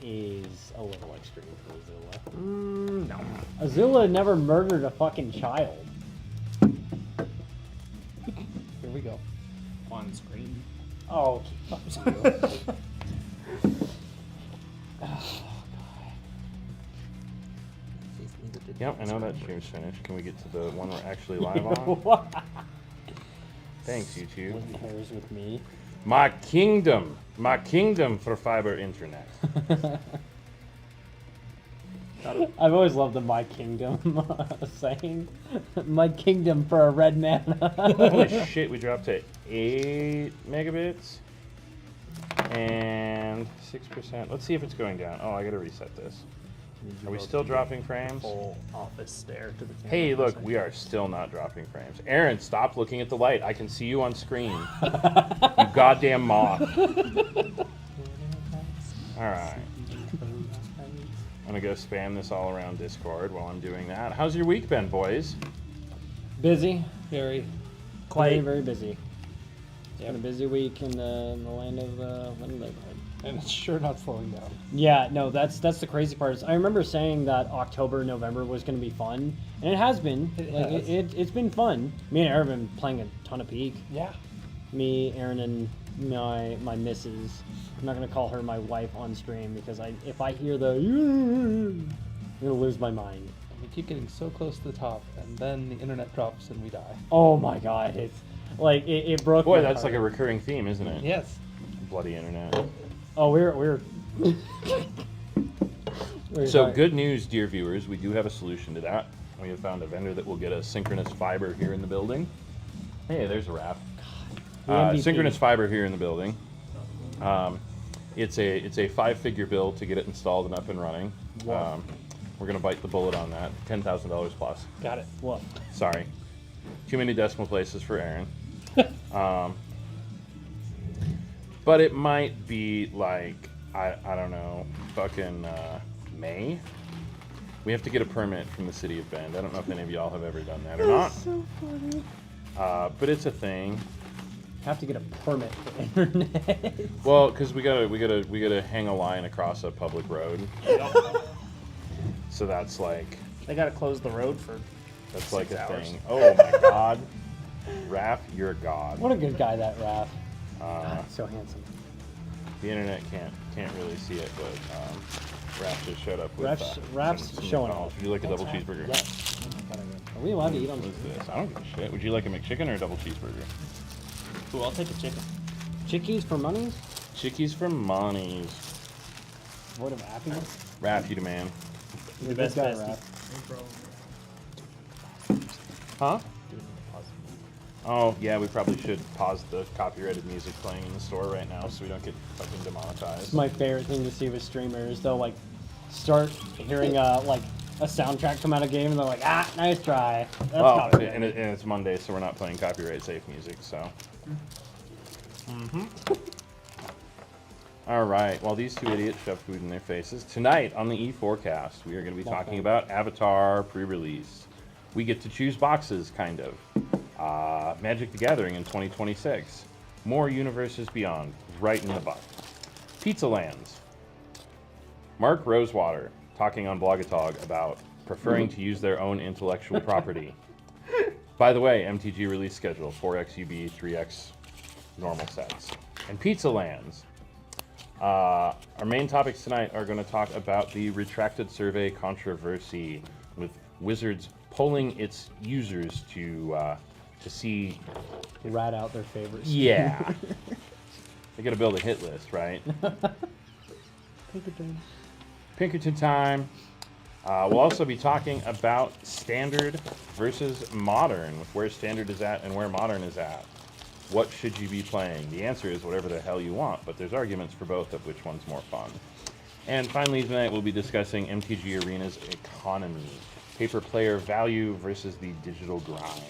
is a little extreme for Azula. No. Azula never murdered a fucking child. Here we go. On screen. Oh, Yep, I know that stream's finished. Can we get to the one we're actually live on? Thanks, YouTube. Splitting hairs with me. My kingdom for fiber internet. I've always loved the "My Kingdom" saying. My kingdom for a red man. Holy shit, we dropped to 8 megabits and 6%. Let's see if it's going down. Oh, I gotta reset this. Are we still dropping frames? Full office stare to the camera. Hey, look, we are still not dropping frames. Aaron, stop looking at the light. I can see you on screen. You goddamn moth. Alright. I'm gonna go spam this all around Discord while I'm doing that. How's your week been, boys? Busy. Very Very, very busy. It's been a busy week in the land of and it's sure not slowing down. Yeah, no, that's the crazy part. Is I remember saying that October, November was going to be fun, and it has been. It's been fun. Me and Aaron have been playing a ton of Peak. Yeah. Me, Aaron, and my missus. I'm not going to call her my wife on stream because if I hear the I'm going to lose my mind. And we keep getting so close to the top, and then the internet drops and we die. Oh my god, it's like it broke. Boy, my that's heart. like a recurring theme, isn't it? Yes. Bloody internet. Oh, we're So good news, dear viewers, we do have a solution to that. We have found a vendor that will get us synchronous fiber here in the building. Hey, there's a wrap. Synchronous fiber here in the building. It's a 5-figure bill to get it installed and up and running. Wow. We're gonna bite the bullet on that. $10,000 plus. Got it. What? Sorry, too many decimal places for Aaron. But it might be like I don't know, fucking May. We have to get a permit from the city of Bend. I don't know if any of y'all have ever done that or not. So funny. But it's a thing. Have to get a permit for internet. Well, because we gotta hang a line across a public road. So that's like They gotta close the road for that's like a 6 hours. thing. Oh my god, Raph, you're a god. What a good guy that Raph. So handsome. The internet can't really see it, but Raph just showed up with Raph's some showing McDonald's. off. Would you like a double cheeseburger? Yes. Are we allowed to eat on What this? is this? I don't give a shit. Would you like a McChicken or a double cheeseburger? Ooh, I'll take a chicken. Chickies for monies? Chickies for monies. Word of happiness? Raph, you the man. You're a best good guy, bestie. Raph. Huh? Oh, yeah, we probably should pause the copyrighted music playing in the store right now so we don't get fucking demonetized. It's my favorite thing to see with streamers. They'll like start hearing like a soundtrack come out of game and they're like, ah, nice try. That's Well, copyrighted. and it's Monday, so we're not playing copyright safe music, so. All right, while these two idiots shove food in their faces, tonight on the E4cast, we are going to be talking about Avatar pre-release. We get to choose boxes, kind of. Magic the Gathering in 2026. More Universes Beyond, right in the butt. Pizza Lands. Mark Rosewater, talking on Blogatog about preferring to use their own intellectual property. By the way, MTG release schedule, 4x UB, 3x normal sets. And Pizza Lands. Our main topics tonight are going to talk about the retracted survey controversy, with Wizards polling its users to see. Rat out their favorites. Yeah. They got to build a hit list, right? Pinkerton time. We'll also be talking about standard versus modern, with where standard is at and where modern is at. What should you be playing? The answer is whatever the hell you want, but there's arguments for both of which one's more fun. And finally tonight we'll be discussing MTG Arena's economy. Paper player value versus the digital grind,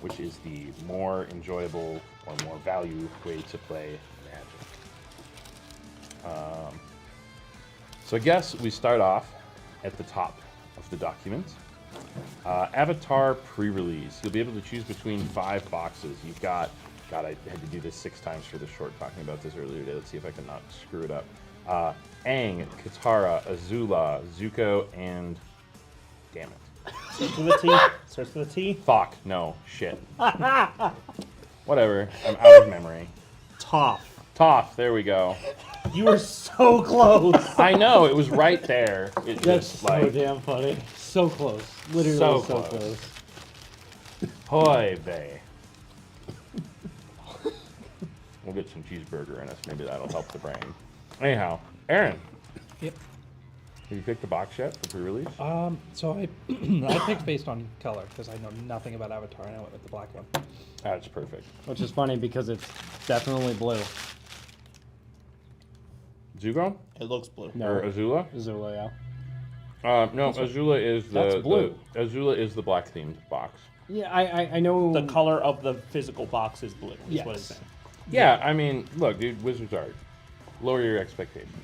which is the more enjoyable or more value way to play Magic. So I guess we start off at the top of the document. Avatar pre-release. You'll be able to choose between 5 boxes. You've got, God, I had to do this 6 times for the short, talking about this earlier today. Let's see if I can not screw it up. Aang, Katara, Azula, Zuko, and damn it. Starts with a T. Starts with a T. Fuck, no, shit. Whatever, I'm out of memory. Toph. Toph, there we go. You were so close. I know, it was right there. It That's just so like, damn funny. So close. Literally So so close. close. hoy vey. We'll get some cheeseburger in us, maybe that'll help the brain. Anyhow, Aaron, Yep. have you picked a box yet for pre-release? So I I picked based on color because I know nothing about Avatar. I went with the black one. That's perfect. Which is funny because it's definitely blue. Zuko? It looks blue. No. Or Azula? Azula, yeah. No, Azula is That's blue. Azula is the black themed box. Yeah, I know. The color of the physical box is blue. Is what it's Yes. saying. Yeah, I mean, look, dude, Wizards art. Lower your expectations.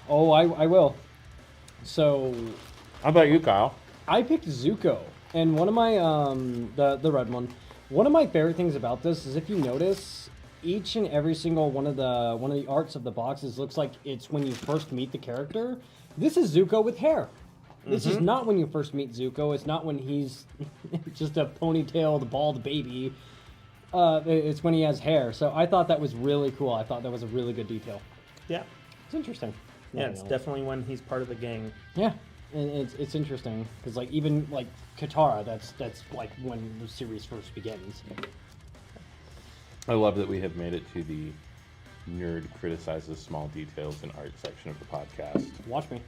Oh, I will. So, How about you, Kyle? I picked Zuko, and one of my the red one. One of my favorite things about this is if you notice, each and every single one of the arts of the boxes looks like it's when you first meet the character. This is Zuko with hair. This is not when you first meet Zuko. It's not when he's just a ponytailed bald baby. It's when he has hair. So I thought that was really cool. I thought that was a really good detail. Yeah. It's interesting. Yeah, Nothing it's else. definitely when he's part of the gang. Yeah, and it's interesting because like even like Katara, that's like when the series first begins. I love that we have made it to the nerd criticizes small details in art section of the podcast. Watch me.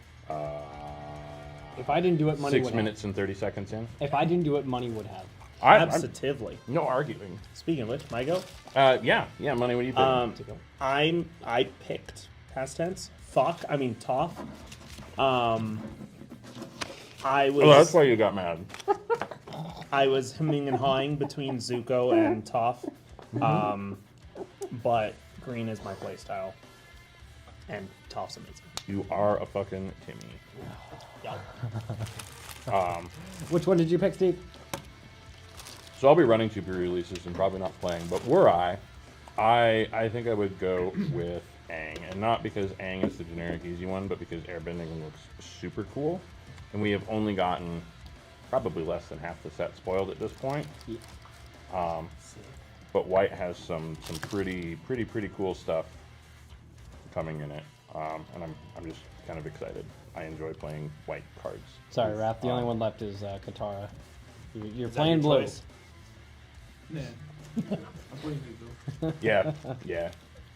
If I didn't do it, money 6 would minutes and 30 seconds in. have. If I didn't do it, money would have. I'm Absolutely. no arguing. Speaking of which, my go. Yeah, money. What do you think? I picked past tense. Toph. I was. Oh, that's why you got mad. I was hemming and hawing between Zuko and Toph, but green is my playstyle, and Toph's amazing. You are a fucking Timmy. Yeah. Which one did you pick, Steve? So I'll be running 2 pre-releases and probably not playing, but were I think I would go with Aang, and not because Aang is the generic easy one, but because airbending looks super cool, and we have only gotten probably less than half the set spoiled at this point. Yeah. But white has some pretty cool stuff coming in it, and I'm just kind of excited. I enjoy playing white cards. Sorry, Raph. The only one left is Katara. You're Is that playing your blue. choice? Yeah. I'm playing Zuko. Yeah.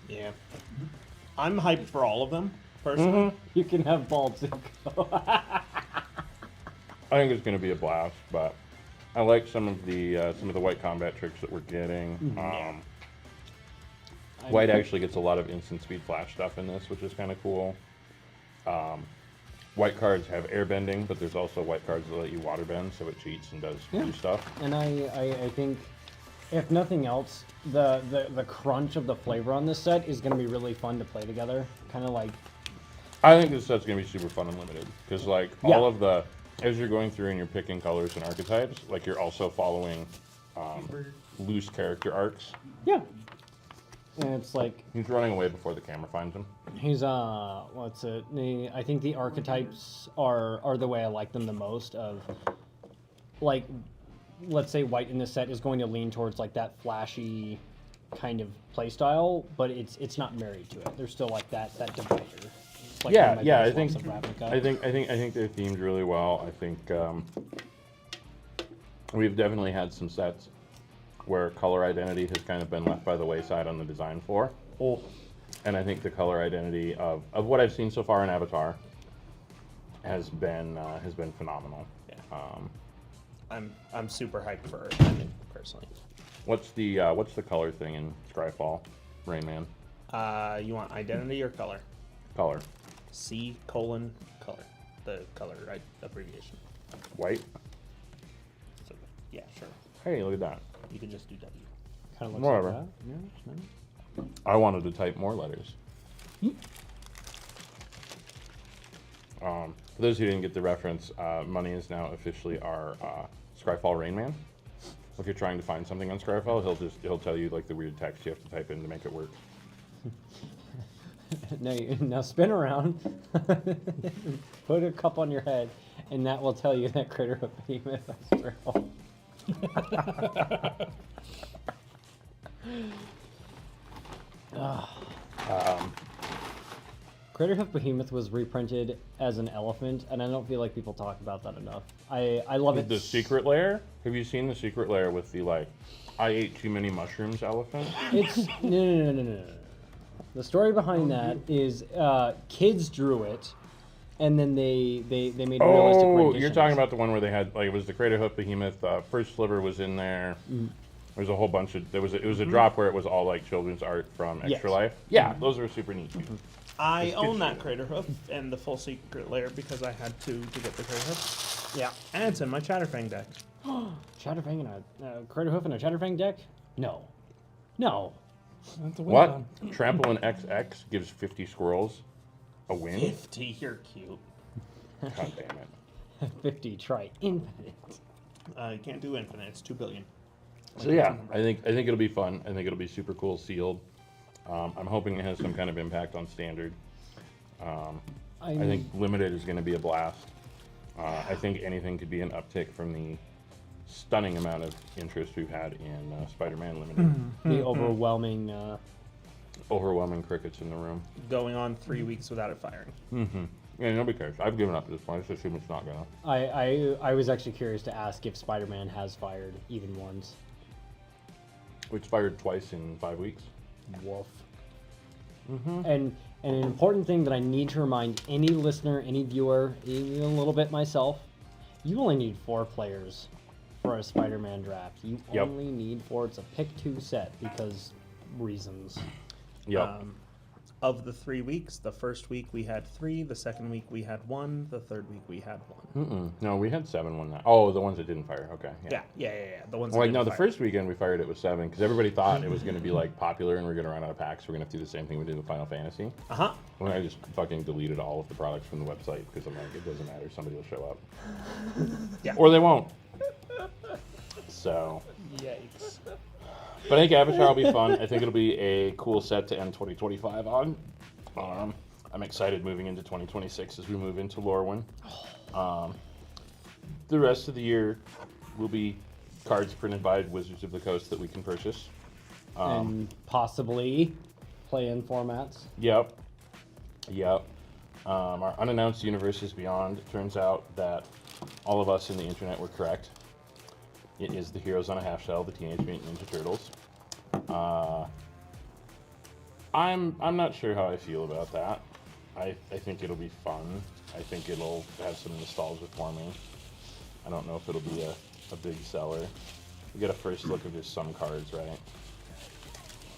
Yeah. I'm hyped for all of them, personally. You can have bald Zuko. I think it's going to be a blast, but I like some of the white combat tricks that we're getting. White actually gets a lot of instant speed flash stuff in this, which is kind of cool. White cards have airbending, but there's also white cards that let you water bend, so it cheats and does new stuff. And I think, if nothing else, the crunch of the flavor on this set is going to be really fun to play together. Kind of like, I think this set's going to be super fun and limited, because like Yeah. all of the, as you're going through and you're picking colors and archetypes, like you're also following loose character arcs. yeah. And it's like, He's running away before the camera finds him. he's what's it? I think the archetypes are the way I like them the most. Of like, let's say white in this set is going to lean towards like that flashy kind of playstyle, but it's not married to it. There's still like that divider. It's like one of my Yeah. I favorite think swaps of Ravnica. I think they're themed really well. I think we've definitely had some sets where color identity has kind of been left by the wayside on the design floor. Oh, And I think the color identity of what I've seen so far in Avatar has been phenomenal. yeah. I'm super hyped for Earthbending, personally. What's the color thing in Scryfall, Rain Man? You want identity or color? Color. C:color. The color abbreviation. White? So, yeah, sure. Hey, look at that. You can just do W. Kind of looks Whatever. like that. Yeah, it's nice. I wanted to type more letters. For those who didn't get the reference, Money is now officially our Scryfall Rain Man. If you're trying to find something on Scryfall, he'll tell you like the weird text you have to type in to make it work. Now spin around, put a cup on your head, and that will tell you that Critter Hoof Behemoth has trail. Critter Hoof Behemoth was reprinted as an elephant, and I don't feel like people talk about that enough. I love it. The secret lair? Have you seen the secret lair with the like, I ate too many mushrooms elephant? It's no. The story behind that is kids drew it, and then they made realistic renditions. You're talking about the one where they had like it was the Critter Hoof Behemoth. First Sliver was in there. There's a whole bunch of it was a drop where it was all like children's art from Extra Yes. Life. Yeah, those are super neat too. I own that Crater Hoof and the full secret lair because I had to get the Crater Hoof. Yeah. And it's in my Chatterfang deck. Chatterfang and a Critter Hoof and a Chatterfang deck? No. That's a win What? con. Trample and XX gives 50 squirrels a win? 50, you're cute. God damn it. 50 try infinite. You can't do infinite, it's 2 billion. So yeah, I think it'll be fun. I think it'll be super cool sealed. I'm hoping it has some kind of impact on standard. I think limited is going to be a blast. I think anything could be an uptick from the stunning amount of interest we've had in Spider-Man Limited. The overwhelming. Overwhelming crickets in the room. Going on 3 weeks without it firing. Yeah, nobody cares. I've given up at this point. I just assume it's not gonna. I was actually curious to ask if Spider-Man has fired even once. It's fired twice in 5 weeks. Wolf. And an important thing that I need to remind any listener, any viewer, even a little bit myself, you only need 4 players for a Spider-Man draft. You only need 4. It's a pick 2 set because reasons. Yep. Of the 3 weeks, the first week we had 3, the second week we had 1, the third week we had 1. No, we had 7 one night. Oh, the ones that didn't fire. Okay. Yeah. The ones Well, that like, no, didn't the fire. first weekend we fired it with 7 because everybody thought it was going to be like popular and we're going to run out of packs. We're going to have to do the same thing we did with Final Fantasy. Uh-huh. When I just fucking deleted all of the products from the website because I'm like, it doesn't matter. Somebody will show up. Yeah. Or they won't. So. Yikes. But I think Avatar will be fun. I think it'll be a cool set to end 2025 on. I'm excited moving into 2026 as we move into Lorwyn. The rest of the year will be cards printed by Wizards of the Coast that we can purchase. And possibly play-in formats. Yep. Our unannounced universes beyond. It turns out that all of us in the internet were correct. It is the Heroes on a Half Shell, the Teenage Mutant Ninja Turtles. I'm not sure how I feel about that. I think it'll be fun. I think it'll have some nostalgia for me. I don't know if it'll be a big seller. We get a first look of just some cards, right?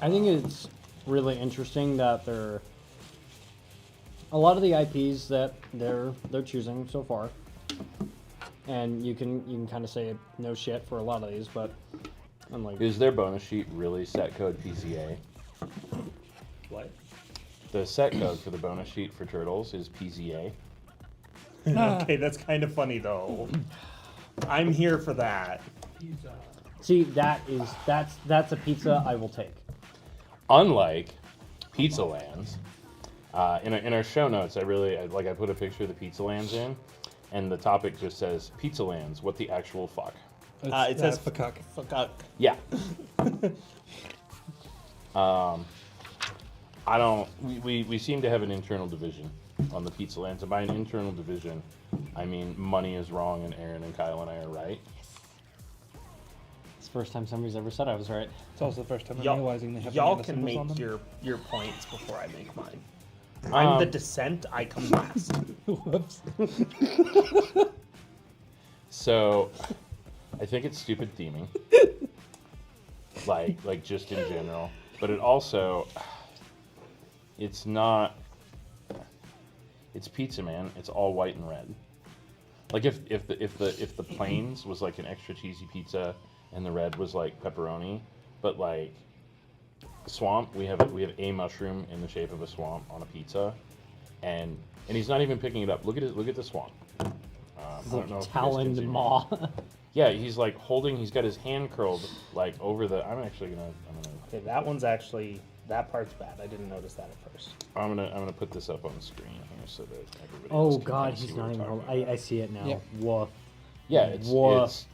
I think it's really interesting that they're a lot of the IPs that they're choosing so far, and you can kind of say no shit for a lot of these, but I'm like, Is their bonus sheet really set code PCA? What? The set code for the bonus sheet for Turtles is PZA. Okay, that's kind of funny though. I'm here for that. see, that's a pizza I will take. Unlike Pizza Lands, in our show notes, I put a picture of the Pizza Lands in, and the topic just says Pizza Lands. What the actual fuck? It says Fakak. fuck. Yeah. I don't. We seem to have an internal division on the Pizza Lands, and by an internal division, I mean money is wrong, and Aaron and Kyle and I are right. It's the first time somebody's ever said I was right. It's also the first time I'm Y'all, realizing they have y'all banana can symbols make on them. your points before I make mine. I'm the Um, dissent. I come last. Whoops. So, I think it's stupid theming, like just in general. But it also, it's not. It's pizza, man. It's all white and red. Like if the plains was like an extra cheesy pizza and the red was like pepperoni, but like swamp, we have a mushroom in the shape of a swamp on a pizza, and he's not even picking it up. Look at the swamp. I don't know if you guys can Taloned see me. maw. Yeah, he's like holding. He's got his hand curled like over the. I'm gonna. Okay, that one's actually that part's bad. I didn't notice that at first. I'm gonna put this up on the screen here so that everybody Oh else can God, kinda see he's what not we're even. talking about. I see it now. Yep. Woof. Yeah, Woof. it's.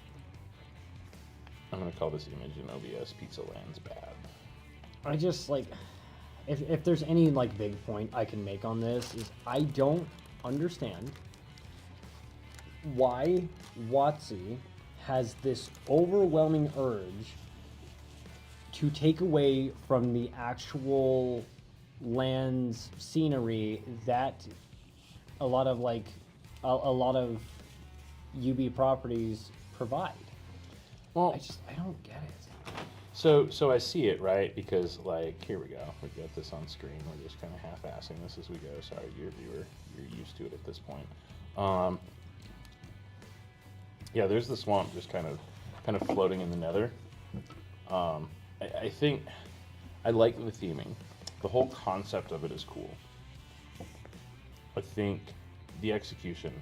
I'm gonna call this image in OBS Pizza Land's bad. I just like, if there's any like big point I can make on this is I don't understand why WotC has this overwhelming urge to take away from the actual land's scenery that a lot of like a lot of UB properties provide. Well, I don't get it. so I see it, right? Because like here we go. We've got this on screen. We're just kind of half-assing this as we go. Sorry, dear viewer, you're used to it at this point. Yeah, there's the swamp just kind of floating in the nether. I think I like the theming. The whole concept of it is cool. I think the execution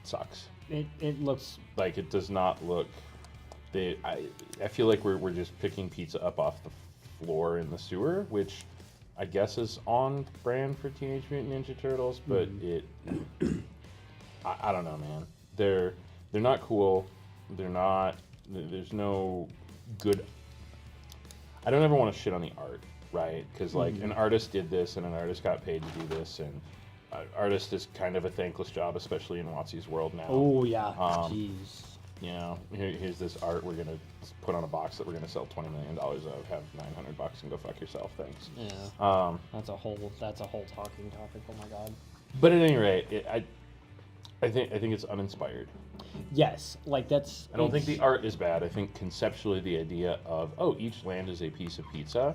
sucks. It looks Like it does not look. I feel like we're just picking pizza up off the floor in the sewer, which I guess is on brand for Teenage Mutant Ninja Turtles, but I don't know, man. They're not cool. They're not. There's no good. I don't ever want to shit on the art, right? Because like an artist did this, and an artist got paid to do this, and artist is kind of a thankless job, especially in WotC's world now. oh yeah. Jeez. You know, here's this art we're gonna put on a box that we're gonna sell $20 million of. Have $900 and go fuck yourself. Thanks. Yeah. That's a whole talking topic. Oh my God. But at any rate, I think it's uninspired. Yes, like that's. I don't think the art is bad. I think conceptually the idea of each land is a piece of pizza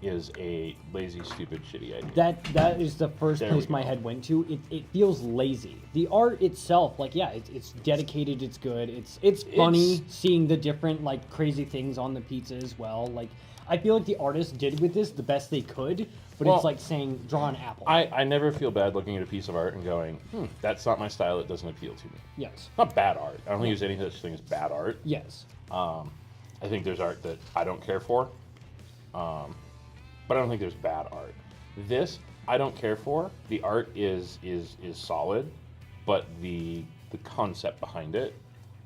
is a lazy, stupid, shitty idea. That is the first There place we my go. head went to. It feels lazy. The art itself, like yeah, it's dedicated. It's good. It's funny It's- seeing the different like crazy things on the pizza as well. Like I feel like the artist did with this the best they could, but Well, it's like saying draw an apple. I never feel bad looking at a piece of art and going, that's not my style. It doesn't appeal to me. Yes. Not bad art. I don't think there's any such thing as bad art. Yes. I think there's art that I don't care for, but I don't think there's bad art. This I don't care for. The art is solid, but the concept behind it.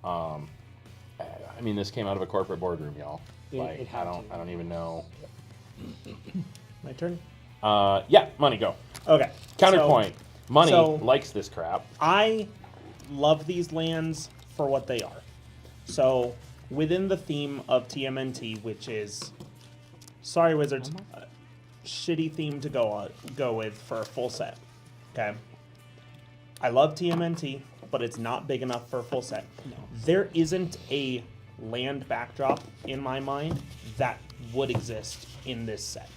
I mean, this came out of a corporate boardroom, y'all. It Like had to. I don't even know. My turn? Yeah, money go. Okay. Counterpoint. Money so- likes this crap. I love these lands for what they are. So, within the theme of TMNT, which is, sorry Wizards, shitty theme to go with for a full set. Okay. I love TMNT, but it's not big enough for a full set. No. There isn't a land backdrop in my mind that would exist in this set.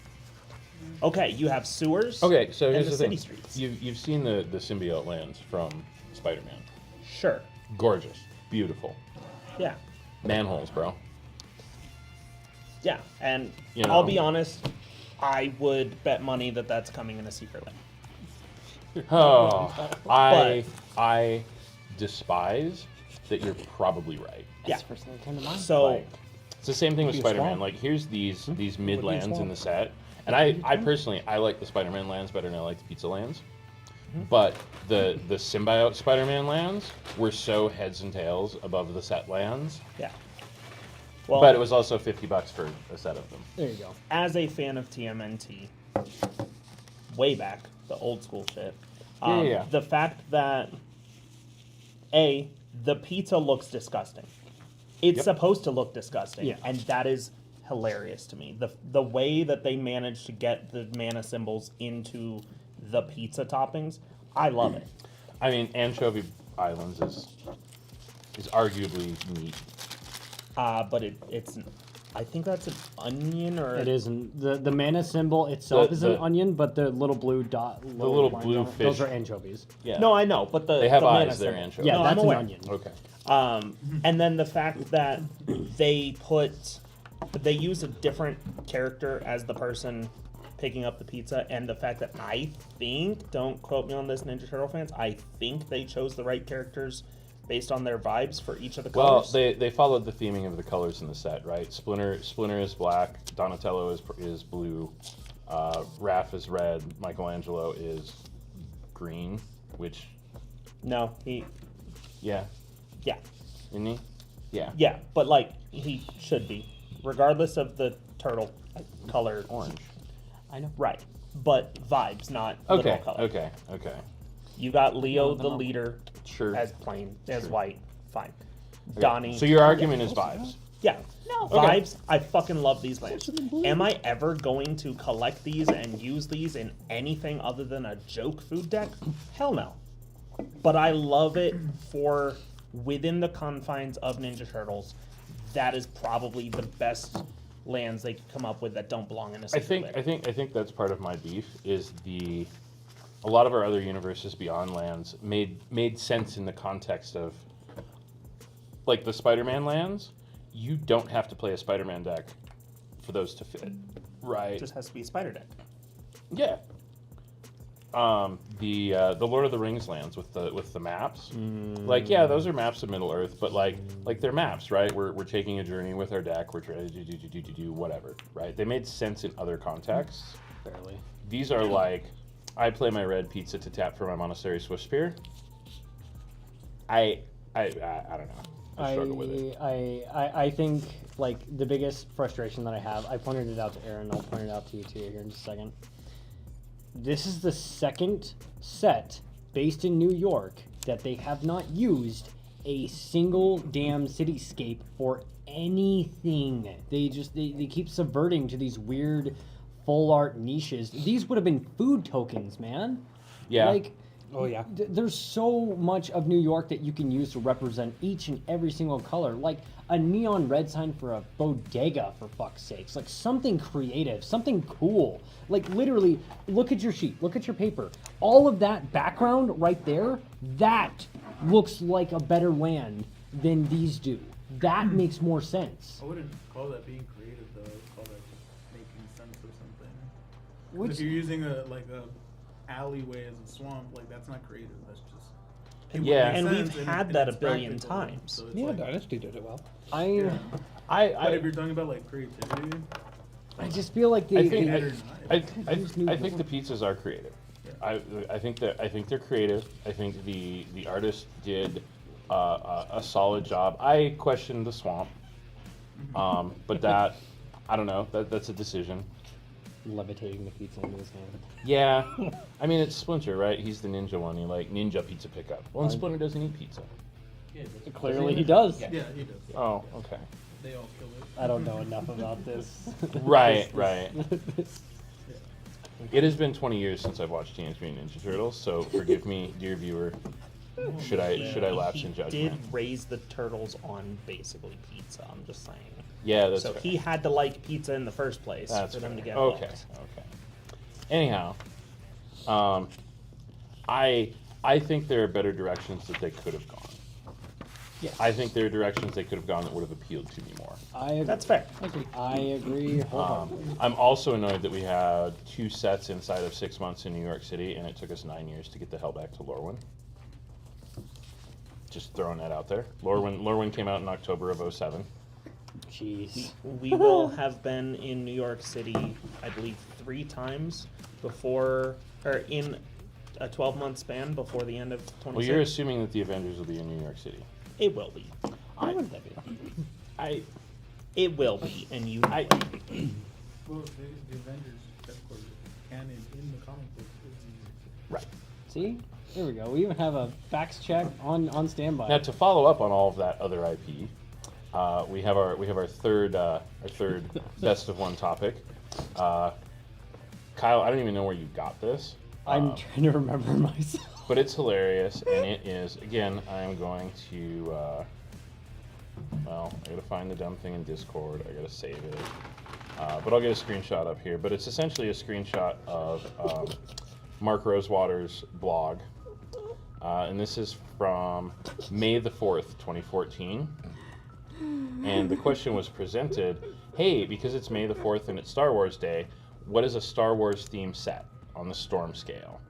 Okay, you have sewers. Okay, so and here's the the city thing. streets. You've seen the symbiote lands from Spider-Man. Sure. Gorgeous, beautiful, Yeah. manholes, bro. Yeah, and You know. I'll be honest, I would bet money that that's coming in a secret land. Oh, I despise that you're probably right. Yeah. That's the first thing that came to mind. So, Like, it's the same thing with Be a Spider-Man. swamp. Like, here's these Would be a mid-lands in swamp. the set. And I personally, I like the Spider-Man lands better than I like the pizza lands. But the symbiote Spider-Man lands were so heads and tails above the set lands. yeah. Well, But it was also $50 for a set of them. there you go. as a fan of TMNT, way back, the old school shit, Yeah. the fact that, the pizza looks disgusting. It's Yep. supposed to look disgusting, Yeah. and that is hilarious to me. The way that they managed to get the mana symbols into the pizza toppings, I love it. I mean, Anchovy Islands is arguably neat. But it's, I think that's an onion or It isn't the mana symbol itself is an the- onion, but the little blue dot, little lines blue on it, those fish. are anchovies. Yeah. No, I know, but They have the mana eyes, they're symbol. anchovies. Yeah, No, that's I'm an aware. onion. Okay. And then the fact that they use a different character as the person picking up the pizza, and the fact that I think, don't quote me on this, Ninja Turtle fans, I think they chose the right characters based on their vibes for each of the Well, colors? they followed the theming of the colors in the set, right? Splinter is black, Donatello is blue, Raph is red, Michelangelo is green, which No, he. yeah, Yeah. isn't he? Yeah. Yeah, but like he should be, regardless of the turtle color. Orange. I know. Right, but vibes, not Okay. literal color. Okay. You got Leo, No, the no. leader, Sure. as plain, as Sure. white. Fine. Okay. Donnie. So your argument is vibes. Yeah. No. Okay. Vibes. I fucking love these lands. Am I ever going to collect these and use these in anything other than a joke food deck? Hell no. But I love it for within the confines of Ninja Turtles. That is probably the best lands they could come up with that don't belong in a I single think that's part of my beef is a lot of our other universes beyond lands made sense in the context of like the Spider-Man lands. You don't have to play a Spider-Man deck for those to fit, right? It just has to be a spider deck. Yeah. The Lord of the Rings lands with the maps, like yeah, those are maps of Middle Earth, but like they're maps, right? We're taking a journey with our deck. We're trying to do whatever, right? They made sense in other contexts. Barely. These are like, I play my red pizza to tap for my Monastery Swift Spear. I don't know. I struggle with it. I think like the biggest frustration that I have, I pointed it out to Aaron, I'll point it out to you too here in just a second. This is the second set based in New York that they have not used a single damn cityscape for anything. They keep subverting to these weird full art niches. These would have been food tokens, man. Yeah. Like, Oh yeah. there's so much of New York that you can use to represent each and every single color. Like a neon red sign for a bodega, for fuck's sakes. Like something creative, something cool. Like literally, look at your sheet, look at your paper. All of that background right there, that looks like a better land than these do. That makes more sense. I wouldn't call that being creative though. I'd call that just making sense of something. 'Cause Which, if you're using a alleyway as a swamp, like that's not creative. That's just it would Yeah. make And sense we've in- had in that a its billion practical, times. so it's Yeah, like- Dynasty did it well. I But if you're talking about like creativity, just feel like I they, think better not. I think the pizzas are creative. I think they're creative. I think the artist did a solid job. I questioned the swamp, but that I don't know. That's a decision. levitating the pizza into his hand. Yeah, I mean it's Splinter, right? He's the ninja one. He like ninja pizza pickup. Well, and Splinter doesn't eat pizza. Yeah, that's- Clearly he does. Yeah, he does. Oh, okay. They all kill it. I don't know enough about this. Right. It has been 20 years since I've watched Teenage Mutant Ninja Turtles, so forgive me, dear viewer. Should I lapse He in did judgment? raise the turtles on basically pizza. I'm just saying. Yeah, that's So fair. he had to like pizza in the first place That's for them to fair. get Okay. hooked. Anyhow, I think there are better directions that they could have gone. Yes. I think there are directions they could have gone that would have appealed to me more. I agree. That's fair. I agree wholeheartedly. I'm also annoyed that we had 2 sets inside of 6 months in New York City, and it took us 9 years to get the hell back to Lorwyn. Just throwing that out there. Lorwyn came out in October of 07. Jeez. We will have been in New York City, I believe, 3 times before, or in a 12-month span before the end of 26. Well, you're assuming that the Avengers will be in New York City. It will be. Why would that be? It will be, and you. Well, the Avengers headquarters canon in the comic book is in New York City. Right. See? There we go. We even have a facts check on standby. Now, to follow up on all of that other IP, we have our third best of one topic. Kyle, I don't even know where you got this. I'm trying to remember myself. But it's hilarious, and it is, again, I'm going to, well, I gotta find the dumb thing in Discord, I gotta save it, but I'll get a screenshot up here, but it's essentially a screenshot of Mark Rosewater's blog, and this is from May the 4th, 2014, and the question was presented, hey, because it's May the 4th and it's Star Wars Day, what is a Star Wars theme set on the Storm scale?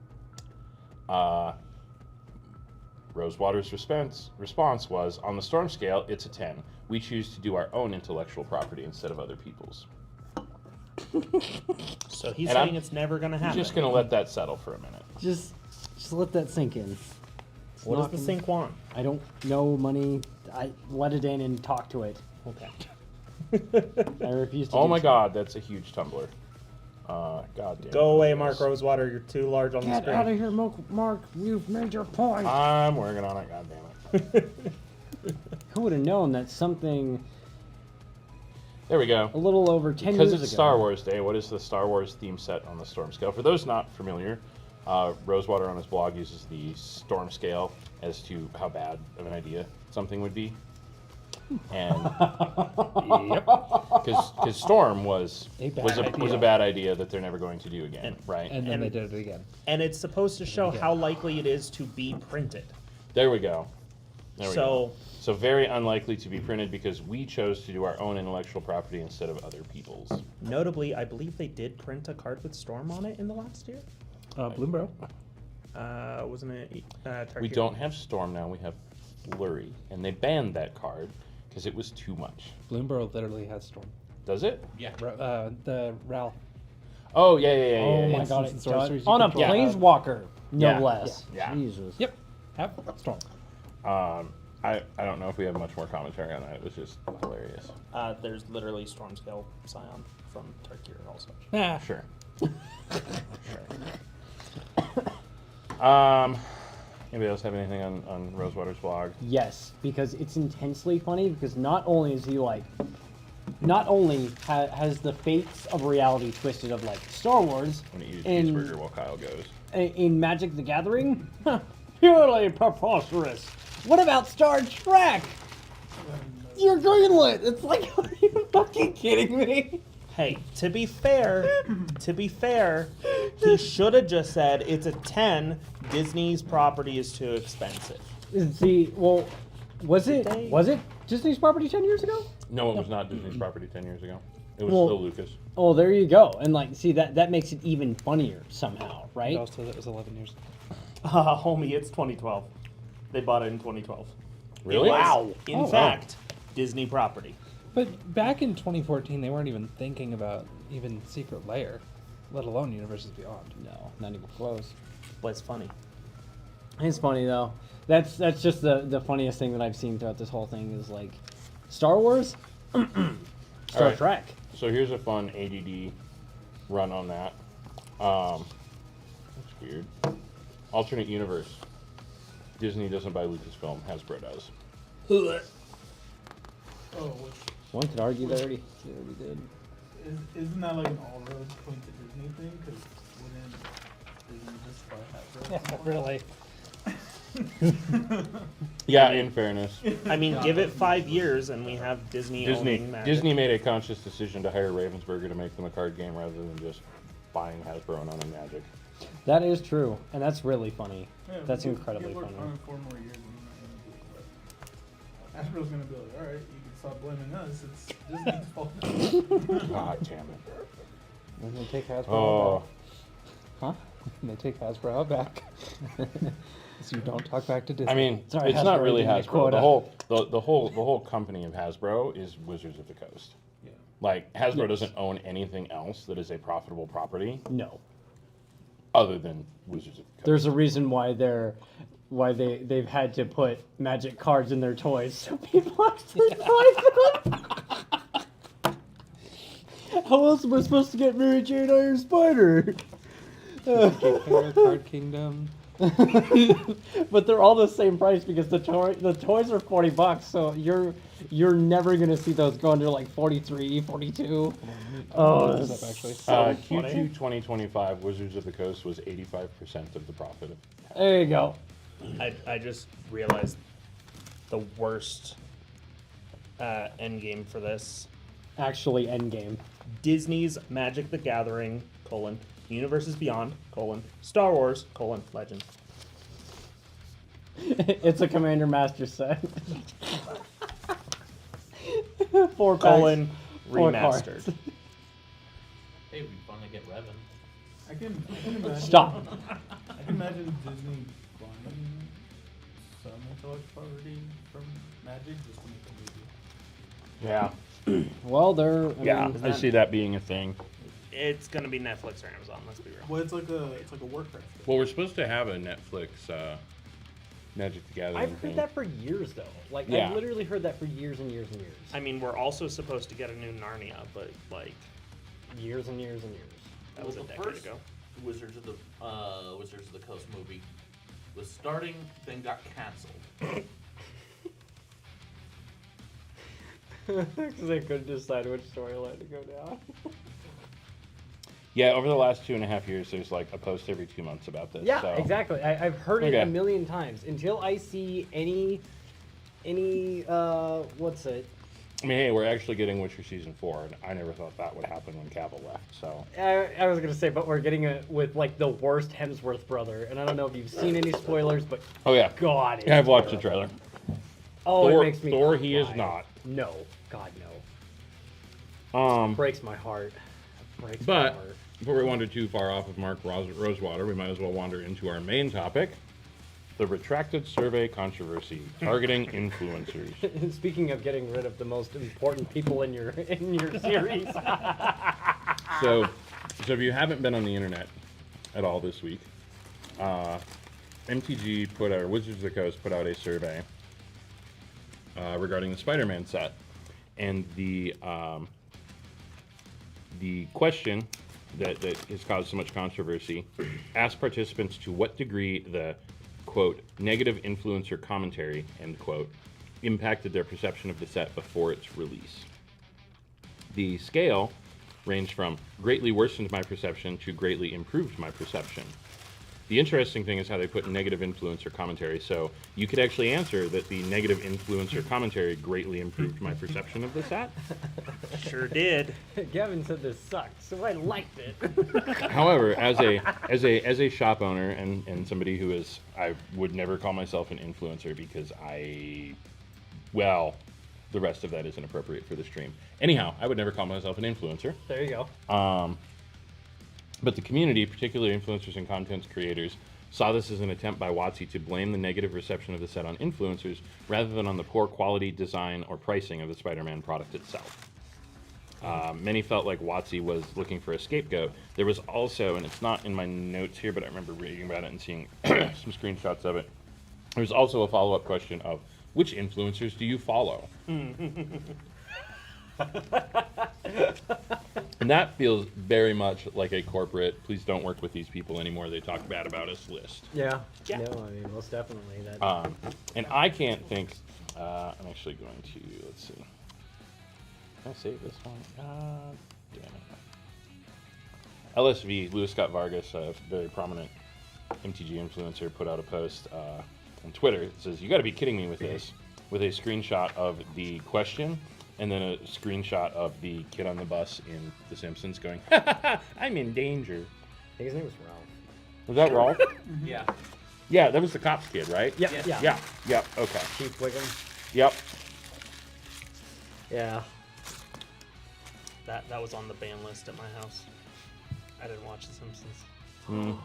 Rosewater's response was, on the storm scale, it's a 10. We choose to do our own intellectual property instead of other people's. So he's And saying I'm it's never going to I'm happen. just going to let that settle for a minute. Just let that sink in. It's What does not the gonna- sink want? I don't know money. I let it in and talk to it. Okay. I refuse to. Oh do my so. god, that's a huge tumbler. God damn. Go away, it. Mark Rosewater. You're too large on the Get screen. out of here, Mark. You've made your point. I'm working on it, god damn it. Who would have known that something There we go. a little over 10 Because years it's ago? Star Wars Day, what is the Star Wars theme set on the storm scale? For those not familiar, Rosewater on his blog uses the storm scale as to how bad of an idea something would be. And yep, because storm was A bad was a idea. bad idea that they're never going to do again, right? And then And- they did it again. And it's supposed to show Yeah. how likely it is to be printed. There we go. There we go. So So very unlikely to be printed because we chose to do our own intellectual property instead of other people's. notably, I believe they did print a card with Storm on it in the last year. Bloombro. Wasn't it? We Tarkir? don't have Storm now, we have Flurry. And they banned that card because it was too much. Bloombro literally has Storm. Does it? Yeah. The Ralph. Oh, yeah. Oh my yeah. god, Instants it and does. sorceries you On a control. planeswalker, no Yeah. less. Yeah. Jesus. Yep. Have Storm. I don't know if we have much more commentary on that. It was just hilarious. There's literally Storm Scale Scion from Tarkir also. Ah, Sure. Anybody else have anything on Rosewater's blog? Yes, because it's intensely funny. Because not only is he like, not only has the fates of reality twisted of like Star Wars I'm gonna eat a in cheeseburger while Kyle goes. in Magic the Gathering, purely preposterous. What about Star Trek? You're greenlit. It's like, are you fucking kidding me? Hey, to be fair, he should have just said it's a 10. Disney's property is too expensive. See, well, was it they- Disney's property 10 years ago? No, it was not Disney's property 10 years ago. It was Well- still Lucas. Oh, there you go. And like, see that makes it even funnier somehow, it right? also that was 11 years. Homie, it's 2012. They bought it in 2012. Really? It was, Wow. In Oh, wow. fact, Disney property. But back in 2014, they weren't even thinking about even Secret Lair, let alone Universes Beyond. No, not even close. But it's funny. It's funny though. That's just the funniest thing that I've seen throughout this whole thing is like Star Wars, Star Alright. Trek. So here's a fun ADD run on that. That's weird. Alternate universe. Disney doesn't buy Lucasfilm. Hasbro does. Oh, which, One could argue they already did. isn't that like an all roads point to Disney thing? Because wouldn't Disney just buy Hasbro? Really? Yeah, in fairness. I mean, give it 5 years and we have Disney owning Magic. Disney made a conscious decision to hire Ravensburger to make them a card game rather than just buying Hasbro and owning Magic. That is true, and that's really funny. Yeah, That's give- incredibly give funny. Lord 4 more years and we're not gonna do it. But Hasbro's gonna be like, alright, you can stop blaming us. It's Disney's fault now. God damn it. And they take Hasbro Oh, back. Huh? And they take Hasbro back. So you don't talk back to Disney. I mean, Sorry, it's not Hasbro really didn't make Hasbro. quota. The whole company of Hasbro is Wizards of the Coast. Yeah. Like Hasbro Yes. doesn't own anything else that is a profitable property No, other than Wizards of the Coast. there's a reason why they've had to put Magic cards in their toys so people actually buy them. How else am I supposed to get Mary Jane Iron Spider? Fair, Card Kingdom. But they're all the same price because the toys are $40, so you're never gonna see those go under like 43, 42. Oh, What's that's up, actually? Q2 2025, Wizards of the Coast was 85% of the profit. there you go. I just realized the worst end game for this. Actually, Endgame. Disney's Magic the Gathering, Universes Beyond, Star Wars, Legend. It's a Commander Master set. 4 packs. Colon, Four cards. remastered. Hey, it'd be fun to get Revan. I can imagine. Stop. I can imagine Disney buying some intellectual property from Magic just to make a movie. Yeah. Well, they're. I see that being a thing. It's gonna be Netflix or Amazon. Let's be real. Well, it's like a Warcraft. Well, we're supposed to have a Netflix Magic the Gathering I've thing. heard that for years, though. Like, Yeah. I've literally heard that for years and years and years. I mean, we're also supposed to get a new Narnia, but like Years and years and years. that was a the decade first ago. Wizards of the Coast movie was starting, then got canceled. Because they couldn't decide which storyline to go down. Yeah, over the last 2.5 years, there's like a post every 2 months about this. Yeah, so. exactly. I've heard it Okay. a million times. Until I see any, what's it? I mean, hey, we're actually getting Witcher Season 4, and I never thought that would happen when Cavill left, so. I was gonna say, but we're getting it with like the worst Hemsworth brother, and I don't know if you've seen any spoilers, but Oh, yeah. God, it's Yeah, I've watched the terrible. trailer. Oh, Thor- it makes me. Thor, he is cry. not. No, God, no. Breaks my heart. Breaks my But heart. before we wander too far off of Mark Rosewater, we might as well wander into our main topic, the retracted survey controversy targeting influencers. Speaking of getting rid of the most important people in your series. So if you haven't been on the internet at all this week, MTG Wizards of the Coast put out a survey regarding the Spider-Man set, and the question that has caused so much controversy asked participants to what degree the quote negative influencer commentary end quote impacted their perception of the set before its release. The scale ranged from greatly worsened my perception to greatly improved my perception. The interesting thing is how they put negative influencer commentary. So you could actually answer that the negative influencer commentary greatly improved my perception of the set. Sure did. Gavin said this sucked, so I liked it. However, as a shop owner and somebody who is, I would never call myself an influencer because the rest of that is inappropriate for the stream. Anyhow, I would never call myself an influencer. There you go. But the community, particularly influencers and content creators, saw this as an attempt by WotC to blame the negative reception of the set on influencers rather than on the poor quality, design, or pricing of the Spider-Man product itself. Many felt like WotC was looking for a scapegoat. There was also, and it's not in my notes here, but I remember reading about it and seeing some screenshots of it. There was also a follow-up question of, which influencers do you follow? And that feels very much like a corporate, please don't work with these people anymore, they talk bad about us list. Yeah. Yeah. No, I mean, most definitely. That. And I can't think, I'm actually going to, let's see. Can I save this one? Damn it. LSV, Louis Scott Vargas, a very prominent MTG influencer, put out a post on Twitter. It says, you gotta be kidding me with this, with a screenshot of the question, and then a screenshot of the kid on the bus in The Simpsons going, ha ha ha, I'm in danger. I think his name was Ralph. Was that Rolf? Yeah. Yeah, that was the cops kid, right? Yep. Yeah. Yeah. Yeah, okay. Chief Wiggum. Yep. Yeah. That was on the ban list at my house. I didn't watch The Simpsons. Mm.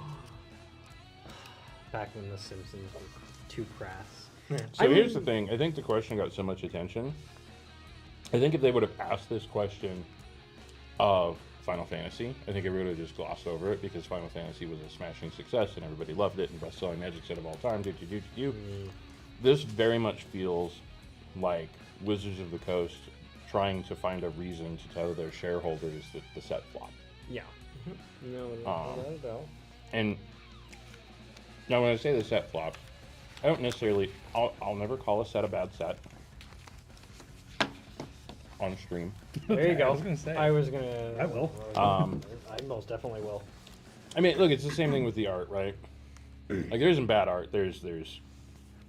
Back when The Simpsons was too crass. So I here's the mean- thing. I think the question got so much attention. I think if they would have asked this question of Final Fantasy, I think everybody would have just glossed over it because Final Fantasy was a smashing success and everybody loved it and best-selling Magic set of all time. This very much feels like Wizards of the Coast trying to find a reason to tell their shareholders that the set flopped. Yeah. No, not at all. And now when I say the set flopped, I don't necessarily, I'll never call a set a bad set on stream. There you go. I was gonna say. I will. I most definitely will. I mean, look, it's the same thing with the art, right? Like there isn't bad art. There's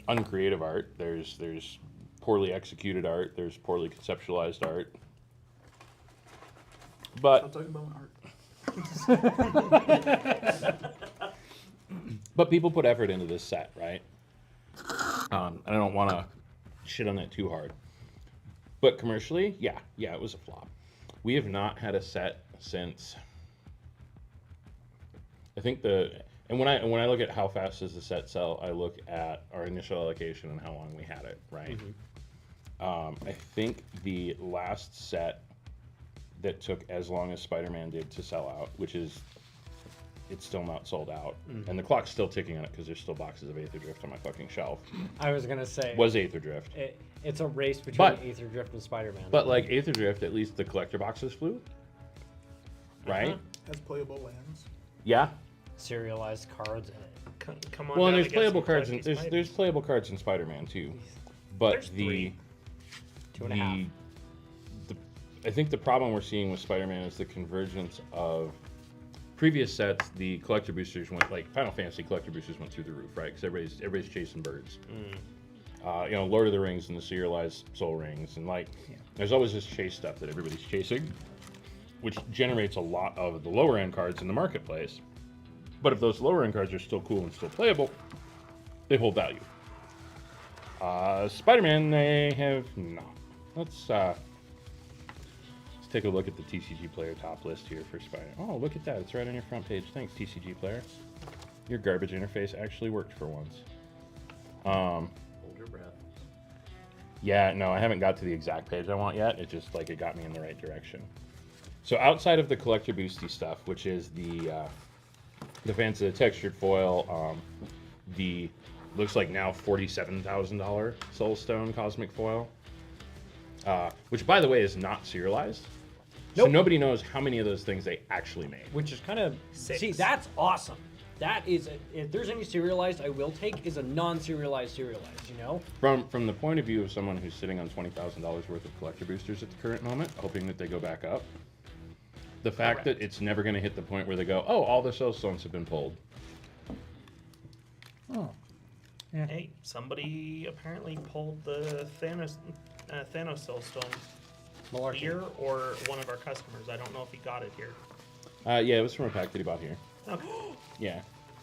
uncreative art. There's poorly executed art. There's poorly conceptualized art. Stop But talking about my art. but people put effort into this set, right? And I don't want to shit on that too hard. But commercially, yeah, it was a flop. We have not had a set since. I think And when I look at how fast does the set sell, I look at our initial allocation and how long we had it, right? I think the last set that took as long as Spider-Man did to sell out, which is, it's still not sold out, and the clock's still ticking on it because there's still boxes of Aether Drift on my fucking shelf, I was gonna say was Aether Drift. it's a race between But- Aether Drift and Spider-Man. But like Aether Drift, at least the collector boxes flew, right? Has playable lands. Yeah. serialized cards. Come on. Well, and down there's to get playable some cards in collecty there's playable cards in Spider-Man too, but There's three. 2.5. I think the problem we're seeing with Spider-Man is the convergence of previous sets. The collector boosters went, like Final Fantasy collector boosters went through the roof, right? Because everybody's chasing birds. You know, Lord of the Rings and the serialized Soul Rings, and like there's always this chase stuff that everybody's chasing, which generates a lot of the lower end cards in the marketplace. But if those lower end cards are still cool and still playable, they hold value. Spider-Man, they have not. Let's take a look at the TCG Player top list here for Spider. Oh, look at that! It's right on your front page. Thanks, TCG Player. Your garbage interface actually worked for once. Hold your breath. Yeah, no, I haven't got to the exact page I want yet. It just like it got me in the right direction. So outside of the collector boosty stuff, which is the fancy textured foil, the looks like now $47,000 Soulstone Cosmic Foil, which by the way is not serialized. So Nope. nobody knows how many of those things they actually made. Which is kind of Six. see, that's awesome. That is, if there's any serialized, I will take is a non-serialized. You know, From the point of view of someone who's sitting on $20,000 worth of collector boosters at the current moment, hoping that they go back up, the fact that it's never going to hit the point where they go, oh, all the Soulstones have been pulled. Oh. Hey, somebody apparently pulled the Thanos Soulstone malarkey. here, or one of our customers. I don't know if he got it here. Yeah, it was from a pack that he bought here. Okay. Yeah.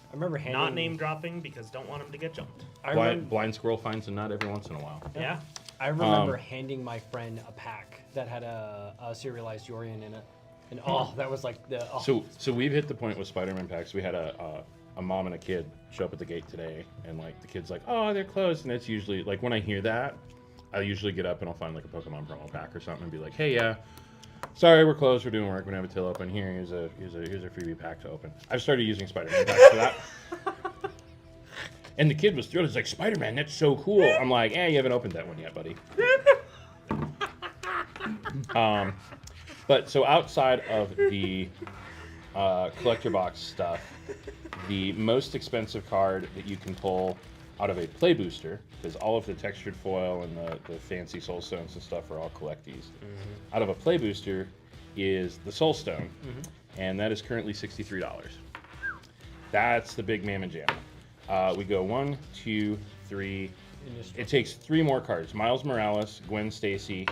I remember handing. Not name dropping because don't want him to get jumped. I Blind, remember, blind squirrel finds a nut every once in a while. Yeah. I remember handing my friend a pack that had a serialized Yorian in it, and that was like the. Oh. So we've hit the point with Spider-Man packs. We had a mom and a kid show up at the gate today, and like the kid's like, oh, they're closed, and it's usually like when I hear that, I usually get up and I'll find like a Pokemon promo pack or something and be like, hey, yeah, sorry, we're closed, we're doing work, we're gonna have a till open. Here's a freebie pack to open. I've started using Spider-Man packs for that. And the kid was thrilled. He's like, Spider-Man, that's so cool. I'm like, you haven't opened that one yet, buddy. But so outside of the collector box stuff, the most expensive card that you can pull out of a play booster, because all of the textured foil and the fancy Soulstones and stuff are all collecties. Out of a play booster is the Soulstone, and that is currently $63. That's the big mamma jam. We go 1, 2, 3. It takes 3 more cards. Miles Morales, Gwen Stacy.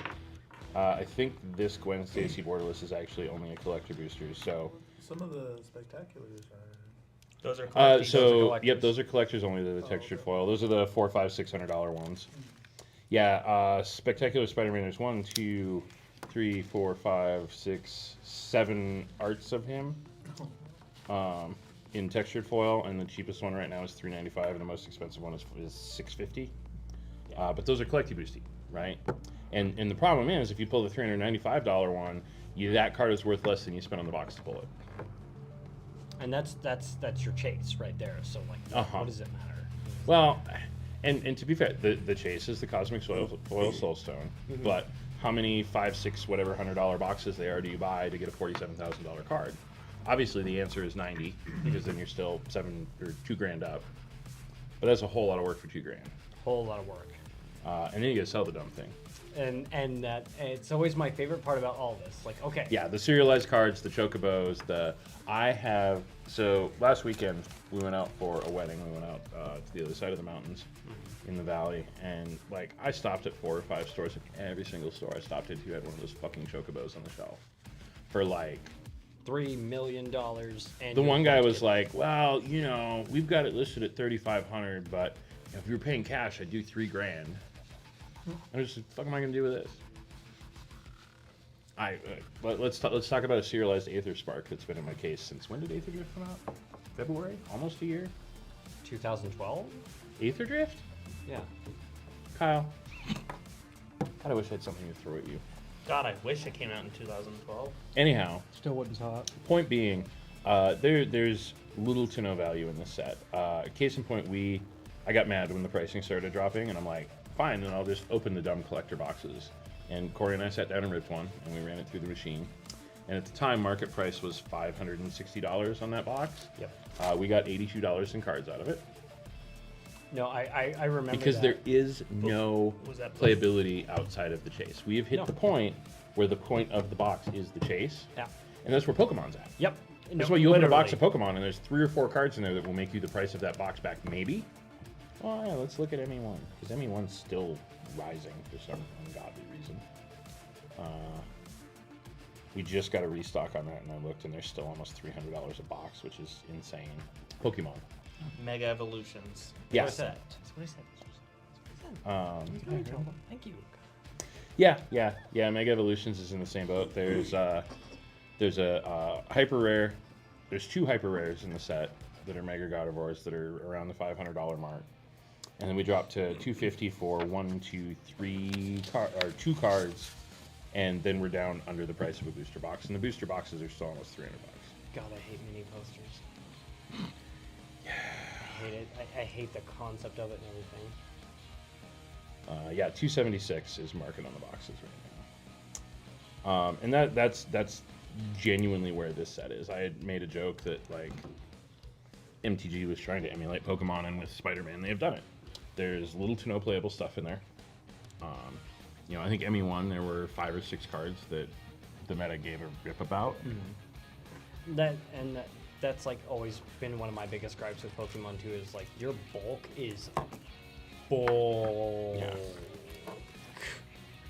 I think this Gwen Stacy borderless is actually only a collector booster. So Some of the spectaculars are. Those are collectibles. those are collectors only. They're the textured foil. Those are the $400, $500, $600 ones. Yeah, Spectacular Spider-Man. There's 1, 2, 3, 4, 5, 6, 7 arts of him. In textured foil, and the cheapest one right now is $395, and the most expensive one is $650. But those are collecty boosty, right? And the problem is, if you pull the $395 one, that card is worth less than you spent on the box to pull it. And that's your chase right there. So like, what does it matter? Well, and to be fair, the chase is the Cosmic Foil Soulstone, but how many 5, 6, whatever $100 boxes they are do you buy to get a $47,000 card? Obviously, the answer is 90, because then you're still $7 or $2,000 up. But that's a whole lot of work for $2,000. Whole lot of work. And then you gotta sell the dumb thing. And that it's always my favorite part about all this. Like, okay. Yeah, the serialized cards, the chocobos, so last weekend we went out for a wedding. We went out to the other side of the mountains in the valley, and like I stopped at 4 or 5 stores. Every single store I stopped into had one of those fucking chocobos on the shelf for like $3 million. And the one guy was like, well, you know, we've got it listed at $3,500, but if you were paying cash, I'd do $3,000. I was just, what the fuck am I gonna do with this? Let's talk about a serialized Aether Spark that's been in my case since when did Aether Drift come out? February, almost a year. 2012? Aether Drift? Yeah. Kyle. God, I wish I had something to throw at you. God, I wish it came out in 2012. Anyhow, Still wouldn't talk. point being, there's little to no value in this set. Case in point, I got mad when the pricing started dropping, and I'm like, fine, then I'll just open the dumb collector boxes. And Corey and I sat down and ripped one, and we ran it through the machine. And at the time, market price was $560 on that box. Yep. We got $82 in cards out of it. No, I remember Because that. there is no Was that playability outside of the chase. We have hit No. the point where the point of the box is the chase, Yeah. and that's where Pokemon's at. Yep. That's No, why you open a box literally. of Pokemon, and there's 3 or 4 cards in there that will make you the price of that box back, maybe? Oh, yeah, let's look at ME1, because ME1's still rising for some ungodly reason. We just got a restock on that, and I looked, and there's still almost $300 a box, which is insane. Pokemon. Mega Evolutions. Yes. That's what I said. Thank you. Yeah. Mega Evolutions is in the same boat. There's a hyper rare. There's 2 hyper rares in the set that are Mega Gardevoirs that are around the $500 mark, and then we dropped to $250 for 2 cards, and then we're down under the price of a booster box, and the booster boxes are still almost $300. God, I hate mini posters. I hate it. I hate the concept of it and everything. Yeah, 276 is market on the boxes right now. And that's genuinely where this set is. I had made a joke that like MTG was trying to emulate Pokemon, and with Spider-Man they have done it. There's little to no playable stuff in there. I think ME1 there were 5 or 6 cards that the meta gave a rip about. That's like always been one of my biggest gripes with Pokemon too. Is like your bulk is bull. Yeah.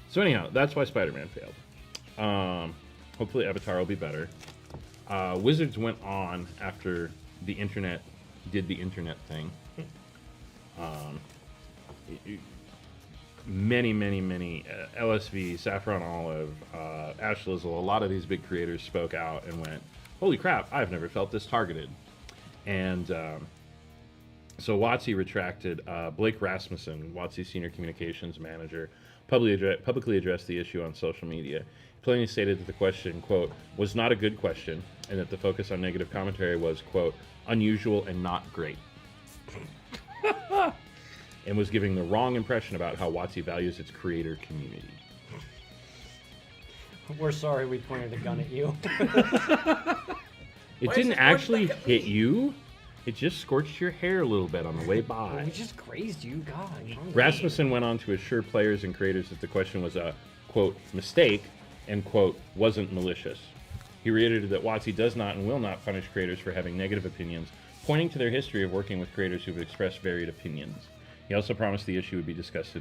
So anyhow, that's why Spider-Man failed. Hopefully Avatar will be better. Wizards went on after the internet did the internet thing. Many LSV, Saffron Olive, Ash Lizzle, a lot of these big creators spoke out and went, holy crap, I've never felt this targeted. And so WotC retracted. Blake Rasmussen, WotC Senior Communications Manager, publicly addressed the issue on social media. He plainly stated that the question, quote, was not a good question, and that the focus on negative commentary was, quote, unusual and not great. And was giving the wrong impression about how WotC values its creator community. We're sorry we pointed a gun at you. It didn't actually hit you. It just scorched your hair a little bit on the way by. We just grazed you, God. Rasmussen went on to assure players and creators that the question was a, quote, mistake, and, quote, wasn't malicious. He reiterated that WotC does not and will not punish creators for having negative opinions, pointing to their history of working with creators who have expressed varied opinions. He also promised the issue would be discussed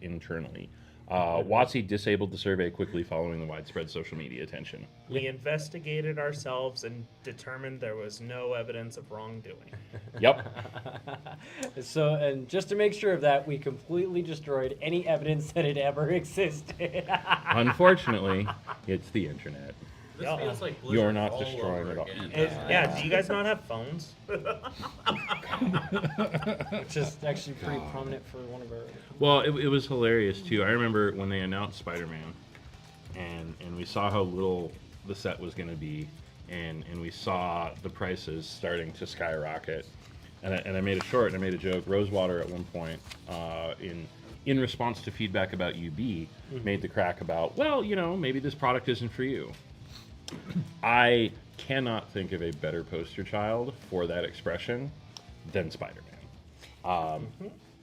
internally. WotC disabled the survey quickly following the widespread social media attention. We investigated ourselves and determined there was no evidence of wrongdoing. Yep. So, and just to make sure of that, we completely destroyed any evidence that it ever existed. Unfortunately, it's the internet. This Yeah. feels like You're Blizzard not all destroying over it all. again. Yeah, do you guys not have phones? Which is actually pretty prominent for one of our... Well, it was hilarious too. I remember when they announced Spider-Man, and we saw how little the set was going to be, and we saw the prices starting to skyrocket. And I made a short and I made a joke. Rosewater at one point, in response to feedback about UB, made the crack about, well, maybe this product isn't for you. I cannot think of a better poster child for that expression than Spider-Man.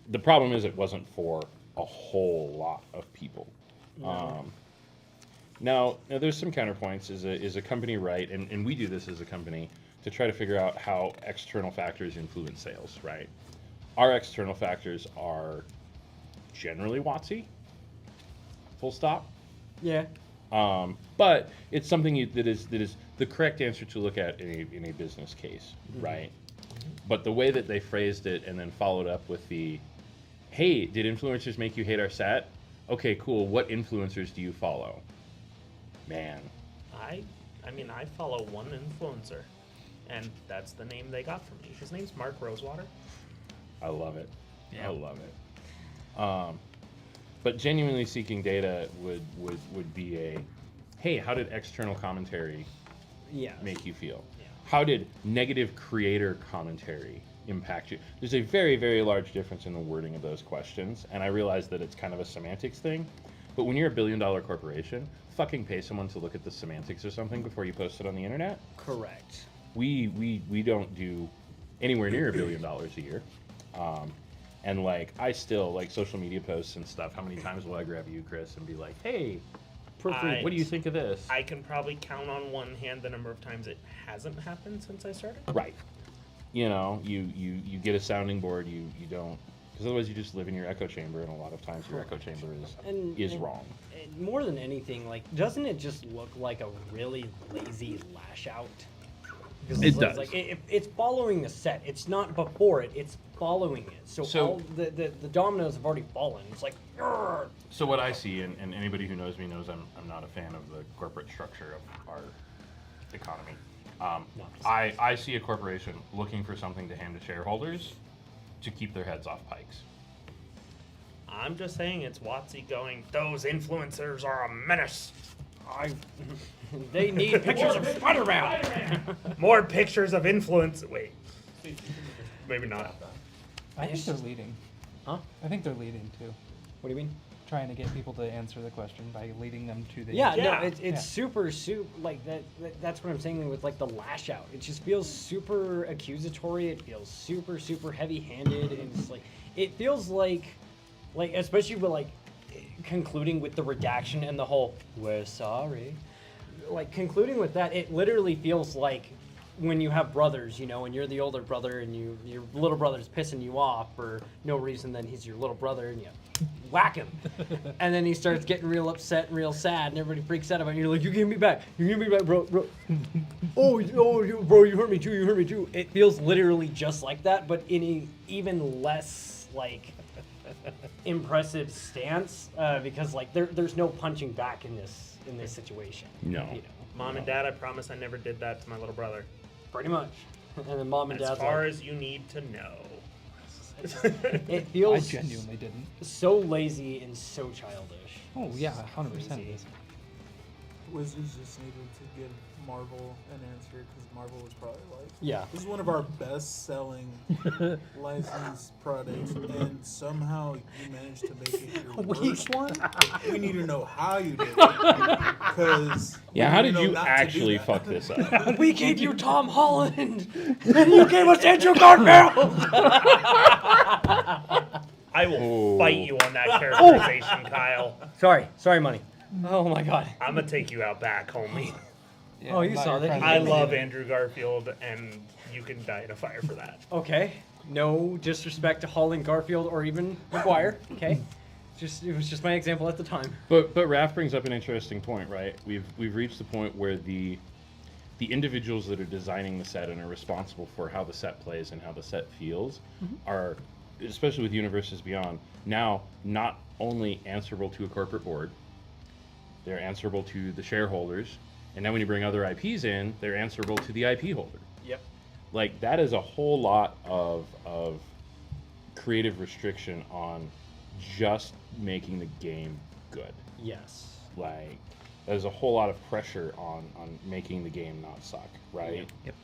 The problem is it wasn't for a whole lot of people. Now, there's some counterpoints. Is a company right? And we do this as a company to try to figure out how external factors influence sales, right? Our external factors are generally WotC, full stop. Yeah. But it's something that is the correct answer to look at in a business case, right? But the way that they phrased it and then followed up with the, hey, did influencers make you hate our set? Okay, cool. What influencers do you follow? Man. I follow one influencer, and that's the name they got from me. His name's Mark Rosewater. I love it. Yeah. I love it. But genuinely seeking data would be a, hey, how did external commentary Yeah. make you feel? Yeah. How did negative creator commentary impact you? There's a very, very large difference in the wording of those questions, and I realize that it's kind of a semantics thing, but when you're a billion-dollar corporation, fucking pay someone to look at the semantics or something before you post it on the internet. Correct. We don't do anywhere near $1 billion a year. And like, I still like social media posts and stuff. How many times will I grab you, Chris, and be like, hey, proofread, what do you think of this? I can probably count on one hand the number of times it hasn't happened since I started. Right. You know, you get a sounding board, you don't, because otherwise you just live in your echo chamber, and a lot of times your echo chamber is wrong. And more than anything, like, doesn't it just look like a really lazy lash out? Because It does. Like, it's following the set. It's not before it. It's following it. So all the dominoes have already fallen. It's like, "Grr." So what I see, and anybody who knows me knows I'm not a fan of the corporate structure of our economy. I see a corporation looking for something to hand to shareholders to keep their heads off pikes. I'm just saying it's WotC going, those influencers are a menace. They need pictures of Spider-Man. More pictures of influence. Wait. Maybe not. I think they're leading. Huh? I think they're leading too. What do you mean? Trying to get people to answer the question by leading them to the Yeah, answer. no, Yeah. it's Yeah. super like that. That's what I'm saying with like the lash out. It just feels super accusatory. It feels super heavy-handed, and it's like it feels like especially with like concluding with the redaction and the whole "we're sorry," like concluding with that, it literally feels like when you have brothers, you know, and you're the older brother, and your little brother's pissing you off for no reason. Then he's your little brother, and you whack him, and then he starts getting real upset and real sad, and everybody freaks out about it. And you're like, "You give me back, bro." oh, bro, you hurt me too. It feels literally just like that, but in a even less like impressive stance, because like there's no punching back in this situation. No. You know, Mom and Dad, I promise I never did that to my little brother. pretty much. And then mom and As dad's far like, as you need to know. it I feels genuinely didn't. so lazy and so childish. Oh yeah, 100% Crazy. it is. Wizards just needed to give Marvel an answer because Marvel was probably like, Yeah. this is one of our best-selling licensed products, and somehow you managed to make it your worst one. We need to know how you did it, because Yeah, how did you actually fuck this up? We gave you Tom Holland, and you gave us Andrew Garfield. I will Oh. fight you on that characterization, Kyle. Sorry, money. Oh my god. I'm gonna take you out back, homie. Yeah, Oh, you not saw your that. friend. I love Andrew Garfield, and you can die in a fire for that. Okay. No disrespect to Holland, Garfield, or even McGuire. Okay. It was just my example at the time. But Raph brings up an interesting point, right? We've reached the point where the individuals that are designing the set and are responsible for how the set plays and how the set feels are, especially with Universes Beyond, now not only answerable to a corporate board, they're answerable to the shareholders, and now when you bring other IPs in, they're answerable to the IP holder. Yep. Like, that is a whole lot of creative restriction on just making the game good. Yes. Like, there's a whole lot of pressure on making the game not suck, right? Yep.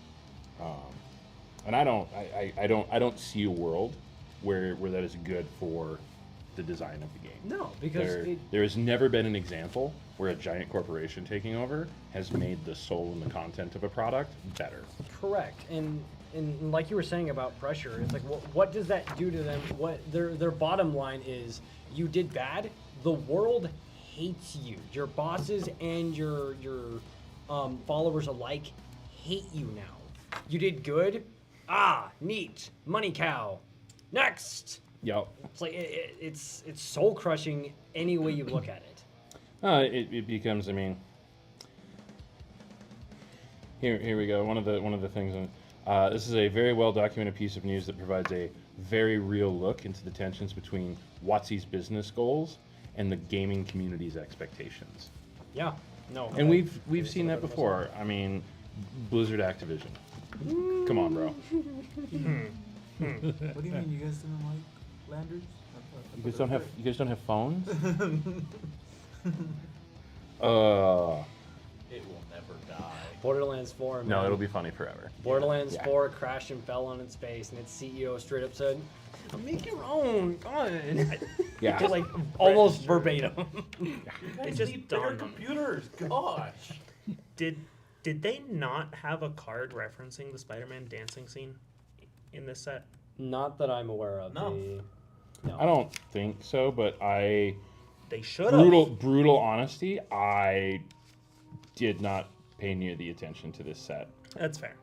And I don't see a world where that is good for the design of the game. No, because There has never been an example where a giant corporation taking over has made the soul and the content of a product better. correct. And like you were saying about pressure, it's like what does that do to them? What their bottom line is, you did bad, the world hates you. Your bosses and your followers alike hate you now. You did good, neat, money cow. Next. Yep. It's like it's soul crushing any way you look at it. It becomes. I mean, here we go. One of the things. This is a very well documented piece of news that provides a very real look into the tensions between WotC's business goals and the gaming community's expectations. Yeah. No. And we've seen that before. I mean, Blizzard Activision. Come on, bro. What do you mean? You guys didn't like Landers? You guys don't have phones? It will never die. Borderlands 4. No, man. it'll be funny forever. Borderlands Yeah. 4 crashed and fell on its face, and its CEO straight up said, "Make your own, come on." Yeah. Like almost verbatim. It just need bigger dawned on me. computers. Gosh. Did they not have a card referencing the Spider-Man dancing scene in this set? Not that I'm aware of. No. I don't think so, but They should have. brutal honesty, I did not pay near the attention to this set. That's fair.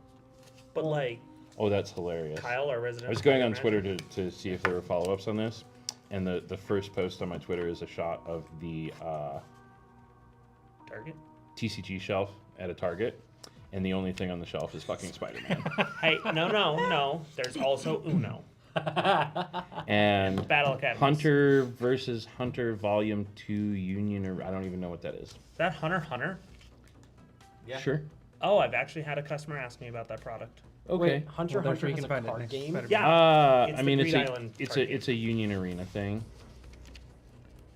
But like Oh, that's hilarious. Kyle, our resident. I was going on Spider-Man, Twitter to see if there were follow-ups on this, and the first post on my Twitter is a shot of the Target. TCG shelf at a Target, and the only thing on the shelf is fucking Spider-Man. Hey, no. There's also Uno. And Battle Academy. Hunter versus Hunter Volume 2 Union, or I don't even know what that is. Is that Hunter? Yeah. Sure. Oh, I've actually had a customer ask me about that product. Okay. Wait, Hunter Well, that's Hunter where you has can a find it card next to game? Spider-Man. Yeah. I mean, Greed Island card game. it's a Union Arena thing,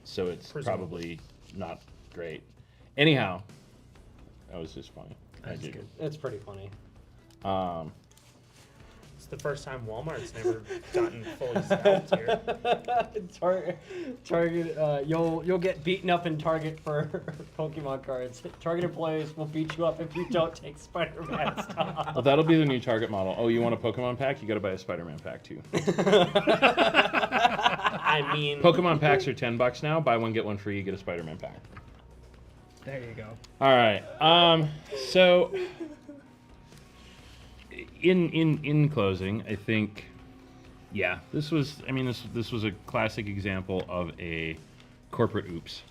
so it's Presumably. probably not great. Anyhow, that was just funny. That's I did. good. It's pretty funny. It's the first time Walmart's never gotten fully scalped here. Target, you'll get beaten up in Target for Pokemon cards. Target employees will beat you up if you don't take Spider-Man stuff. Well, that'll be the new Target model. Oh, you want a Pokemon pack? You got to buy a Spider-Man pack too. I mean, Pokemon packs are $10 now. Buy one get one free. You get a Spider-Man pack. There you go. All right. So in closing, I think, yeah, this was a classic example of a corporate oops.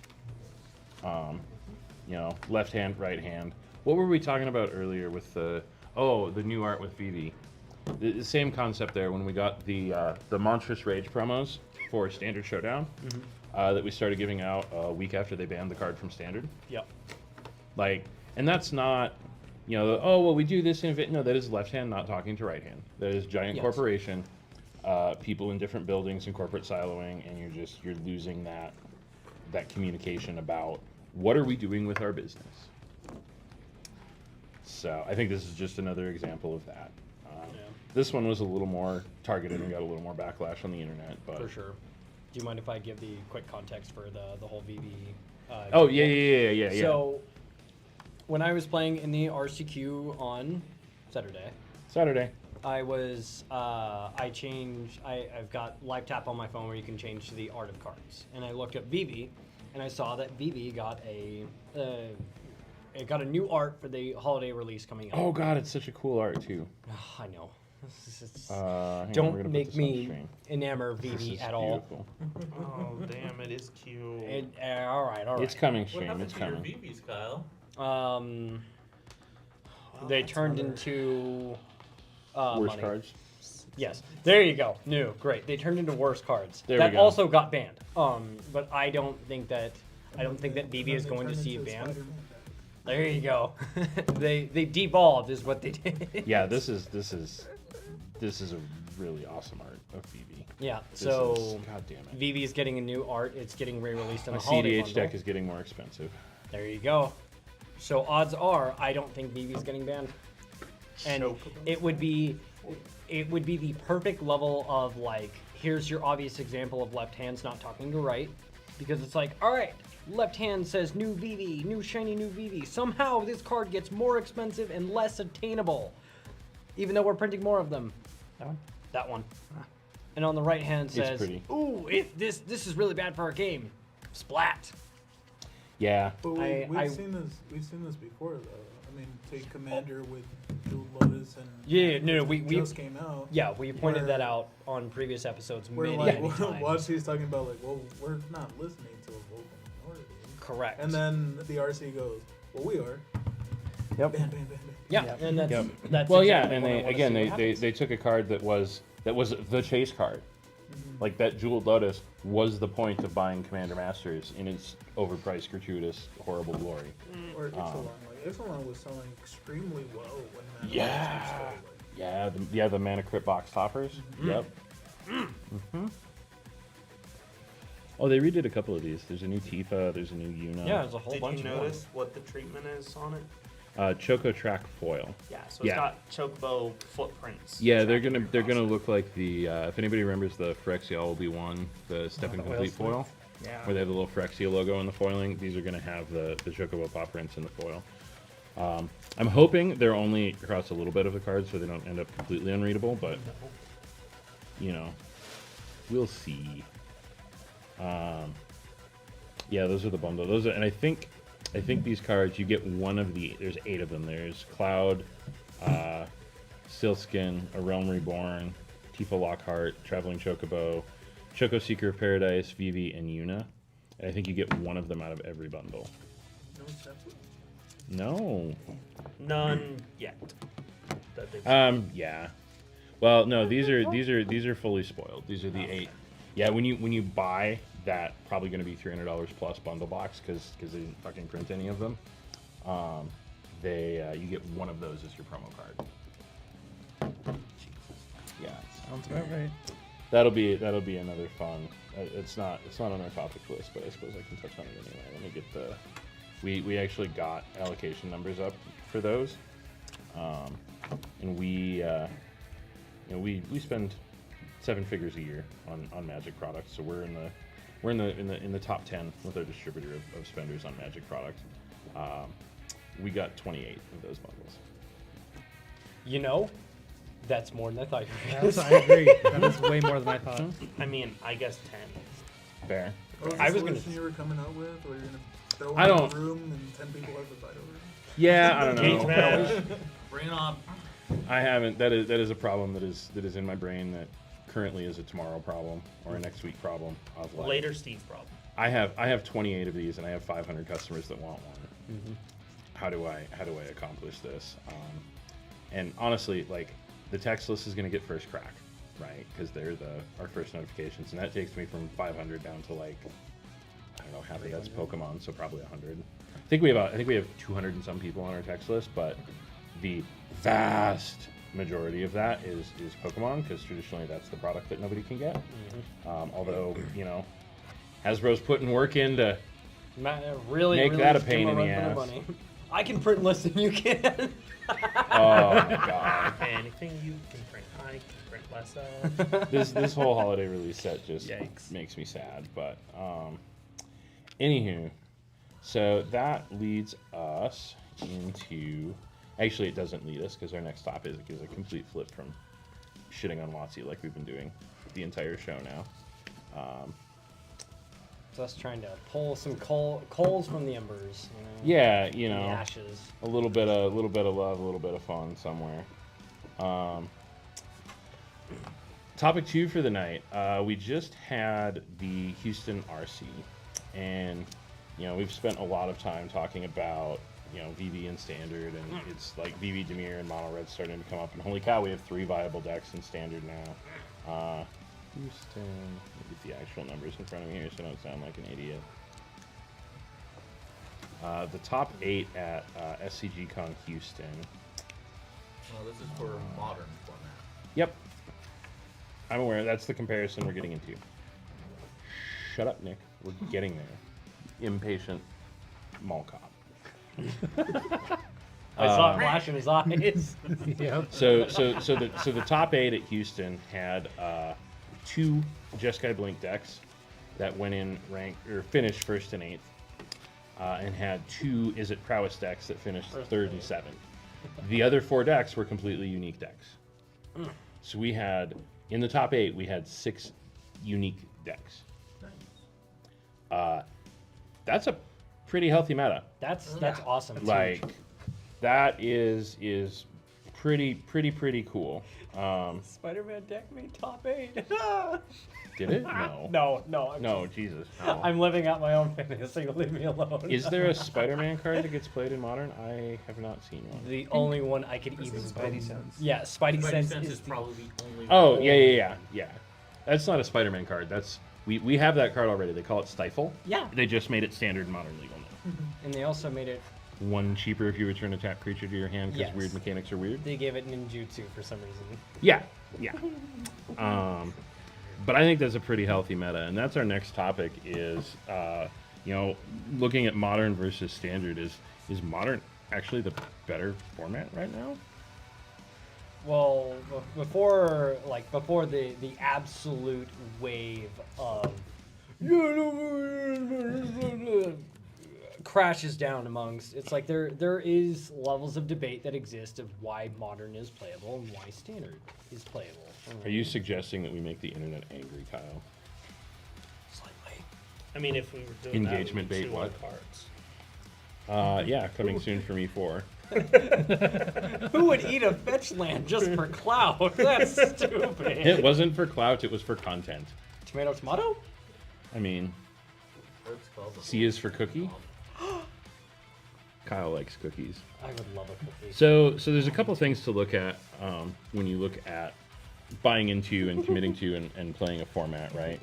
Left hand, right hand. What were we talking about earlier with the new art with Vivi? The same concept there when we got the Monstrous Rage promos for Standard Showdown that we started giving out a week after they banned the card from Standard. Yep. And that's not, we do this in it. No, that is left hand not talking to right hand. That is giant Yes. corporation, people in different buildings and corporate siloing, and you're losing that communication about what are we doing with our business. So I think this is just another example of that. This one was a little more targeted and got a little more backlash on the internet, but For sure. Do you mind if I give the quick context for the whole VV? Oh yeah. So, when I was playing in the RCQ on Saturday, I was I've got live tap on my phone where you can change to the art of cards, and I looked up VV, and I saw that VV got a new art for the holiday release coming out. Oh god, it's such a cool art too. I know. Hang on, we're Don't gonna put make this on the me screen. enamor This VV is at all. beautiful. oh damn, it is cute. All right. It's coming, What stream. happened It's to your coming. VVs, Kyle? They turned into Worst money. cards. Yes, there you go. No, great. They turned into worse cards. There we that go. also got banned. But I don't think that VV is going to see a ban. There you go. they devolved is what they did. Yeah, this is a really awesome art of VV. Yeah. This So is, god damn it. VV is getting a new art. It's getting re-released in My a holiday CDH bundle. deck is getting more expensive. There you go. So odds are, I don't think VV is getting banned. And it would be the perfect level of like, here's your obvious example of left hands not talking to right, because it's like, all right, left hand says new VV, new shiny new VV. Somehow this card gets more expensive and less attainable, even though we're printing more of them. That one? That one. And on the right hand says, pretty. ooh, this is really bad for our game. Splat. Yeah. But we've seen this before though. I mean, take Commander with Jewel Lotus and Yeah, no, we just came out. Yeah, we pointed Where- that out on previous episodes Where many, like many times. Watchy's talking about like, well, we're not listening to a vocal minority. Correct. And then the RC goes, well, we are. Yep. Bam, bam, bam, bam. yeah, and that's Yep. that's Well, exactly yeah, and what I they wanna again see what they happens. took a card that was the chase card. Like that Jeweled Lotus was the point of buying Commander Masters in its overpriced, gratuitous, horrible glory. Or Ixalan. Like Ixalan was selling extremely well when that Yeah. started. Yeah, the mana crit box toppers. Yep. Oh, they redid a couple of these. There's a new Tifa. There's a new Yuna. Yeah, there's a whole Did bunch you of notice what the treatment is on it? Choco Track foil. Yeah, so it's Yeah. got chocobo footprints. Yeah, they're tracking gonna your process. look like the if anybody remembers the Phyrexia Obi-Wan, the Step and the oil Complete slick. foil, Yeah. where they have the little Phyrexia logo in the foiling. These are gonna have the Chocobo paw prints in the foil. I'm hoping they're only across a little bit of the cards, so they don't end up completely unreadable. But you know, we'll see. Yeah, those are the bundle. Those are, and I think these cards, you get one of the. There's 8 of them. There's Cloud, Silkskin, A Realm Reborn, Tifa Lockhart, Traveling Chocobo, Choco Seeker of Paradise, Vivi, and Yuna. And I think you get one of them out of every bundle. No exception. No. None yet. That they've Yeah. Well, no. These are fully spoiled. These are the 8. Yeah. When you buy that, probably going to be $300 plus bundle box because they didn't fucking print any of them. You get one of those as your promo card. Yeah. Sounds about right. That'll be another fun. It's not on our topic list, but I suppose I can touch on it anyway. Let me get the. We actually got allocation numbers up for those, and we spend 7 figures a year on Magic products, so we're in the top 10 with our distributor of spenders on Magic products. We got 28 of those bundles. You know, that's more than I thought you were gonna Yes, say. I agree. That is way more than I thought. I mean, I guess 10. Fair. What was I the was gonna- solution you were coming up with, where you're gonna throw I them don't- in a room and 10 people have to fight over it? Yeah, I don't Cage know. match. Bring it on. I haven't. That is a problem that is in my brain that currently is a tomorrow problem or a next week problem. Of like, Later Steve problem. I have 28 of these and I have 500 customers that want one. How do I accomplish this? And honestly, like the text list is going to get first crack, right? Because they're our first notifications, and that takes me from 500 down to like I don't know, half of that's Pokemon, so probably 100. I think we have 200 and some people on our text list, but the vast majority of that is Pokemon because traditionally that's the product that nobody can get. Although Hasbro's putting work in to Really, Make really that a give them pain in run the for their ass. money. I can print less than you can. oh my god. Anything you can print, I can print less of. This whole holiday release set just Yikes. makes me sad. But anywho, so that leads us into. Actually, it doesn't lead us because our next topic is a complete flip from shitting on WotC like we've been doing the entire show now. Just trying to pull some coals from the embers. Yeah, The ashes. a little bit of love, a little bit of fun somewhere. Topic 2 for the night. We just had the Houston RC, and we've spent a lot of time talking about VV and Standard, and it's like VV Demir and Mono Red starting to come up. And holy cow, we have 3 viable decks in Standard now. Houston. Let me get the actual numbers in front of me here so I don't sound like an idiot. The top 8 at SCG Con Houston. Well, this is for modern format. Yep. I'm aware. That's the comparison we're getting into. Shut up, Nick. We're getting there. Impatient mall cop. I saw it flash in his eyes. Yep. So the top 8 at Houston had 2 Jeskai Blink decks that went in finished 1st and 8th, and had 2 Is It Prowess decks that finished 3rd and 7th. The other 4 decks were completely unique decks. So we had in the top 8 we had 6 unique decks. That's a pretty healthy meta. That's awesome. It's Like huge. that is pretty cool. Spider-Man deck made top 8. Did it? No. No. No, Jesus. No. I'm living out my own fantasy. Leave me alone. Is there a Spider-Man card that gets played in Modern? I have not seen one. the only one I could even Spidey sense. Yeah, Spidey Spidey sense Sense is is the, probably the only. Oh, yeah. That's not a Spider-Man card. That's we have that card already. They call it Stifle. Yeah. They just made it standard Modern legal now. And they also made it one cheaper if you return a tapped creature to your hand because Yes. weird mechanics are weird. They gave it ninjutsu for some reason. Yeah, yeah. But I think that's a pretty healthy meta, and that's our next topic. Is looking at modern versus standard. Is modern actually the better format right now? Well, before the absolute wave of crashes down amongst, it's like there is levels of debate that exist of why modern is playable and why standard is playable. Are you suggesting that we make the internet angry, Kyle? Slightly. I mean, if we were doing Engagement that, we bait, would chew what? on cards. Yeah, coming soon for E4. Who would eat a fetch land just for clout? That's stupid. It wasn't for clout; it was for content. Tomato, tomato? I mean, C is for cookie. Kyle likes cookies. I would love a cookie. So there's a couple things to look at when you look at buying into and committing to and playing a format, right?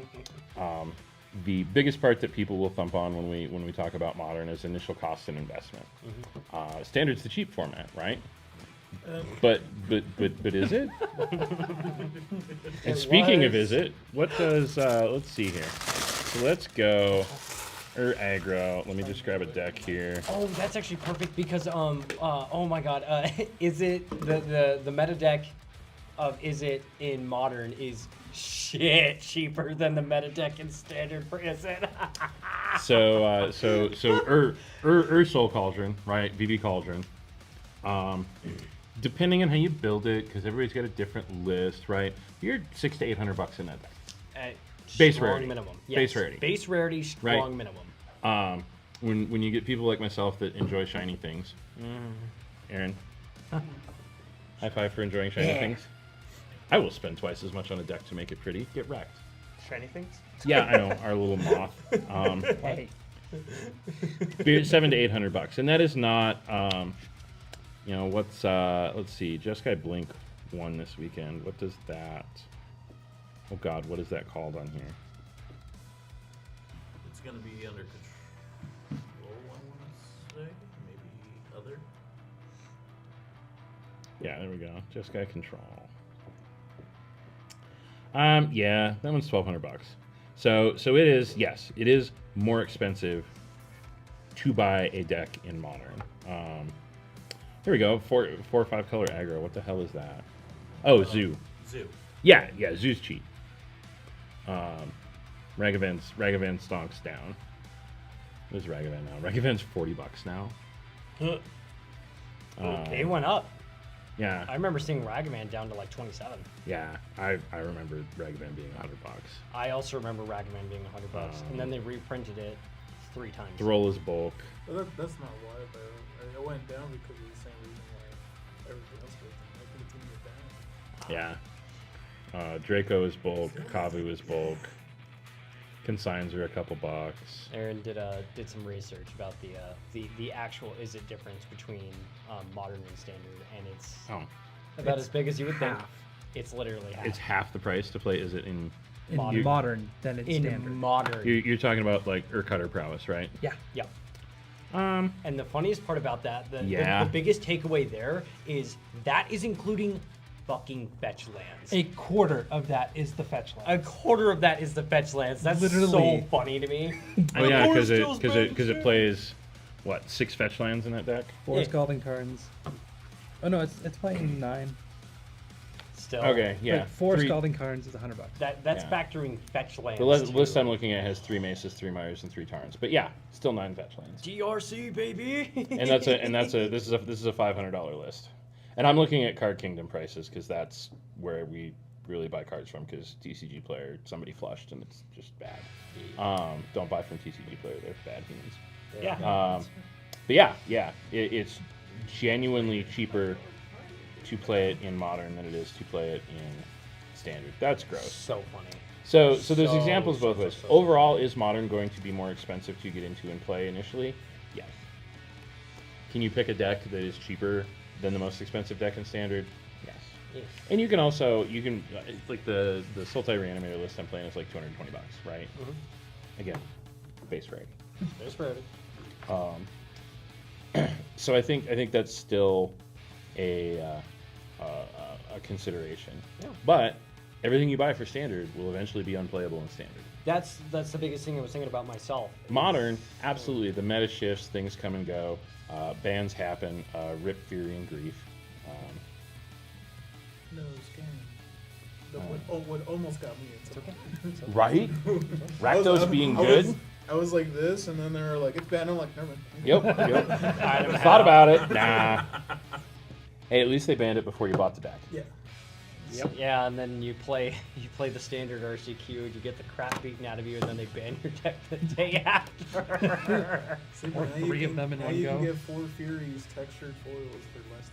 The biggest part that people will thump on when we talk about modern is initial cost and investment. Standard's the cheap format, right? But is it? And speaking of is it, what does let's see here. So let's go aggro. Let me just grab a deck here. Oh, that's actually perfect because oh my god, is it the meta deck of is it in modern is shit cheaper than the meta deck in standard for is it? So Soul Cauldron, right? VB Cauldron. Depending on how you build it, because everybody's got a different list, right? You're $600 to $800 in that deck. Base Strong rarity. minimum. Yes. Base rarity. Base rarity, strong Right. minimum. When you get people like myself that enjoy shiny things, Aaron, high five for enjoying shiny things. I will spend twice as much on a deck to make it pretty. Get wrecked. Shiny things? Yeah, I know, our little moth. Hey. $700 to $800, and that is not. What's let's see. Jeskai Blink won this weekend. What does that? Oh God, what is that called on here? It's gonna be under control, I wanna say. Maybe other. Yeah, there we go. Jeskai Control. Yeah, that one's $1,200. So it is, yes, it is more expensive to buy a deck in modern. Here we go, 4 or 5 color aggro. What the hell is that? Oh, Zoo. Zoo. Yeah, Zoo's cheap. Ragavan stonks down. What is Ragavan now? Ragavan's $40 now. They went up. Yeah, I remember seeing Ragavan down to like 27. yeah. I remember Ragavan being $100. I also remember Ragavan being $100, and then they reprinted it 3 times. The roll is bulk. But that's not why, though. It went down because of the same reason why everything else goes down. They couldn't down. Yeah. Draco is bulk. Kavu is bulk. Consigns are a couple bucks. Aaron did some research about the actual is it difference between modern and standard, and it's about as big as you would think. It's literally half. It's half the price to play. Is it in modern than it's in standard. modern. You're talking about like cutter prowess, right? Yeah. Yep. And the funniest part about that, the biggest takeaway there is that is including fucking fetch lands. A quarter of that is the fetch land. A quarter of that is the fetch lands. That's Literally. so funny to me. Oh yeah, because Forest Hills, it plays what 6 fetch lands in that deck. 4 Yeah. Scalding Tarns. Oh no, it's playing 9. Still. Okay, yeah. Wait, 4 Three- Scalding Tarns is $100. That's Yeah. factoring fetch lands. The list too. I'm looking at has 3 Maces, 3 Myers, and 3 Tarns. But yeah, still 9 fetch lands. DRC baby. And this is a $500 list. And I'm looking at Card Kingdom prices because that's where we really buy cards from. Because TCG Player, somebody flushed and it's just bad. Don't buy from TCG Player; they're bad humans. Yeah. But yeah, it's genuinely cheaper to play it in modern than it is to play it in standard. That's gross. So funny. So there's So, examples both so, ways. so. Overall, is modern going to be more expensive to get into and play initially? Yes. Can you pick a deck that is cheaper than the most expensive deck in standard? Yes. Yes. And you can like the Sultai Reanimator list I'm playing is like $220, right? Again, base rate. There's rarity. So I think that's still a consideration. Yeah. But everything you buy for standard will eventually be unplayable in standard. That's the biggest thing I was thinking about myself. Modern, absolutely. The meta shifts, things come and go, bans happen, rip, fury, and grief. No, scanning. What almost got me into it. Right? Rakdos being I good? was, I was like this, and then they were like, it's bad. And I'm like, never mind. Yep. Thought about it. Nah. Hey, at least they banned it before you bought the deck. Yeah. Yep. Yeah, and then you play the standard RCQ, and you get the crap beaten out of you, and then they ban your deck the day after. See, Or now 3 of them in now one you go. can get 4 Furies textured foils for less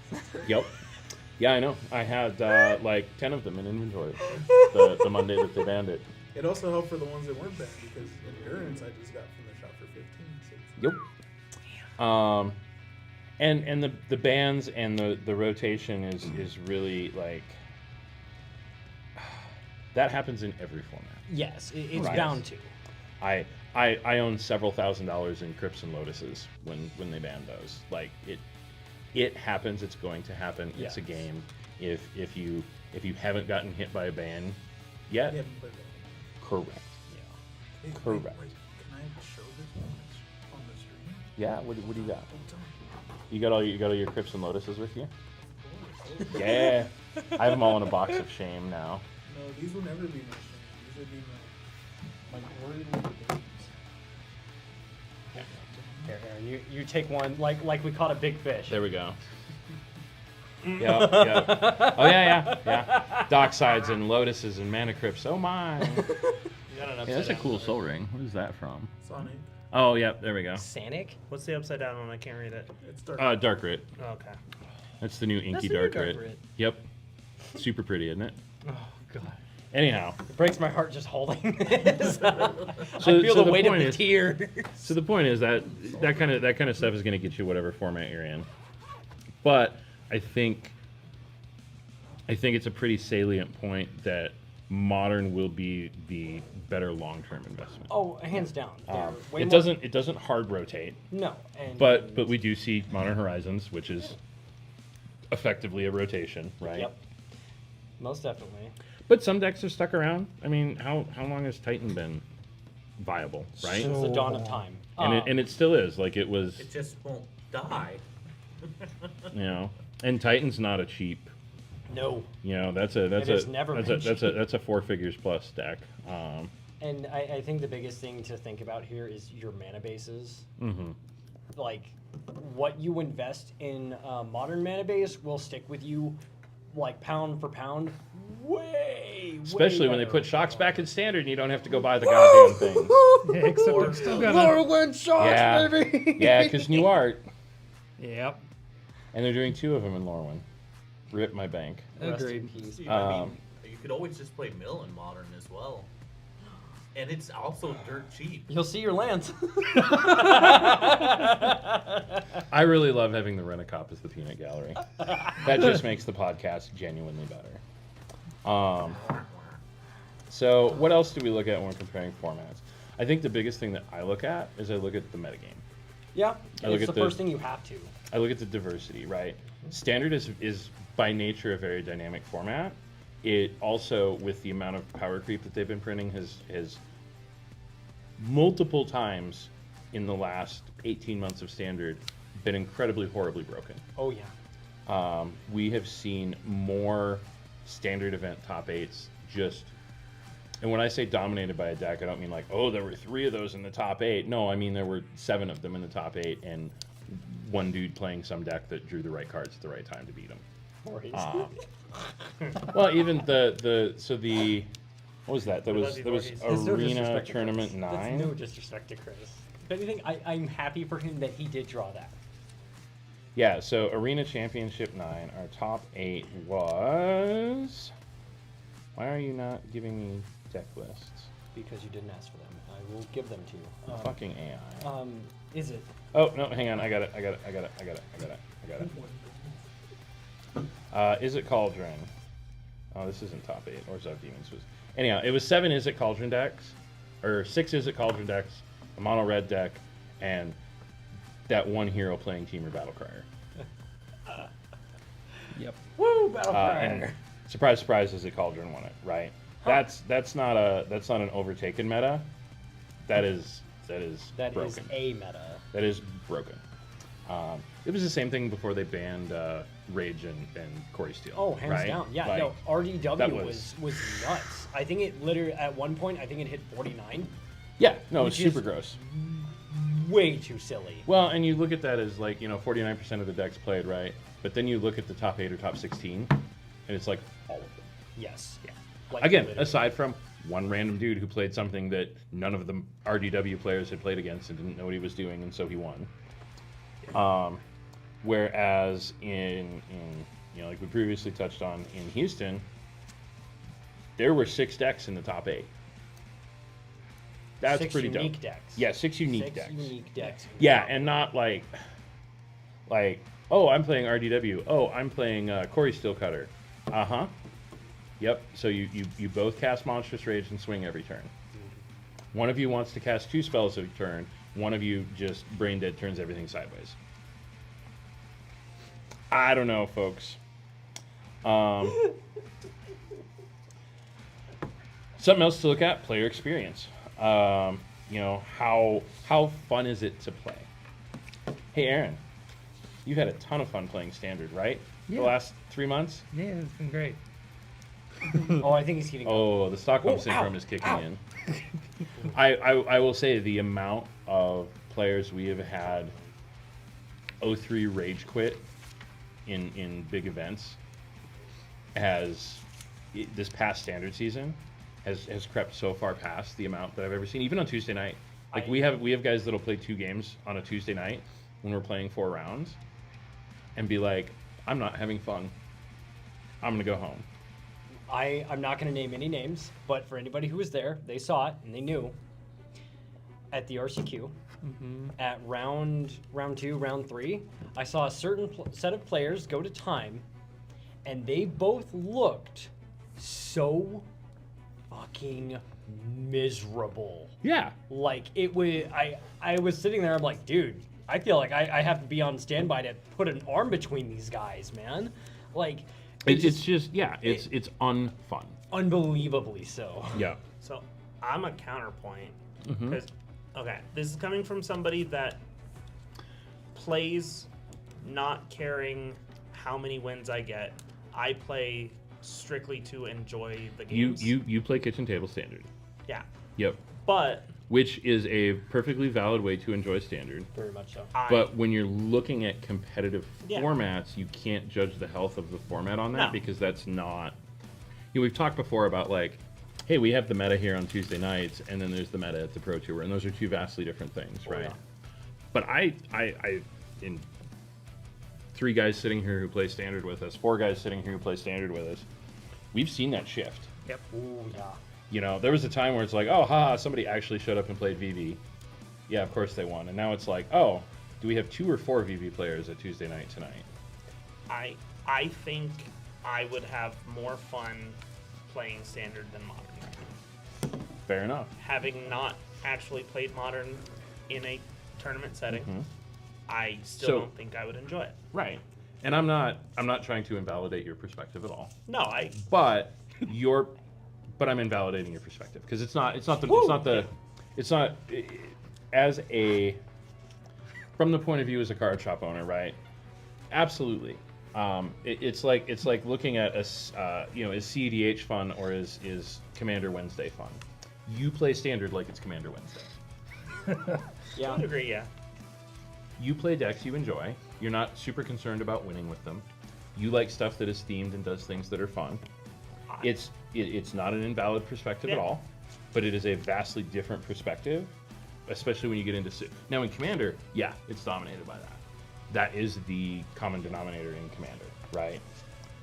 than $40. Yep. Yeah, I know. I had like 10 of them in inventory the Monday that they banned it. It also helped for the ones that weren't banned because Endurance I just got from the shop for 15. So Yep. And the bans and the rotation is really like that happens in every format. Yes, it's Right. bound to. I own several $1,000s in Crypts and Lotuses when they banned those. Like it happens. It's going to happen. It's a Yes. game. If you haven't gotten hit by a ban yet, you haven't played that. correct. Hey, Correct. Wait, can I show this on the stream? Yeah. What do you got? Oh, tell me. You got all your Crypts and Lotuses with you? Yeah. I have them all in a box of shame now. No, these will never be my shame. These would be my worried little babies. Here, you take one like we caught a big fish. There we go. Yeah. Oh yeah. Docksides and Lotuses and Mana Crypts. Oh my. Yeah, that's a cool soul ring. What is that from? Sonic. Oh, yep. There we go. Sanic? What's the upside down one? I can't read it. It's dark. Dark Rit. Oh, okay. That's the new That's inky the new Dark Dark Rit. Rit. Yep. Super pretty, isn't it? Oh god. Anyhow, It breaks my heart just holding this. I So- feel so the the weight of point the is- tear. so the point is that kind of stuff is going to get you whatever format you're in. But I think it's a pretty salient point that Modern will be the better long-term investment. Oh, hands down. They're way It more- doesn't hard rotate, No, and but we do see Modern Horizons, which is effectively a rotation, right? Yep. Most definitely. But some decks are stuck around. I mean, how long has Titan been viable, right? Since the dawn of time. And it still is. Like it was, It just won't die. you know. And Titan's not a cheap. No. You know, that's It has never been that's a 4 figures plus deck. And I think the biggest thing to think about here is your mana bases. Mhm. Like, what you invest in modern mana base will stick with you, like pound for pound, way. Especially when they better. put shocks back in standard and you don't have to go buy the goddamn things. Yeah, except I'm still gonna. Lorwyn shocks, Yeah. baby. Yeah, because new art, Yep. and they're doing 2 of them in Lorwyn. Rip my bank. Rest in Agreed. peace. I mean, you could always just play Mill in Modern as well. And it's also dirt cheap. You'll see your lands. I really love having the Rent-A-Cop as the peanut gallery. That just makes the podcast genuinely better. So what else do we look at when we're comparing formats? I think the biggest thing that I look at is I look at the metagame. Yeah, I look it's at the the- first thing you have to. I look at the diversity, right? Standard is by nature a very dynamic format. It also, with the amount of power creep that they've been printing, has multiple times in the last 18 months of Standard been incredibly horribly broken. Oh yeah. We have seen more Standard event top 8s just, and when I say dominated by a deck, I don't mean like, oh, there were 3 of those in the top 8. No, I mean there were 7 of them in the top 8, and one dude playing some deck that drew the right cards at the right time to beat him. Well, even the what was that? There was It's no Arena disrespect to Tournament Chris. 9. That's no disrespect to Chris. If anything, I'm happy for him that he did draw that. Yeah, so Arena Championship 9, our top 8 was. Why are you not giving me deck lists? Because you didn't ask for them. I will give them to you. Fucking AI. Is it? Oh no, hang on, I got it. Is it Cauldron? Oh, this isn't top 8, or Zug Demons was. Anyhow, it was 7 Is It Cauldron decks, or 6 Is It Cauldron decks, a mono red deck, and that one hero playing Teamer Battlecrier. Yep. Woo, Battle And Crier. surprise, surprise, is a Cauldron won it, right? That's not an overtaken meta. That is That broken. is a meta. That is broken. It was the same thing before they banned Rage and Corey Steele. Oh, hands right? down. Yeah, Like, no, that RDW was- was nuts. I think it literally, at one point, I think it hit 49. Yeah, no, it's Which is- super gross. Way too silly. Well, and you look at that as like, 49% of the decks played, right? But then you look at the top 8 or top 16, and it's like all of them. Yes. Yeah. Like, Again, literally. aside from one random dude who played something that none of the RDW players had played against and didn't know what he was doing, and so he won. Whereas in like we previously touched on in Houston, there were 6 decks in the top 8. That's 6 pretty unique dope. decks. Yeah, 6 unique 6 decks. unique decks. Yeah, and not like, oh, I'm playing RDW. Oh, I'm playing Corey Steelcutter. Yep. So you both cast Monstrous Rage and swing every turn. One of you wants to cast 2 spells a turn. One of you just brain dead turns everything sideways. I don't know, folks. Something else to look at: player experience. How fun is it to play? Hey, Aaron, you've had a ton of fun playing Standard, right? Yeah. The last 3 months. Yeah, it's been great. Oh, I think he's getting. Oh, the Stockholm Oh, Syndrome ow, is kicking ow. in. I will say the amount of players we have had 0-3 rage quit in big events this past Standard season has crept so far past the amount that I've ever seen, even on Tuesday night. Like we have guys that'll play 2 games on a Tuesday night when we're playing 4 rounds and be like, I'm not having fun. I'm gonna go home. I'm not going to name any names, but for anybody who was there, they saw it and they knew. At the RCQ, at round 2, round 3, I saw a certain set of players go to time, and they both looked so fucking miserable. Yeah. Like it was, I was sitting there. I'm like, dude, I feel like I have to be on standby to put an arm between these guys, man. Like It's unfun. unbelievably so. Yeah. So I'm a counterpoint because this is coming from somebody that plays not caring how many wins I get. I play strictly to enjoy the games. You play kitchen table Standard. Yeah, Yep. but Which is a perfectly valid way to enjoy Standard. Very much so. But when you're looking at competitive Yeah. formats, you can't judge the health of the format on that No. because that's not. We've talked before about like, hey, we have the meta here on Tuesday nights, and then there's the meta at the Pro Tour, and those are 2 vastly different things, right? yeah. But I, in 3 guys sitting here who play Standard with us, 4 guys sitting here who play Standard with us, we've seen that shift. yep. Ooh, yeah. There was a time where it's like, oh, haha, somebody actually showed up and played VV. Yeah, of course they won. And now it's like, oh, do we have 2 or 4 VV players at Tuesday night tonight? I think I would have more fun playing Standard than Modern. Fair enough. Having not actually played Modern in a tournament setting, I still So- don't think I would enjoy it. Right. And I'm not trying to invalidate your perspective at all. No, But I'm invalidating your perspective because it's not as a from the point of view as a card shop owner, right? Absolutely. It's like looking at is CEDH fun or is Commander Wednesday fun? You play Standard like it's Commander Wednesday. to a degree, yeah. You play decks you enjoy. You're not super concerned about winning with them. You like stuff that is themed and does things that are fun. It's not an invalid perspective at Yeah. all, but it is a vastly different perspective, especially when you get into now in Commander. Yeah, it's dominated by that. That is the common denominator in Commander, right?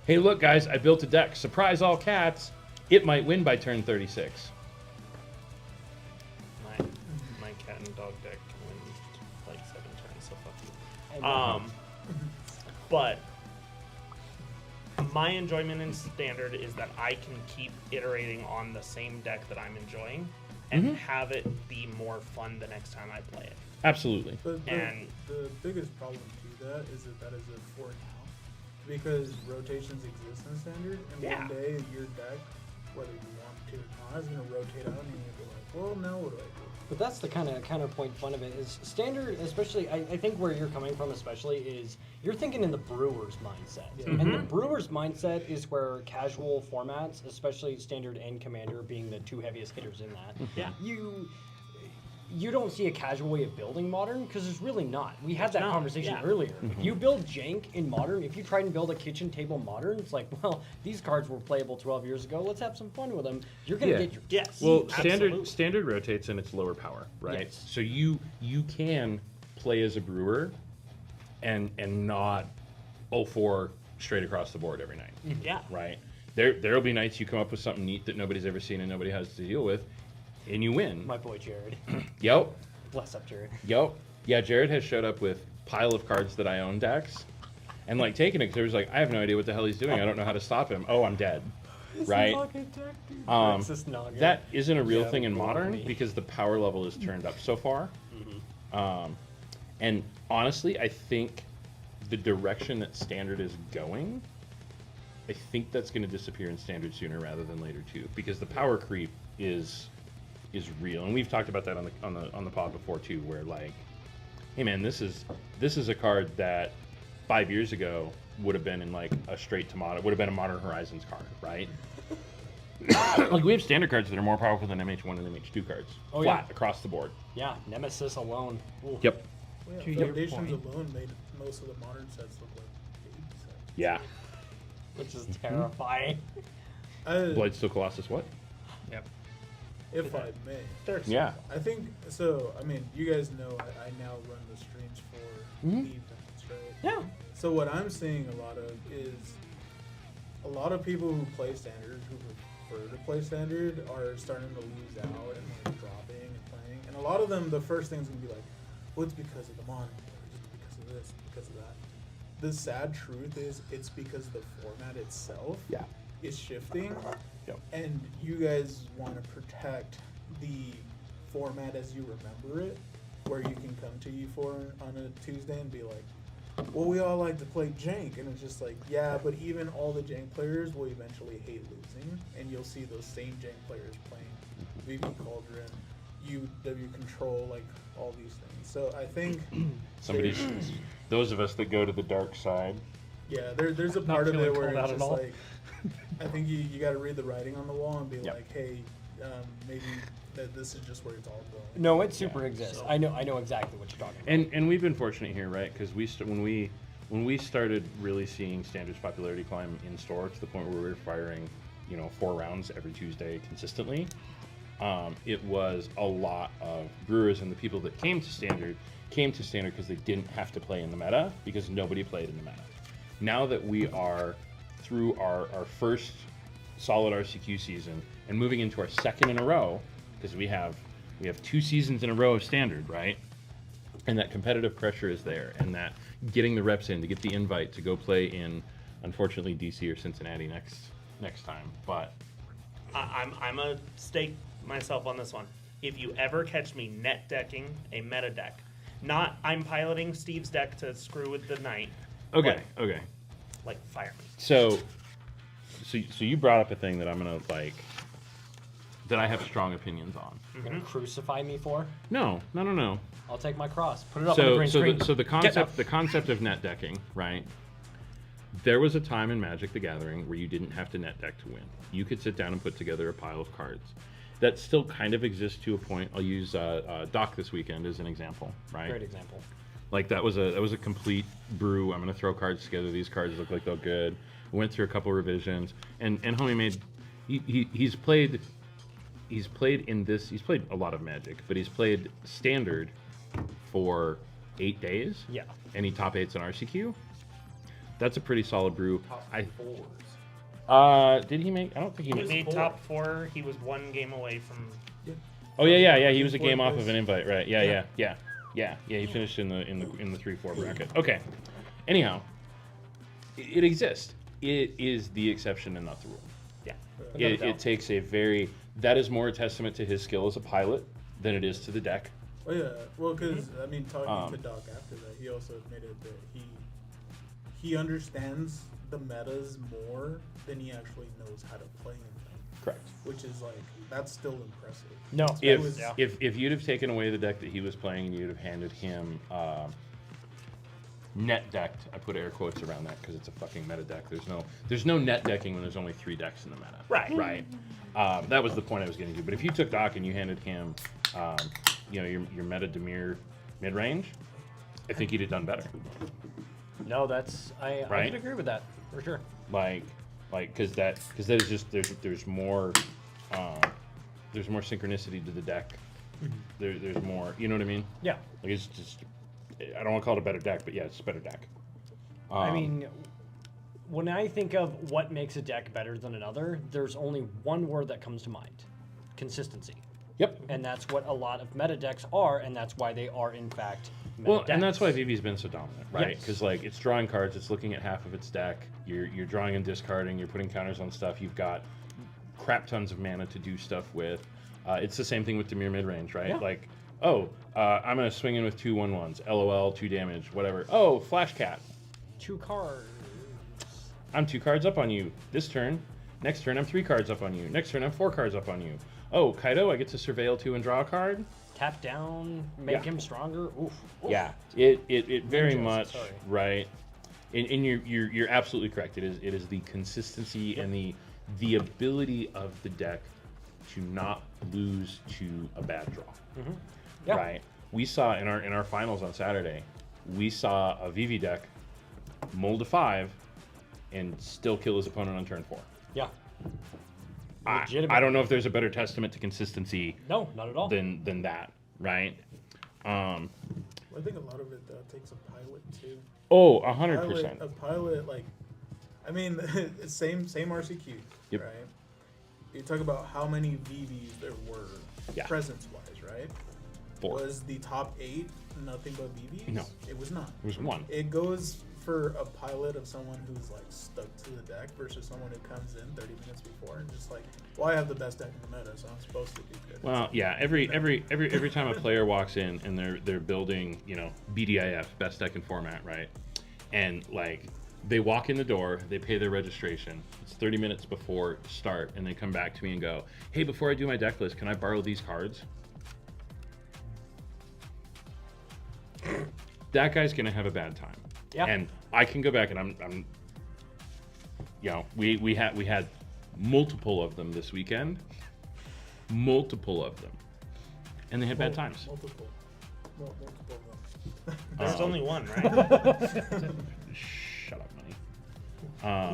Hey, look, guys, I built a deck. Surprise, all cats! It might win by turn 36. My cat and dog deck can win like 7 turns, so fuck you. But my enjoyment in Standard is that I can keep iterating on the same deck that I'm enjoying and have it be more fun the next time I play it. Absolutely. But And- the biggest problem to that is that is a for now, because rotations exist in standard, and Yeah. one day your deck, whether you want to or not, is going to rotate out, and you're going to be like, well, now what do I do? But that's the kind of counterpoint fun of it is standard, especially. I think where you're coming from, especially, is you're thinking in the brewer's mindset, and the brewer's mindset is where casual formats, especially standard and commander, being the two heaviest hitters in that. Yeah. You don't see a casual way of building modern because there's really not. We had that not, conversation yeah. earlier. If you build jank in modern, if you try and build a kitchen table modern, it's like, well, these cards were playable 12 years ago. Let's have some fun with them. You're gonna Yeah. get your Yes. Well, absolutely. standard rotates in its lower power, right? Yes. So you can play as a brewer and not 0-4 straight across the board every night, Yeah. right? There'll be nights you come up with something neat that nobody's ever seen and nobody has to deal with, and you win. My boy Jared. Yep. Bless up, Jared. Yep. Yeah, Jared has showed up with pile of cards that I own decks, and like taking it because he was like, I have no idea what the hell he's doing. I don't know how to stop him. Oh, I'm dead. Right. It's just not good. That isn't a real Yeah, thing in believe modern me. because the power level is turned up so far. And honestly, I think the direction that standard is going, I think that's going to disappear in standard sooner rather than later too, because the power creep is real, and we've talked about that on the pod before too, where like, hey man, this is a card that 5 years ago would have been in like a straight to modern, would have been a Modern Horizons card, right? Like we have standard cards that are more powerful than MH1 and MH2 cards, Oh, flat yeah. across the board. Yeah, Nemesis alone. Ooh. Yep. Well, To yeah, your Foundations point. alone made most of the modern sets look like baby sets. Yeah. Which is terrifying. Blightsteel Colossus, what? Yep. If I may. There's Yeah. I think so. I mean, you guys know I now run the streams for defense, right? Yeah. So what I'm seeing a lot of is a lot of people who play standard, who prefer to play standard, are starting to lose out and like dropping and playing. And a lot of them, the first thing's gonna be like, "Well, it's because of the mono, or it's because of this, because of that." The sad truth is, it's because the format itself Yeah. is shifting. Yep. And you guys want to protect the format as you remember it, where you can come to E4 on a Tuesday and be like, well, we all like to play jank. And it's just like, yeah, but even all the jank players will eventually hate losing. And you'll see those same jank players playing VV Cauldron, UW Control, like all these things. So I think Somebody's, those of us that go to the dark side. yeah, there's a Not part of feeling it where called out it's at just all. like, I think you got to read the writing on the wall and be Yep. like, hey, maybe that this is just where it's all going. No, it super Yeah, exists. so- I know exactly what you're talking about. And we've been fortunate here, right? Because when we started really seeing standards popularity climb in store to the point where we were firing, 4 rounds every Tuesday consistently, it was a lot of brewers and the people that came to standard because they didn't have to play in the meta because nobody played in the meta. Now that we are through our first solid RCQ season and moving into our second in a row, because we have 2 seasons in a row of standard, right? And that competitive pressure is there, and that getting the reps in to get the invite to go play in, unfortunately, DC or Cincinnati next time. But I'm a stake myself on this one. If you ever catch me net decking a meta deck, not I'm piloting Steve's deck to screw with the knight. okay. Like fire me. So you brought up a thing that I'm gonna that I have strong opinions on. You're gonna crucify me for? No. I'll take my cross. Put it up on the green screen. So the Get up. concept of net decking, right? There was a time in Magic the Gathering where you didn't have to net deck to win. You could sit down and put together a pile of cards. That still kind of exists to a point. I'll use Doc this weekend as an example, right? Great example. Like that was a complete brew. I'm gonna throw cards together. These cards look like they're good. Went through a couple revisions, and homie made. He's played a lot of Magic, but he's played Standard for 8 days. Yeah. And he top 8s in RCQ. That's a pretty solid brew. Did he make? I don't think he He made. made top 4. He was 1 game away from. Oh yeah. He was a game off Fourth of an invite, right? Yeah. He finished in the 3-4 bracket. Okay. Anyhow, it exists. It is the exception and not the rule. Yeah. It takes a very. That is more a testament to his skill as a pilot than it is to the deck. Oh yeah, well, because I mean, talking to Doc after that, he also admitted that he understands the metas more than he actually knows how to play in them. Correct. Which is like that's still impressive. No, If you'd have taken away the deck that he was playing and you'd have handed him net decked, I put air quotes around that because it's a fucking meta deck. There's no net decking when there's only 3 decks in the meta. Right. That was the point I was getting to. But if you took Doc and you handed him, your BajaTheBear mid range, I think he'd have done better. No, I Right? would agree with that for sure. Because that is just there's more synchronicity to the deck. There's more, you know what I mean? Yeah. Like it's just, I don't want to call it a better deck, but yeah, it's a better deck. I mean, when I think of what makes a deck better than another, there's only one word that comes to mind: consistency. Yep. And that's what a lot of meta decks are, and that's why they are in fact meta Well, decks. and that's why Vivi's been so dominant, right? Yes. Because like it's drawing cards, it's looking at half of its deck. You're drawing and discarding. You're putting counters on stuff. You've got crap tons of mana to do stuff with. It's the same thing with Dimir mid range, right? Yeah. Like, I'm gonna swing in with 2 1/1s. LOL, 2 damage, whatever. Oh, Flash Cat. 2 cards. I'm 2 cards up on you this turn. Next turn, I'm 3 cards up on you. Next turn, I'm 4 cards up on you. Oh, Kaido, I get to surveil 2 and draw a card. Tap down, make him stronger. Oof. Yeah, it very Ninjas, much sorry. right. And you're absolutely correct. It is the consistency and the ability of the deck to not lose to a bad draw. Yeah. Right. We saw in our finals on Saturday, we saw a VV deck mold a 5 and still kill his opponent on turn 4. Yeah. I don't know if there's a better testament to consistency No, not at all. than that, right? I think a lot of it takes a pilot too. Oh, 100%. A pilot, like, I mean, same RCQ, Yep. right? You talk about how many VVs there were, Yeah. presence-wise, right? 4. Was the top 8 nothing but VVs? No. It was not. It was 1. It goes for a pilot of someone who's like stuck to the deck versus someone who comes in 30 minutes before and just like, well, I have the best deck in the meta, so I'm supposed to be good. Well, yeah. Every time a player walks in and they're building, BDIF, best deck in format, right? And like they walk in the door, they pay their registration. It's 30 minutes before start, and they come back to me and go, "Hey, before I do my deck list, can I borrow these cards?" That guy's gonna have a bad time. Yeah. And I can go back and I'm we had multiple of them this weekend. Multiple of them. And they had bad times. Multiple of them. There's only one, right? Shut up, money.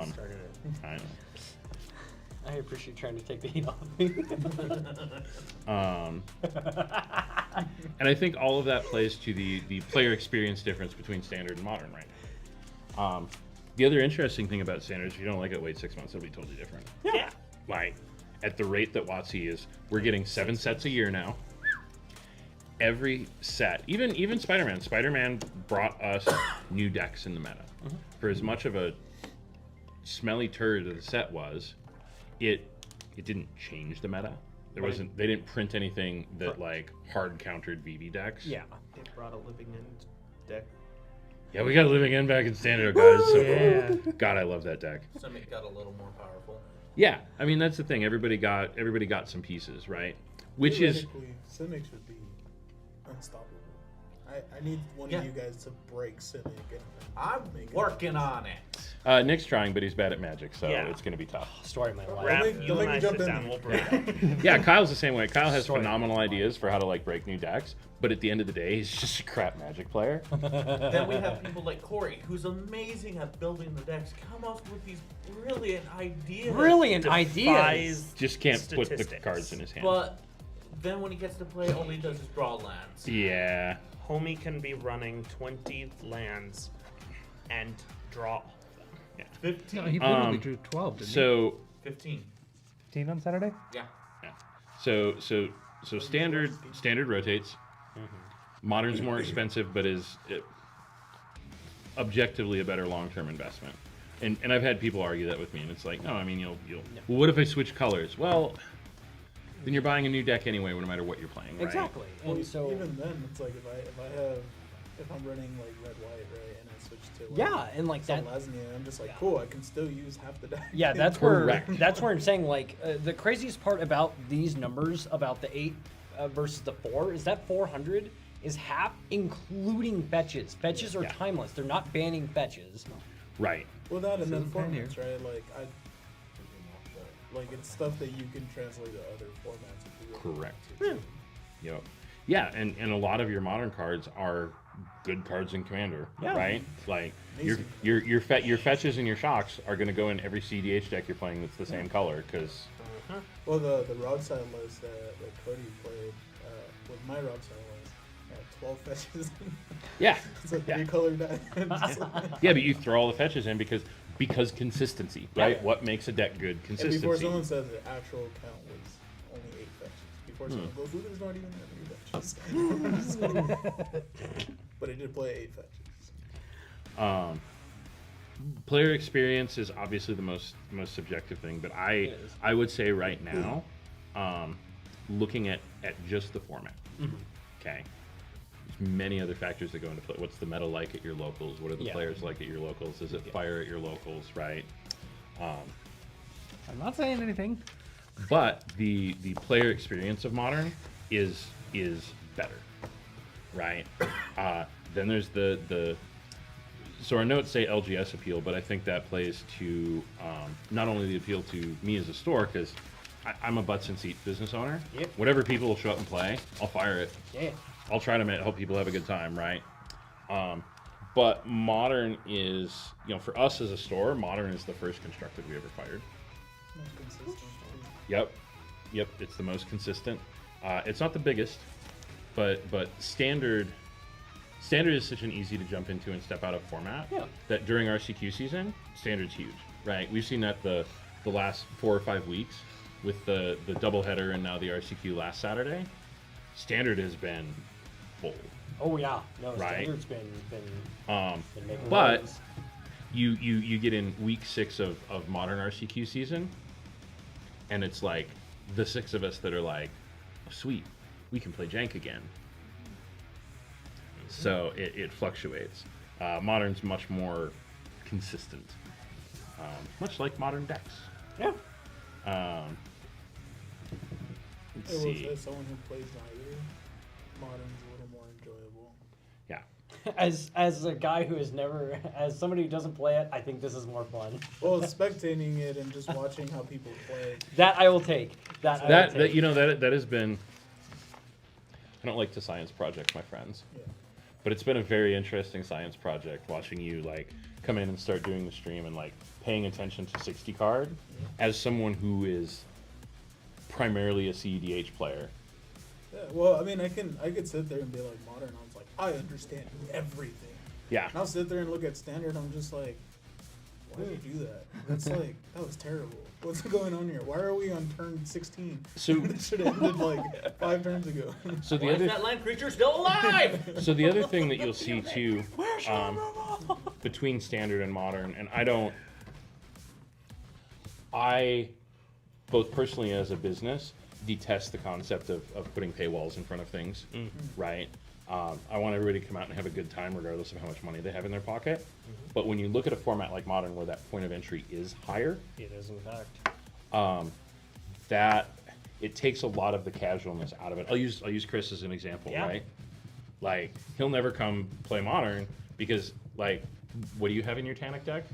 He started it. I know. I appreciate trying to take the heat off of me. And I think all of that plays to the player experience difference between standard and modern right now. The other interesting thing about standard is if you don't like it, wait 6 months, it'll be totally different. Yeah. Like, at the rate that WotC is, we're getting 7 sets a year now. Every set, even Spider-Man. Spider-Man brought us new decks in the meta. For as much of a smelly turd that the set was, it didn't change the meta. They didn't print anything that like hard countered VV decks. Yeah. They brought a living end deck. Yeah, we got a living end back in standard, guys. So Yeah. God, I love that deck. Simic got a little more powerful. Yeah, I mean that's the thing. Everybody got some pieces, right? Which is Theoretically, Simic should be unstoppable. I need one Yeah. of you guys to break Simic and I'm make it working on it. Nick's trying, but he's bad at Magic, so Yeah. it's gonna be tough. Story of my life. Raph, make- you don't and make me I jump sit in. down, we'll break it. Yeah, Kyle's the same way. Kyle has Sorry. phenomenal ideas for how to like break new decks, but at the end of the day, he's just a crap Magic player. Then we have people like Corey, who's amazing at building the decks, come up with these brilliant ideas. Brilliant ideas. Defies Just can't put the statistics. cards in his hand. But then when he gets to play, all he does is draw lands. Yeah. Homie can be running 20 lands and draw. 15. No, he literally drew 12, didn't So 15. 15 on Saturday? Yeah. so standard rotates. Modern's more expensive, but is objectively a better long-term investment. And I've had people argue that with me, and it's like, no, I mean you'll. Well, what if I switch colors? Well, then you're buying a new deck anyway, no matter what you're playing, right? Exactly. Well, And so even then, it's like if I'm running like red white, right, and I switch to yeah, and like that. Selesnya, I'm just like, cool, I can still use half the deck. Yeah, that's Correct. where I'm saying like the craziest part about these numbers about the 8 versus the 4 is that 400 is half including fetches. Fetches are Yeah. timeless. They're not banning fetches. Right. Well, that and then Says it right here. formats, right? Like it's stuff that you can translate to other formats. If you really Correct. want to. Yep. Yeah, and a lot of your modern cards are good cards in Commander, Yeah. right? Like Amazing. your fetches and your shocks are going to go in every CDH deck you're playing that's the same color because Well, the roadside list that Cody played with my roadside list had 12 fetches. yeah, It's a yeah. 3-color deck. Yeah, but you throw all the fetches in because consistency, right? Yeah. What makes a deck good? And Consistency. before someone says the actual count was only 8 fetches. Before someone goes, "Ooh, there's not even that many fetches." But I did play 8 fetches. Player experience is obviously the most subjective thing, but I would say right now, looking at just the format, okay. There's many other factors that go into play. What's the meta like at your locals? What are the Yeah. players like at your locals? Is it fire at your locals, right? I'm not saying anything. But the player experience of modern is better, right? Then there's the so our notes say LGS appeal, but I think that plays to not only the appeal to me as a store, because I'm a butts and seat business owner. Yep. Whatever people will show up and play, I'll fire it. Yeah. I'll try to help people have a good time, right? But modern is, for us as a store, modern is the first constructed we ever fired. Most consistent. Yep, it's the most consistent. It's not the biggest, but standard is such an easy to jump into and step out of format that during RCQ season, standard's huge, right? We've seen that the last 4 or 5 weeks with the doubleheader and now the RCQ last Saturday. Standard has been full. Oh yeah. No, Right. standard's been making But waves. you get in week 6 of modern RCQ season, and it's like the 6 of us that are like, oh, sweet, we can play Jank again. So it fluctuates. Modern's much more consistent, much like modern decks. Yeah. Let's I will see. say, someone who plays neither, modern's a little more enjoyable. Yeah. As a guy who has never, as somebody who doesn't play it, I think this is more fun. Well, spectating it and just watching how people play. That I will take. That I will That take. that has been. I don't like to science project, my friends. Yeah. But it's been a very interesting science project watching you come in and start doing the stream and paying attention to 60 card as someone who is primarily a CEDH player. Yeah, well, I mean, I could sit there and be like modern. I was like, I understand everything. Yeah. And I'll sit there and look at standard. I'm just like, why did you do that? That's that was terrible. What's going on here? Why are we on turn 16? So This should have ended 5 turns ago. so the Why is other that land creature still alive? so the other thing that you'll see too between standard and modern, and I both personally as a business detest the concept of putting paywalls in front of things, right? I want everybody to come out and have a good time regardless of how much money they have in their pocket. But when you look at a format like modern where that point of entry is higher, It is in fact. that it takes a lot of the casualness out of it. I'll use Chris as an example, Yeah. right? Like he'll never come play modern because what do you have in your Tanic deck?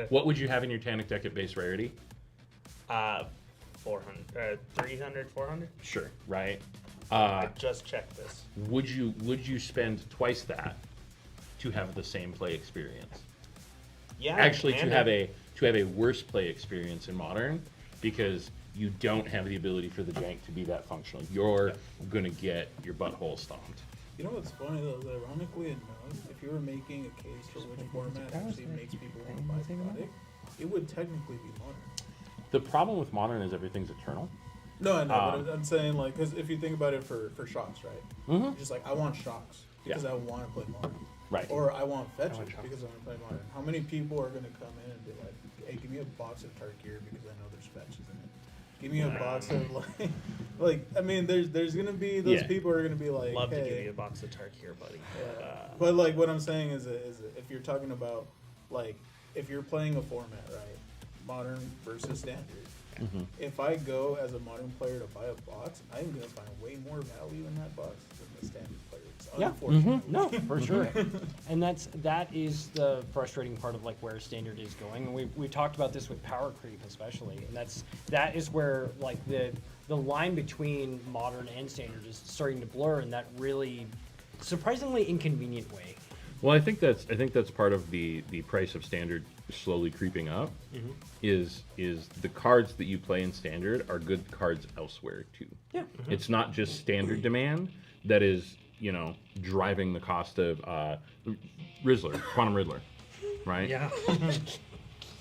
What would you have in your Tanic deck at base rarity? 400, 300, 400. Sure, right? I just checked this. Would you spend twice that to have the same play experience? Yeah. Actually, to Amanda. have a worse play experience in modern because you don't have the ability for the jank to be that functional. You're gonna get your butthole stomped. You know what's funny though? Is ironically enough, if you were making a case for which format actually makes people want to buy product, it would technically be modern. The problem with modern is everything's eternal. No, I know, but I'm saying because if you think about it for shocks, right? Mhm. You're just I want shocks because I want to play modern. Right. Or I want fetches because I want to play modern. How many people are going to come in and be like, hey, give me a box of Tarkir because I know there's fetches in it? Give me a box of like I mean, there's gonna be those Yeah. people who are gonna be like, Love hey, to give you a box of Tark here, buddy. But like what I'm saying is if you're talking about like if you're playing a format, right, modern versus standard. If I go as a modern player to buy a box, I'm gonna find way more value in that box than the standard players. Yeah. Unfortunately. No, for sure. And that is the frustrating part of like where standard is going. And we talked about this with power creep especially, and that is where like the line between modern and standard is starting to blur in that really surprisingly inconvenient way. Well, I think that's part of the price of standard slowly creeping up. Is the cards that you play in standard are good cards elsewhere too. Yeah. It's not just standard demand that is driving the cost of Rizzler, Quantum Riddler, right? Yeah.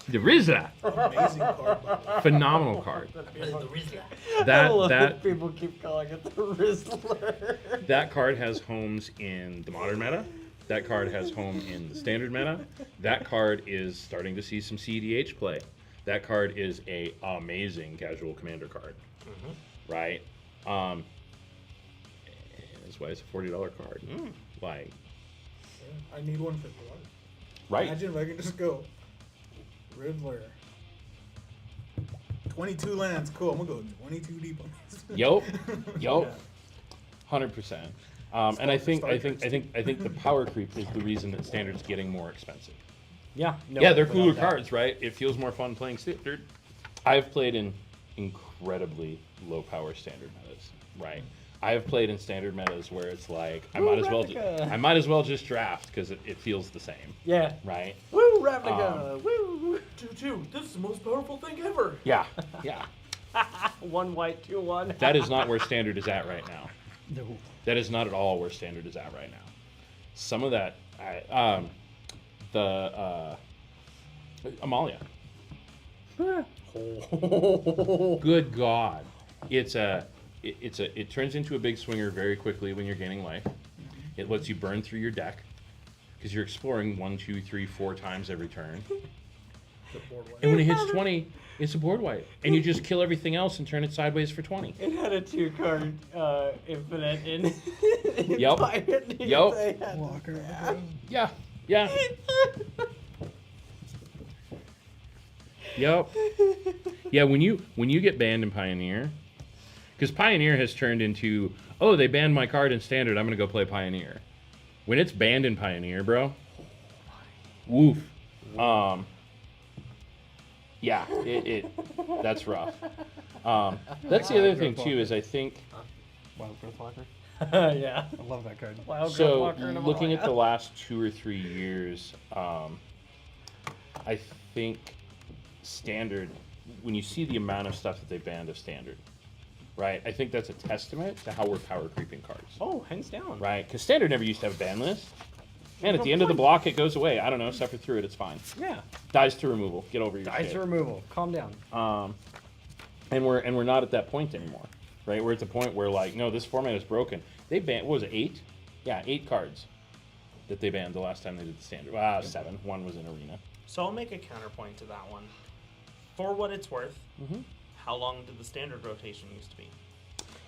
The Rizzler, Amazing card. By the way. phenomenal card. The Rizzler. That people keep calling it the Rizzler. that card has homes in the modern meta. That card has home in the standard meta. That card is starting to see some CDH play. That card is a amazing casual commander card, right? That's why it's a $40 card. Like, I need one for blood. right? Imagine if I can just go Riddler. 22 lands, cool. I'm gonna go 22 deep on this. Yup, 100%. And I think the power creep is the reason that standard's getting more expensive. Yeah. No, Yeah, they're without cooler doubt. cards, right? It feels more fun playing standard. I've played in incredibly low power standard metas, right? I have played in standard metas where it's like I might as well just draft because it feels the same, Yeah. right? Woo, Ravnica. Woo. 2/2. This is the most powerful thing ever. Yeah. 1 white, 2/1. That is not where standard is at right now. No. That is not at all where standard is at right now. Some of that, Amalia. Good God, it turns into a big swinger very quickly when you're gaining life. It lets you burn through your deck because you're exploring 1, 2, 3, 4 times every turn. The board wipe. And when it hits 20, it's a board wipe, and you just kill everything else and turn it sideways for 20. It had a 2-card infinite in. Yup. Yup. Walker. Yeah. Yep. Yeah, when you get banned in Pioneer, because Pioneer has turned into, oh, they banned my card in Standard, I'm gonna go play Pioneer. When it's banned in Pioneer, bro, woof. Yeah, that's rough. That's the other thing too, is I think. Wild Growth Walker. Yeah. I love that card. Wild So, Walker and looking at the Amalia. last 2 or 3 years, I think Standard, when you see the amount of stuff that they banned of Standard, right? I think that's a testament to how we're power creeping cards, Oh, hands down. right? Because Standard never used to have a ban list. And at the end of the block, it goes away. I don't know, suffer through it, it's fine. Yeah. Dies to removal. Get over your Dice shit. to removal. Calm down. And we're not at that point anymore, right? We're at the point where like, no, this format is broken. They banned, what was it, 8? Yeah, 8 cards that they banned the last time they did the Standard. 7. 1 was in Arena. So I'll make a counterpoint to that one. For what it's worth, how long did the standard rotation used to be?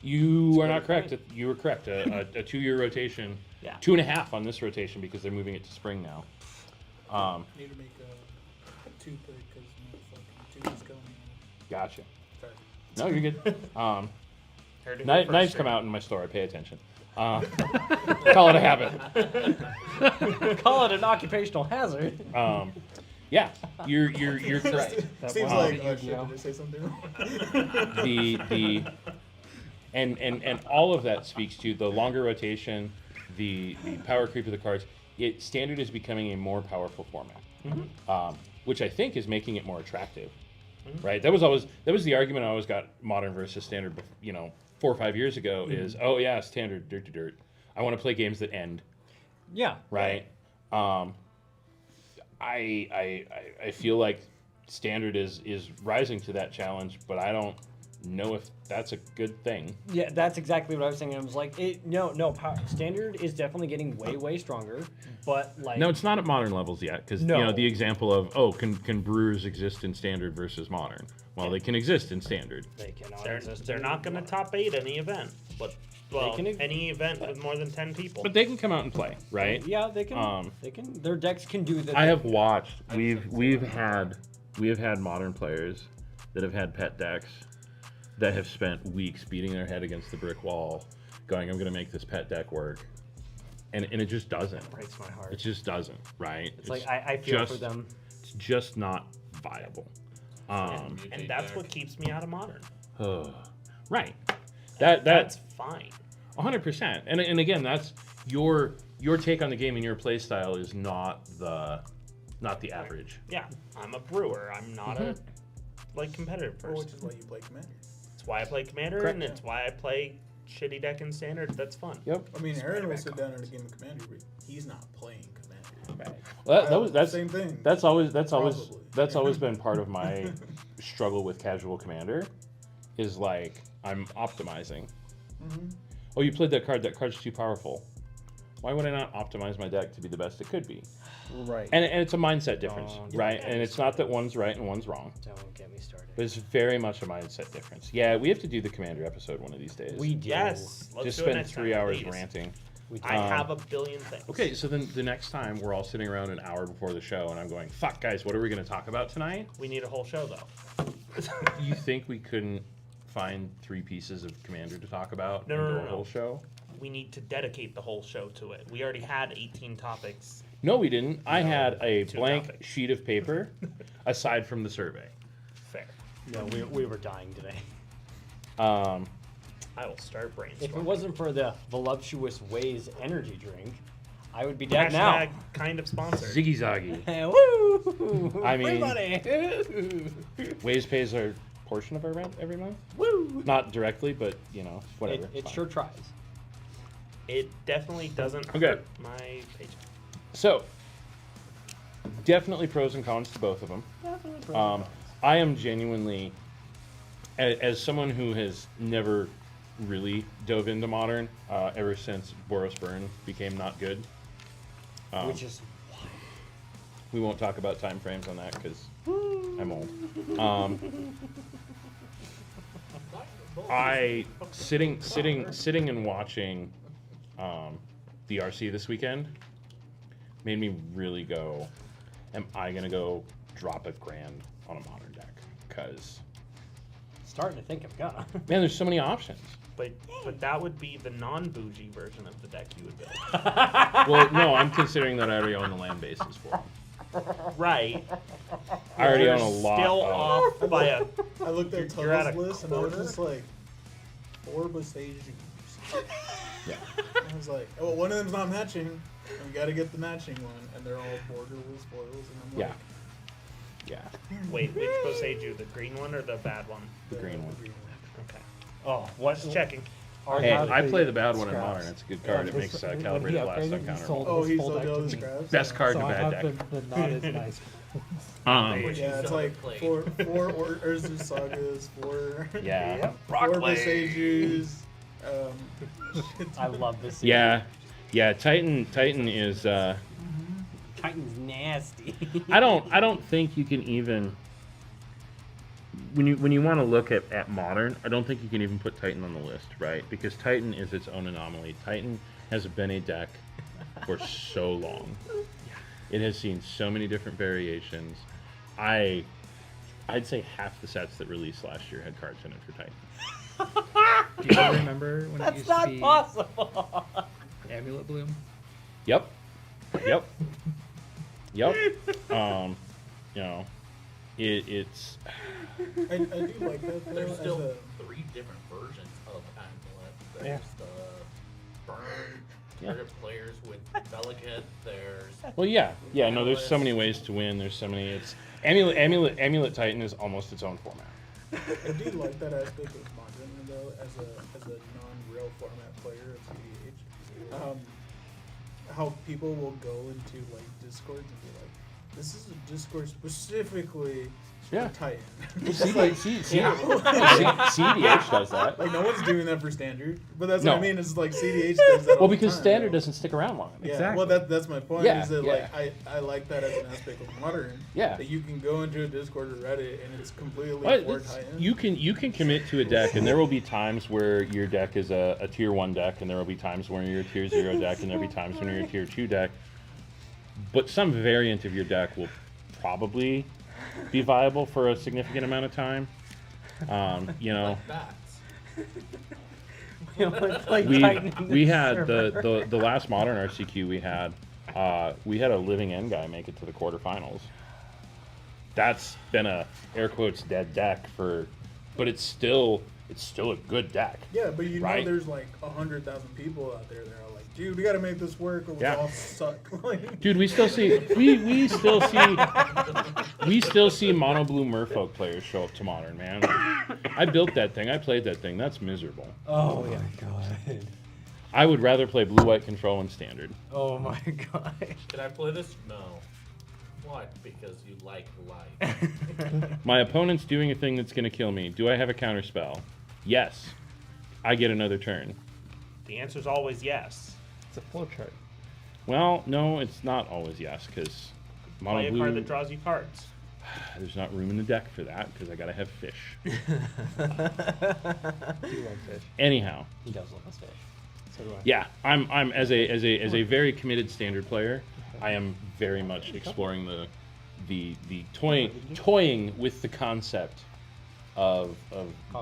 You are a not good correct. point. You were correct. A 2-year rotation. Yeah. 2.5 on this rotation because they're moving it to spring now. Need to make a 2 pick because motherfucking 2 is coming. Gotcha. Sorry. No, you're good. Heard it here Knives first, come sir. out in my store. I pay attention. Call it a habit. Call it an occupational hazard. Yeah, you're correct. Seems wow. like, oh shit, did I say something wrong? And all of that speaks to the longer rotation, the power creep of the cards. Standard is becoming a more powerful format, which I think is making it more attractive. Right? That was the argument I always got Modern versus Standard. 4 or 5 years ago is, oh yeah, Standard dirt to dirt. I want to play games that end. Yeah. Right? I feel like Standard is rising to that challenge, but I don't know if that's a good thing. Yeah, that's exactly what I was thinking. I was like, standard is definitely getting way stronger, but like No, it's not at modern levels yet, because No. you know the example of can brewers exist in standard versus modern? Well, they can exist in standard. they cannot. They're not going to top 8 any event, but well, can ex- any event with more than 10 people. But they can come out and play, right? Yeah, they can. They can. Their decks can do the. I have watched. We have had modern players that have had pet decks that have spent weeks beating their head against the brick wall, going, "I'm going to make this pet deck work," and it just doesn't. breaks my heart. It just doesn't, right? It's like I feel just, for them. It's just not viable. And that's what keeps me out of modern. Right. That's fine. 100%. And again, that's your take on the game and your play style is not the average. Yeah, I'm a brewer. I'm not a competitive Or person. which is why you play Commander. It's why I play Commander, Correct. and it's why I play shitty deck in Standard. That's fun. Yep. I mean, Aaron will sit down in a game of Commander, but he's not playing Commander. Right. Well, that's same thing. That's always Probably. been part of my struggle with casual Commander, is like I'm optimizing. Oh, you played that card. That card's too powerful. Why would I not optimize my deck to be the best it could be? Right. And it's a mindset difference, Don't right? get And me it's not that one's right and one's wrong, Don't get me started. but it's very much a mindset difference. Yeah, we have to do the Commander episode one of these days. We do. Yes. Let's just do it spend next 3 time, hours please. ranting. We do. I have a billion things. Okay, so then the next time we're all sitting around an hour before the show, and I'm going, "Fuck, guys, what are we going to talk about tonight?" We need a whole show, though. You think we couldn't find 3 pieces of Commander to talk about No, and no, do no, a no. whole show? We need to dedicate the whole show to it. We already had 18 topics. No, we didn't. I had a 2 blank topics. sheet of paper, aside from the survey. Fair. No, we were dying today. I will start brainstorming. If it wasn't for the voluptuous Ways energy drink, I would be dead Hashtag now. kind of sponsored. Ziggy Zaggy. Woo! I mean- Everybody! Waze pays our portion of our rent every month. Woo! Not directly, but you know, whatever. It Fine. sure tries. It definitely doesn't Okay. hurt my paycheck. So, definitely pros and cons to both of them. I am genuinely, as someone who has never really dove into Modern ever since Boros Burn became not good. Which is We won't talk about time frames on that because I'm old. I sitting and watching the RC this weekend made me really go, am I gonna go drop $1,000 on a Modern deck? Because starting to think I'm gonna. man, there's so many options. But that would be the non-bougie version of the deck you would build. Well, no, I'm considering that I already own the land bases for them. Right. I already You're own a lot. Still of, off by a. I looked at You're at Total's a list and I was quarter? just like, 4 Besage. Yeah. I was like, oh, one of them's not matching. And we got to get the matching one, and they're all borderless foils. And I'm Yeah. like, Yeah. Wait, which Boseiju? The green one or the bad one? The green one. Okay. Oh, what? Just checking. Hey, How I did play he the bad one in scraps? Modern. It's a good card. It Yeah, makes this- when he calibrated blast upgraded, he uncounterable. sold Oh, his he's full the deck to Joe's me. scraps. Best card So in I a bad have deck. the not as nice. Which Yeah, you it's still like played. four Urza Sagas, 4 Yeah. 4 Besajus. I love this. Yeah. Yeah. Titan is. Titan's nasty. I don't think you can even. When you want to look at Modern, I don't think you can even put Titan on the list, right? Because Titan is its own anomaly. Titan has been a deck for so long. It has seen so many different variations. I'd say half the sets that released last year had cards in it for Titan. Do you remember when it That's used to not be possible. Amulet Bloom? Yep. Yep. Yep. You know, it's I do like that though. There's as still a, 3 different versions of Amulet. There's Yeah. the burn Yeah. target players with Delicate. There's well, yeah. No, there's so many ways to win. There's so many. It's Amulet Titan is almost its own format. I do like that aspect of Modern though, as a non-real format player of CDH. How people will go into like Discords and be like, this is a Discord specifically Yeah. for Titan. CDH does that. Like no one's doing that for standard, but that's No. what I mean. Is like CDH does that. all Well, the because time, standard though. doesn't stick around long. Yeah, Exactly. well, that's my point. Yeah, Is that yeah. like I like that as an aspect of modern. Yeah. That you can go into a Discord or Reddit and it's completely Well, for it's- Titan. you can commit to a deck, and there will be times where your deck is a tier 1 deck, and there will be times when you're a tier 0 deck, and there will be times when you're a tier 2 deck. But some variant of your deck will probably be viable for a significant amount of time. You know, Bats. we had the last modern RCQ we had a living end guy make it to the quarterfinals. That's been a air quotes dead deck but it's still a good deck. Yeah, but you Right. know there's like 100,000 people out there that are like, dude, we gotta make this work or we Yeah. all suck. Like, Dude, we still see mono blue merfolk players show up to modern, man. I built that thing. I played that thing. That's miserable. Oh my god. I would rather play blue white control in standard. Oh my god. Can I play this? No. What? Because you like life. My opponent's doing a thing that's going to kill me. Do I have a counter spell? Yes. I get another turn. The answer's always yes. It's a flowchart. Well, no, it's not always yes, because Play mono a blue. card that draws you cards. There's not room in the deck for that because I gotta have fish. Do you love fish? Anyhow, He does love us fish. So do I. yeah, I'm as a very committed standard player. I am very much exploring the toying with the concept of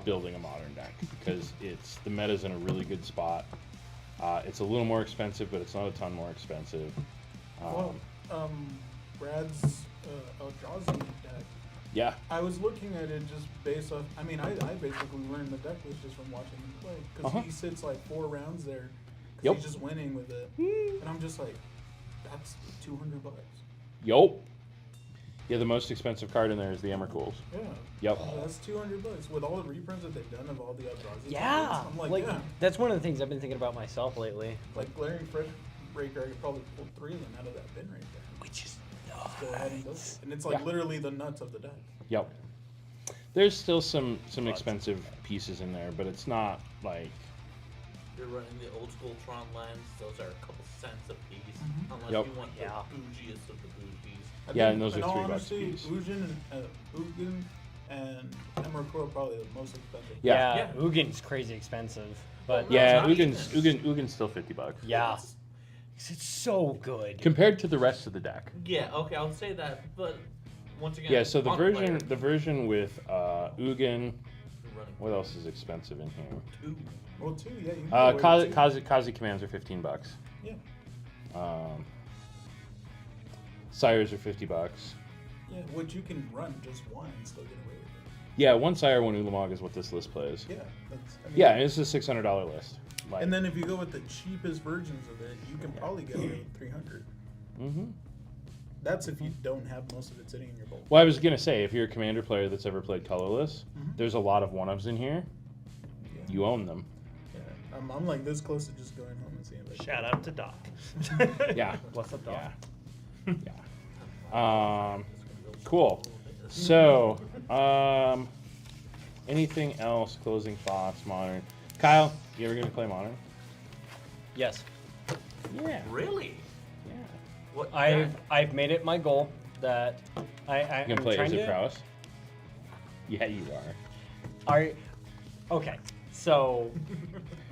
building a modern deck because the meta's in a really good spot. It's a little more expensive, but it's not a ton more expensive. Brad's Eldrazi deck. Yeah, I was looking at it just based off. I mean, I basically learned the deck list just from watching him play because Uh-huh. he sits like 4 rounds there because Yep. he's just winning with it, and I'm just like, that's $200. Yup. Yeah, the most expensive card in there is the Emrakul. Yeah. Yep. That's $200 with all the reprints that they've done of all the Eldrazi. Yeah. cards, I'm like, yeah. That's one of the things I've been thinking about myself lately. Like Glaring Fresh Breaker, I could probably pull 3 of them out of that bin right there. Which is Go ahead and build it. And it's like Yeah. literally the nuts of the deck. Yep. There's still some expensive pieces in there, but it's not like You're running the old school Tron lands. Those are a couple cents a piece. Unless Yep. you want the Yeah. bougiest of the bougies. I Yeah, think, and those are in all $3 a honesty, piece. Ugin and Emrakul are probably the most expensive. Yeah. Yeah, Ugin's crazy expensive. But yeah, not Ugin's still $50 yeah. It's so good. compared to the rest of the deck. Yeah, okay, I'll say that. But once again, Yeah, so the on version with Ugin. you're running What else is expensive in here? 2. Well, 2, yeah. You can go away with 2. Kazi commands are $15. Yeah. Sires are $50. Yeah, which you can run just one and still get away with it. Yeah, one Sire, one Ulamog is what this list plays. Yeah. I mean, Yeah, it's a $600 list. Like, And then if you go with the cheapest versions of it, you can probably get away with 300. mm-hmm. That's if you don't have most of it sitting in your bowl. Well, I was gonna say, if you're a commander player that's ever played colorless, Mhm. there's a lot of one-ofs in here. Yeah. You own them. Yeah. I'm like this close to just going home and seeing it. Shout out to Doc. Yeah. What's up, dog? Yeah. Cool. So, anything else? Closing thoughts, modern. Kyle, you ever gonna play modern? Yes. Yeah. Really? Yeah. What? I've made it my goal that You I'm can play trying as a to. prowess. Yeah, you are. Okay, so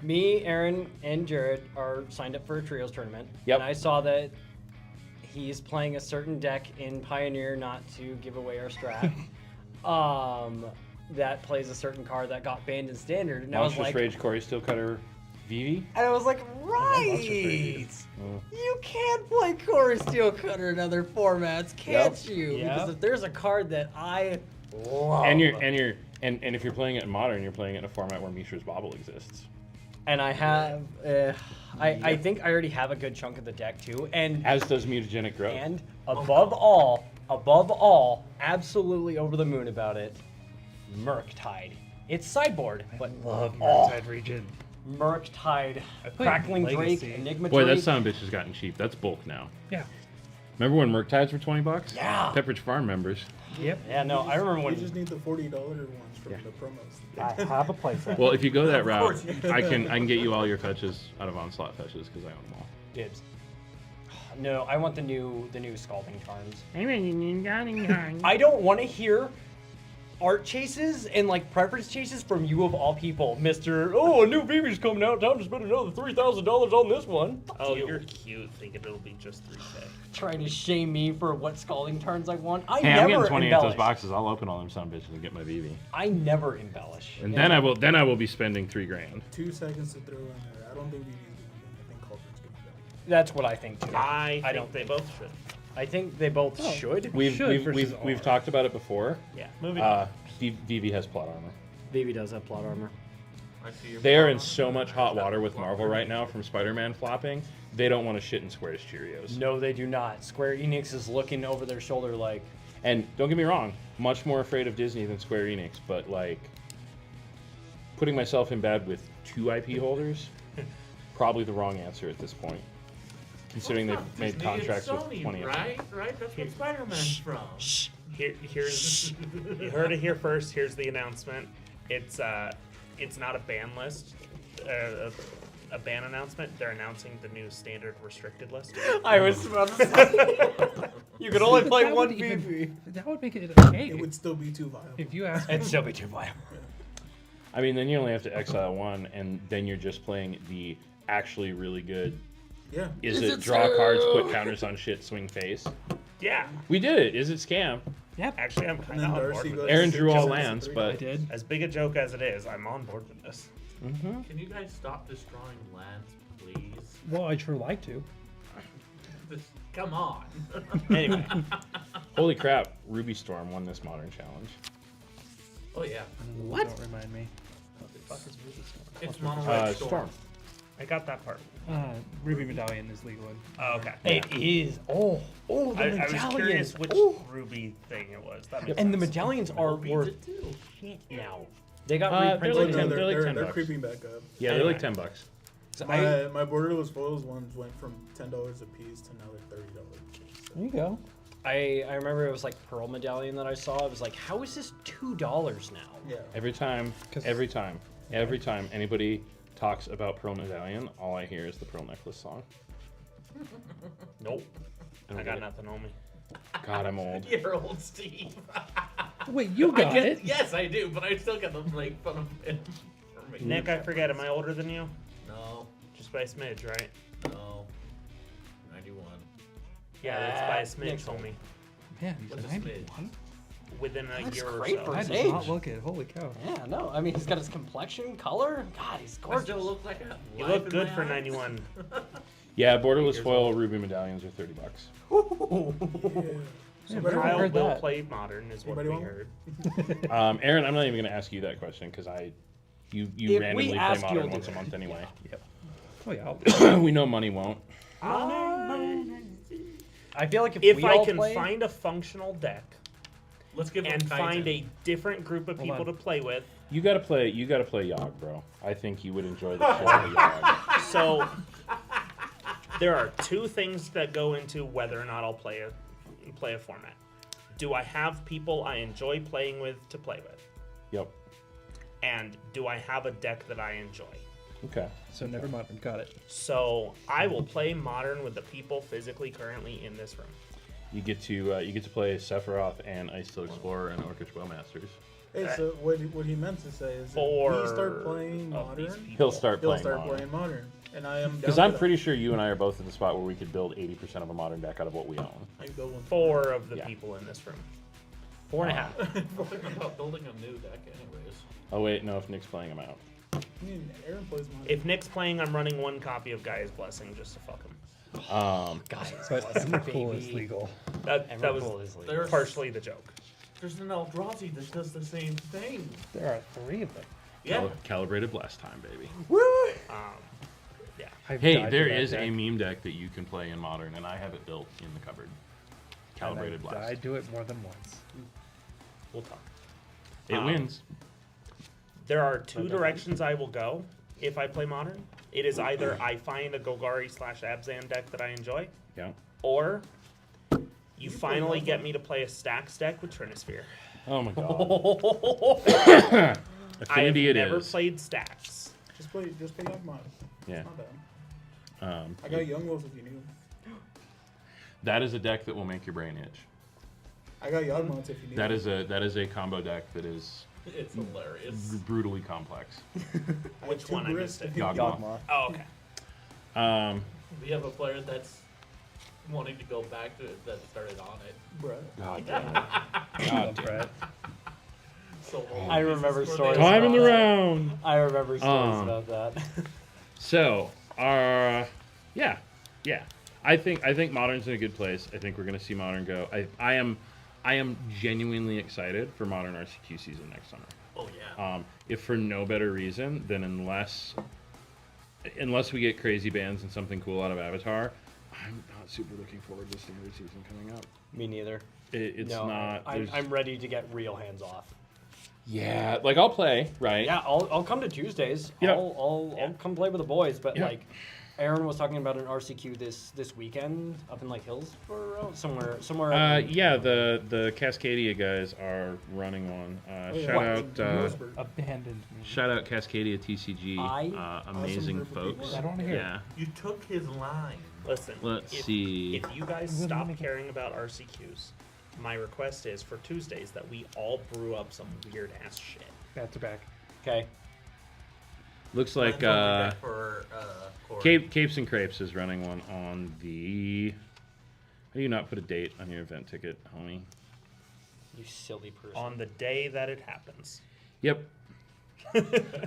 me, Aaron, and Jared are signed up for a trios tournament. Yep. And I saw that he's playing a certain deck in Pioneer, not to give away our strat. That plays a certain card that got banned in Standard, and Monstrous I was like, Rage, Corey Steelcutter, Vivi. and I was like, Monstrous right. Rage. You can't play Core Steel Cutter in other formats, can't Yep. you? Yep. Because if there's a card that I love, And if you're playing it in modern, you're playing it in a format where Mishra's Bobble exists. and I have, I think I already have a good chunk of the deck too, and As does Mutagenic Growth. and above all, absolutely over the moon about it, Murktide. It's sideboard, but Love oh, Murktide region. Murktide, I played Crackling Legacy. Drake, Enigma Boy, Drake. that son of a bitch has gotten cheap. That's bulk now. Yeah. Remember when Murktides were $20? Yeah. Pepperidge Farm members. Yep. Yeah, no, I remember You when just need the $40 ones from the promos. I have a playset. Well, if you go that route, course you do. I can get you all your fetches out of Onslaught fetches because I own them all. Dibs. No, I want the new Scalding Charms. I I don't want to hear art chases and like preference chases from you of all people, Mr. Oh, a new BB's coming out. Time to spend another $3,000 on this one. Oh, you're cute. Thinking it'll be just 3K. Trying to shame me for what Scalding Charms I want. I Hey, I'm never getting 28 of those embellish. boxes. I'll open all them son bitches and get my BB. I never embellish. And then I will be spending $3,000. 2 seconds to throw in there. I don't think BB's going to be done. I think Cauldron's going to be done. That's what I think too. I think don't they both should. I think they both should. We've talked about it before. Yeah, moving on. VV has plot armor. Baby does have plot armor. I see your They are in problem. so much hot water with Marvel right now from Spider-Man flopping. They don't want to shit in Square's Cheerios. No, they do not. Square Enix is looking over their shoulder like, And don't get me wrong, much more afraid of Disney than Square Enix, but like putting myself in bed with 2 IP holders, probably the wrong answer at this point. Considering Well, they've it's made not Disney, contracts it's with Sony, 20 of them. right? That's what Spider-Man's from. Here's you heard it here first. Here's the announcement. It's not a ban list, a ban announcement. They're announcing the new standard restricted list. I was about to say, you could only play That one would even- BB. That would make it okay. It would still be too viable. If you ask It'd still be too violent. I mean, then you only have to exile 1, and then you're just playing the actually really good. Yeah. Is it draw cards, put counters on shit, swing face? Yeah, We did it. Is it scam? Yep. actually, I'm And kind then of on Darcy board with goes this. Aaron to drew all just lands, 3. but I did. As big a joke as it is, I'm on board with this. Can you guys stop destroying lands, please? Well, I'd sure like to. Just, come on. anyway. Holy crap, Ruby Storm won this modern challenge. Oh yeah. What? Don't remind me. It's Mono Red Storm. I got that part. Ruby Medallion is legal. Oh, okay. It is. Oh, the I was medallions. curious which Ooh. Ruby thing it was. That makes And the sense. medallions are Beats worth it too. shit now. They got They're reprinted. like No, 10 they're, they're like they're, 10 they're bucks. creeping back up. Yeah, they're like $10. My borderless foils ones went from $10 a piece to now they're $30 a piece. So. There you go. I remember it was like Pearl Medallion that I saw. It was like, how is this $2 now? Yeah. Every time anybody talks about Pearl Medallion, all I hear is the Pearl Necklace song. Nope. don't I get got it. nothing on me. God, I'm old. You're old, Steve. Wait, you I got get, it. yes, I do, but I still get them like fun of him. for making Nick, I that forget. Am voice. I older than you? No, Just by a smidge, right? no. 91. Yeah, that's by a Nick's smidge, old. homie. Man, he's What's a 91. Within a That's year or great so. for I his did age. not look it. Holy cow. Yeah, no. I mean, he's got his complexion, color. God, he's I gorgeous. still look like a. You life look in good my for eyes. 91. Yeah, borderless foil Ruby medallions are $30. Yeah. So better better I heard Will that. play modern is what we Anybody want heard. Aaron, I'm not even going to ask you that question because you If we randomly play ask, modern you'll once do a it. month anyway. Oh yeah. We know money won't. I feel like if If we I all can play, find a functional deck Let's give and him find Kaizen. a different group of people on. to play with, You gotta play Yogg, bro. I think you would enjoy the shit out of Yogg. so there are 2 things that go into whether or not I'll play a format. Do I have people I enjoy playing with to play with? Yep. And do I have a deck that I enjoy? Okay. So never modern. Got it. So I will play modern with the people physically currently in this room. You get to play Sephiroth and Ice Steel Explorer and Orcish Wellmasters. Hey, so what he meant to say is Four if we start playing of these modern, people. He'll start he'll playing start modern. playing modern. And I am down Because for I'm that. pretty sure you and I are both at the spot where we could build 80% of a modern deck out of what we own. I can build one. 4 of the Yeah. people in this room. 4.5. I'm thinking about building a new deck, anyways. Oh wait, no, if Nick's playing them out. I mean, Aaron plays modern. If Nick's playing, I'm running 1 copy of Gaia's Blessing just to fuck him. guys, But listen, Emrakul is baby. legal. That was Emrakul is legal. There's partially the joke. There's an Eldrazi that does the same thing. There are 3 of them. Yeah. Calibrated Blast Time, baby. Yeah. I've Hey, died to there that is deck. a meme deck that you can play in modern, and I have it built in the cupboard. And Calibrated I've Blast. died to it more than once. We'll talk. It wins. There are 2 directions I will go if I play modern. It is either I find a Golgari /Abzan deck that I enjoy, Yeah. or You finally get me to play a stacks deck with Trinisphere. Oh my god. Affinity I've it never is. played stacks. Just play Yawgmoth. Yeah. It's not bad. I got Young Wolves if you need 'em. That is a deck that will make your brain itch. I got Yawgmoths if you need 'em. That is a combo deck that is It's hilarious. brutally complex. I Which have two one? I Brists missed it. if you need 'em. Yawgmoth. Oh, okay. We have a player that's wanting to go back to it that started on it. Bruh. God damn. God, Brett. So I remember stories. Time in the about that. round. I remember stories about that. So, yeah. I think Modern's in a good place. I think we're gonna see Modern go. I am genuinely excited for Modern RCQ season next summer. Oh yeah. If for no better reason than unless we get crazy bans and something cool out of Avatar, I'm not super looking forward to standard season coming up. Me neither. It's No, not. I'm ready to get real hands off. Yeah, like I'll play, right? Yeah, I'll come to Tuesdays. Yeah. I'll come play with the boys. But Yeah. like, Aaron was talking about an RCQ this weekend up in like Hillsborough, somewhere. Yeah, the Cascadia guys are running one. Abandoned me. Shout out Cascadia TCG. Amazing group of people. folks. I don't wanna hear it. Yeah. You took his line. Listen, Let's if, see. if you guys stop caring about RCQs, my request is for Tuesdays that we all brew up some weird ass shit. Bats are back. Okay. Looks like Mine's on deck for, Corey. Capes and Crepes is running one on the. How do you not put a date on your event ticket, homie? You silly person. On the day that it happens. Yep. I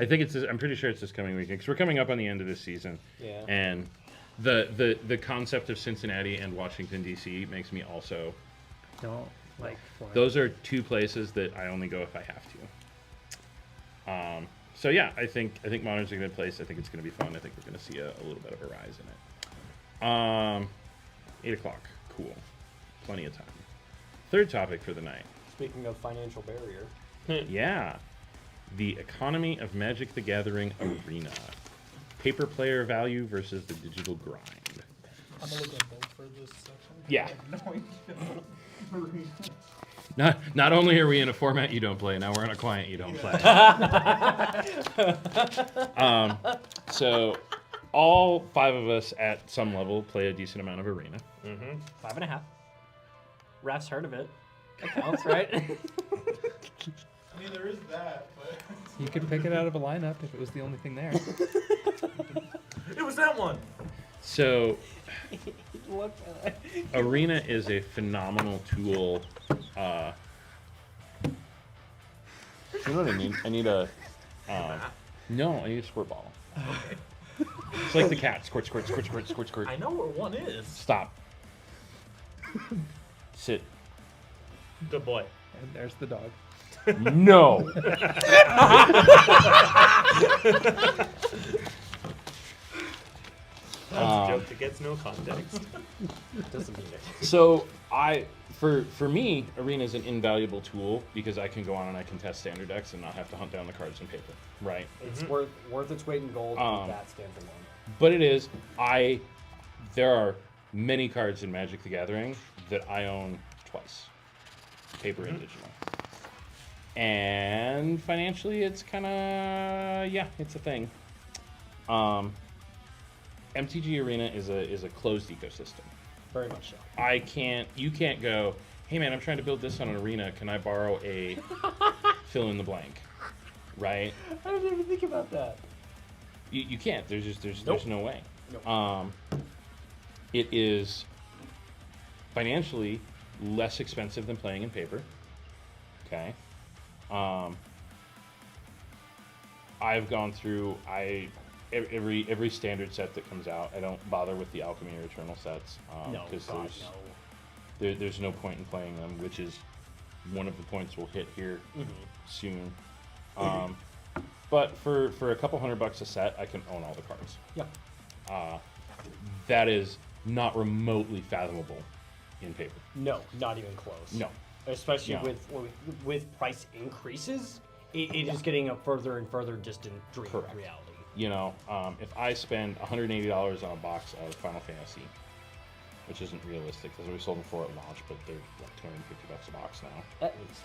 think it's. I'm pretty sure it's this coming weekend because we're coming up on the end of this season. Yeah. And the concept of Cincinnati and Washington D.C. makes me also. Don't like. Fly. Those are two places that I only go if I have to. So yeah, I think Modern's a good place. I think it's going to be fun. I think we're going to see a little bit of a rise in it. 8 o'clock. Cool. Plenty of time. Third topic for the night. Speaking of financial barrier, Yeah. The economy of Magic the Gathering arena. Paper player value versus the digital grind. I'm gonna look at both for this section. Yeah. No idea. Not only are we in a format you don't play, now we're in a client you don't play. So all 5 of us at some level play a decent amount of arena. 5.5. Raph's heard of it. That counts, right? I mean, there is that, but You could pick it out of a lineup if it was the only thing there. It was that one. So Look. arena is a phenomenal tool. You know what I need? I need a no, I need a squirt bottle. It's like the cat. Squirt, squirt, squirt, squirt, squirt, squirt. I know where one is. Stop. Sit. Good boy. And there's the dog. No. That's a joke that gets no context. Doesn't mean it. So for me, arena is an invaluable tool because I can go on and I can test standard decks and not have to hunt down the cards in paper, right? It's worth its weight in gold. Keep that standalone. But it is. There are many cards in Magic the Gathering that I own twice, paper and digital. And financially, it's kind of it's a thing. MTG Arena is a closed ecosystem. Very much so. You can't go, hey man, I'm trying to build this on an arena. Can I borrow a fill in the blank? Right? I didn't even think about that. You can't. There's Nope. no way. Nope. It is financially less expensive than playing in paper. Okay. I've gone through every standard set that comes out. I don't bother with the Alchemy or Eternal sets No, because God, there's no point in playing them, which is one of the points we'll hit here soon. But for a couple $100 a set, I can own all the cards. Yeah. That is not remotely fathomable in paper. No, not even close. No. Especially No. with price increases, it is getting a further and further distant dream Correct. reality. You know, if I spend $180 on a box of Final Fantasy, which isn't realistic because we sold them 4 at launch, but they're like $250 a box now. At least.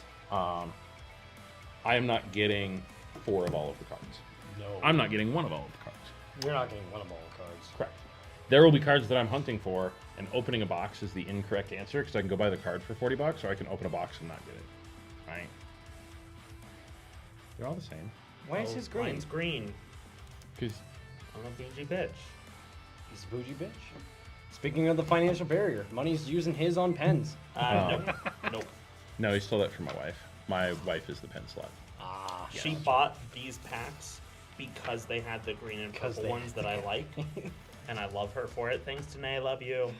I am not getting 4 of all of the cards. No. I'm not getting 1 of all of the cards. You're not getting one of all the cards. Correct. There will be cards that I'm hunting for, and opening a box is the incorrect answer because I can go buy the card for $40, or I can open a box and not get it. Right? They're all the same. Why is his green? Mine's green. Because I'm a bougie bitch. He's a bougie bitch. Speaking of the financial barrier, money's using his on pens. Nope. no, he stole that from my wife. My wife is the pen slut. Ah, She bought these packs because they had the green and purple ones that I like. And I love her for it. Thanks, Danae. I love you.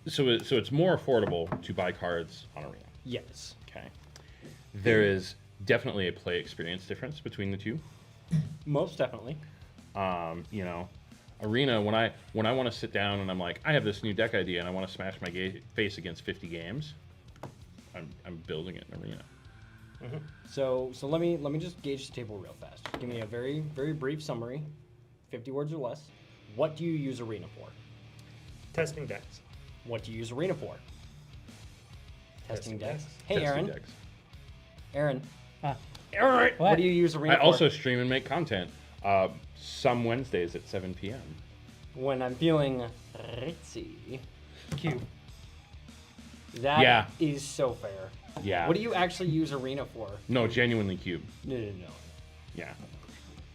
So it's more affordable to buy cards on Arena. yes. Okay. There is definitely a play experience difference between the two. Most definitely. You know, Arena, when I want to sit down and I'm like, I have this new deck idea and I want to smash my face against 50 games, I'm building it in Arena. Mm-hmm. So let me just gauge the table real fast. Just give me a very, very brief summary, 50 words or less. What do you use Arena for? Testing decks. What do you use Arena for? Testing decks. Hey, Testing Aaron. decks. Aaron. Ah. Aaron. What do you use Arena I for? also stream and make content some Wednesdays at 7 p.m. When I'm feeling ritzy. Cube. That is so fair. Yeah. What do you actually use Arena for? No, genuinely Cube. No. Yeah.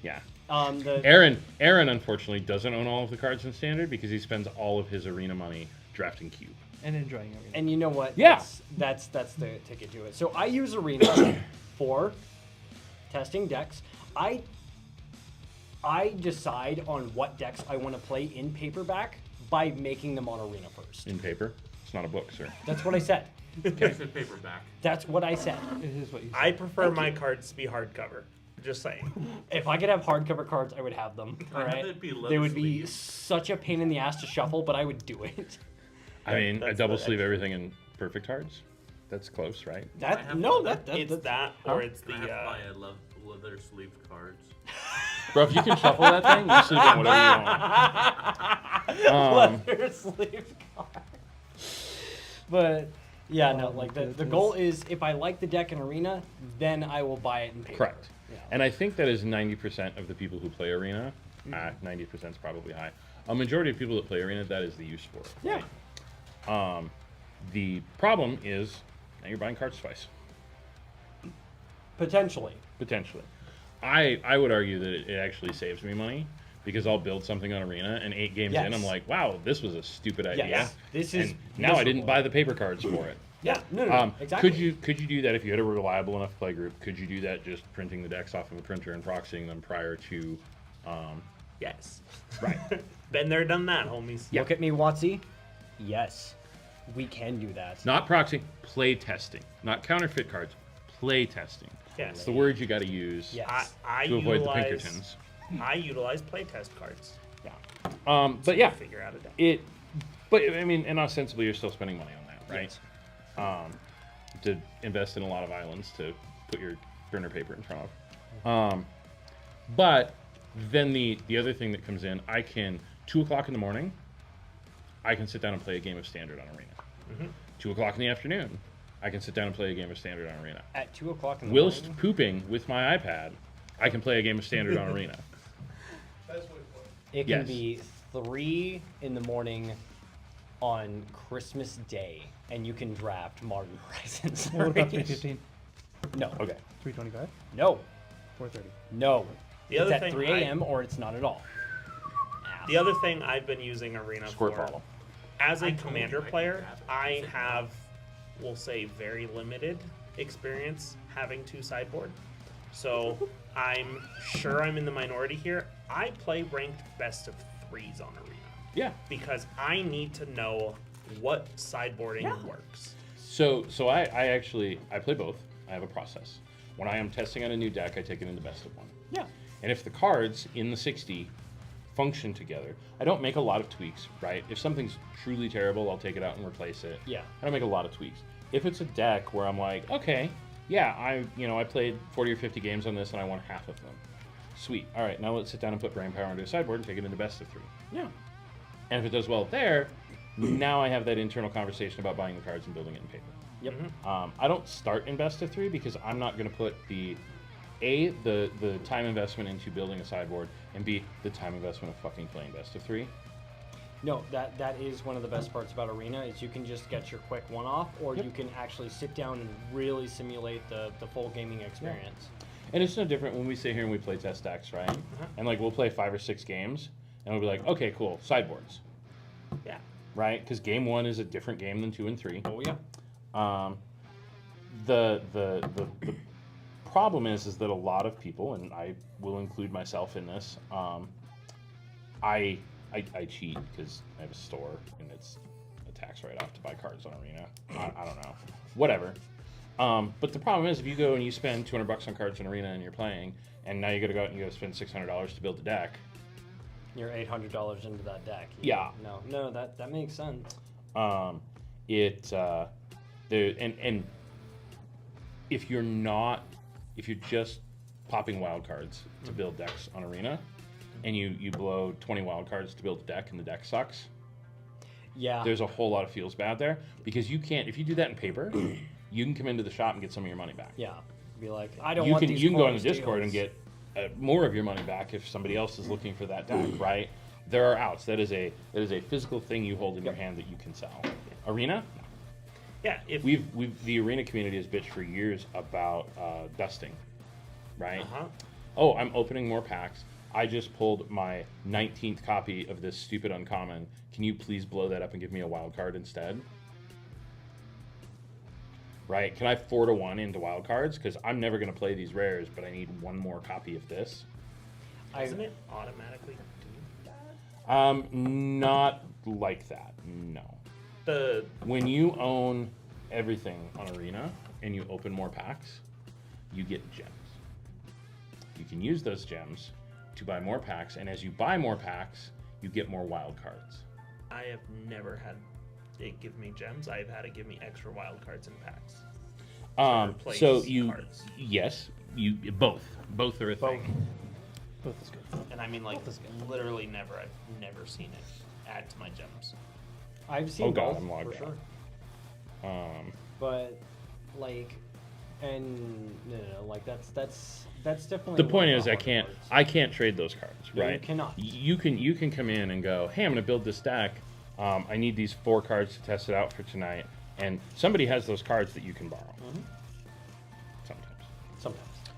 Yeah. The Aaron unfortunately doesn't own all of the cards in Standard because he spends all of his Arena money drafting Cube. And enjoying Arena. and you know what? Yeah. That's the ticket to it. So I use Arena for testing decks. I decide on what decks I want to play in paperback by making them on Arena first. In paper. It's not a book, sir. That's what I said. It's a paperback. That's what I said. It is what you said. I prefer my cards to be hardcover. Just saying. If I could have hardcover cards, I would have them. I All have right. it be leather They would be sleeves. such a pain in the ass to shuffle, but I would do it. I mean, I that's double the sleeve everything in perfect cards. That's close, right? That have no, leather. It's that, or it's the. I have to buy leather sleeved cards. Bro, if you can shuffle that thing, you sleeve it whatever you want. leather sleeve cards. But yeah, no, like the goal is if I like the deck in Arena, then I will buy it in paper. Correct. Yeah. And I think that is 90% of the people who play Arena. 90% is probably high. A majority of people that play Arena, that is the use for it. Yeah. The problem is now you're buying cards twice, Potentially. potentially. I would argue that it actually saves me money because I'll build something on Arena and 8 games in, Yes. I'm like, wow, this was a stupid idea. Yes. This is and now I didn't miserable. buy the paper cards for it. Yeah. No. Exactly. Could you do that if you had a reliable enough play group? Could you do that just printing the decks off of a printer and proxying them prior to? Yes. Right. Been there, done that, homies. Look at me, Watsy. Yes, we can do that. Not proxy, play testing. Not counterfeit cards, play testing. Yes. It's the word you got to use Yes. I to avoid the utilize, Pinkertons. I utilize playtest cards. Yeah. But yeah, Figure out a deck. But I mean, and ostensibly you're still spending money on that, right? To invest in a lot of islands to put your burner paper in front of. But then the other thing that comes in, I can 2 o'clock in the morning, I can sit down and play a game of Standard on Arena. 2 o'clock in the afternoon, I can sit down and play a game of Standard on Arena. At 2 o'clock in the Whilst morning. pooping with my iPad, I can play a game of Standard on Arena. It can Yes. be 3 in the morning on Christmas Day, and you can draft Modern Horizons. What about 3:15? No. Okay. 3:25? No. 4:30? No. The It's other at thing 3 a.m. or it's not at all. The other thing I've been using Arena Squirt for, bottle. as a I told commander you I could player, grab it. I have, we'll say, very limited experience having 2 sideboard. So I'm sure I'm in the minority here. I play ranked best of 3s on Arena Yeah. because I need to know what sideboarding works. So I actually play both. I have a process. When I am testing out a new deck, I take it into best of 1. Yeah. And if the cards in the 60 function together, I don't make a lot of tweaks, right? If something's truly terrible, I'll take it out and replace it. Yeah. I don't make a lot of tweaks. If it's a deck where I'm like, okay, yeah, I played 40 or 50 games on this and I won half of them. Sweet. All right, now let's sit down and put brain power into a sideboard and take it into best of 3. Yeah. And if it does well there, now I have that internal conversation about buying the cards and building it in paper. Yep. I don't start in best of 3 because I'm not going to put the time investment into building a sideboard, and B, the time investment of fucking playing best of 3. No, that is one of the best parts about Arena is you can just get your quick one-off, or you can actually sit down and really simulate the full gaming experience. And it's no different when we sit here and we play test decks, right? And like we'll play 5 or 6 games, and we'll be like, okay, cool, sideboards. Yeah. Right? Because game 1 is a different game than 2 and 3. Oh yeah. The problem is that a lot of people, and I will include myself in this, I cheat because I have a store and it's a tax write-off to buy cards on Arena. I don't know, whatever. But the problem is if you go and you spend $200 on cards in Arena and you're playing, and now you got to go out and you got to spend $600 to build a deck. You're $800 into that deck. Yeah. No, that makes sense. And if you're just popping wild cards to build decks on Arena, and you blow 20 wild cards to build a deck and the deck sucks, Yeah. there's a whole lot of feels bad there, because you can't, if you do that in paper, you can come into the shop and get some of your money back. Yeah. Be like, I don't You want can these you can go on the quality Discord and steals. get more of your money back if somebody else is looking for that deck, right? There are outs. That is a physical thing you hold in your hand that you can sell. Arena? Yeah. If The Arena community has bitched for years about dusting, right? Uh-huh. Oh, I'm opening more packs. I just pulled my 19th copy of this stupid uncommon. Can you please blow that up and give me a wild card instead? Right? Can I 4-1 into wild cards? Because I'm never going to play these rares, but I need one more copy of this. doesn't it automatically do that? Not like that. No. When you own everything on Arena and you open more packs, you get gems. You can use those gems to buy more packs, and as you buy more packs, you get more wild cards. I have never had it give me gems. I've had it give me extra wild cards in packs. Replace cards. Yes, you both are a thing. Both is good. And I mean, like, literally never. I've never seen it add to my gems. I've seen Oh god, both, I'm logged for out. sure. But like, and no, like that's definitely The point one is, of the harder parts. I can't trade those cards, No, you right? cannot. You can come in and go, hey, I'm going to build this deck. I need these 4 cards to test it out for tonight, and somebody has those cards that you can borrow. Sometimes.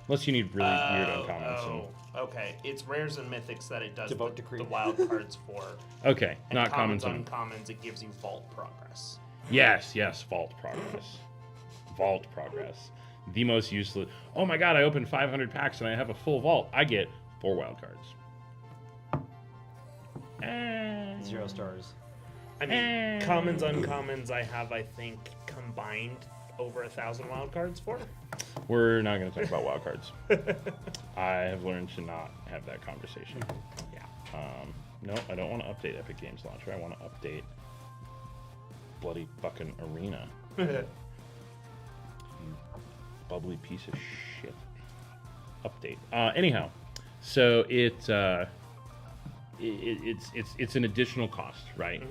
Unless you need really weird uncommons. Oh, okay. It's rares and mythics that it does Devote the Decree. wild cards for. Okay, And not commons, commons. uncommons, it gives you vault progress. Yes, vault progress. Vault progress. The most useless. Oh my god, I opened 500 packs and I have a full vault. I get 4 wild cards. 0 stars. I mean, commons, uncommons, I have, I think, combined over 1,000 wild cards for. We're not going to talk about wild cards. I have learned to not have that conversation. Yeah. No, I don't want to update Epic Games Launcher. I want to update bloody fucking Arena. You bubbly piece of shit. Update. Anyhow, so it's an additional cost, right?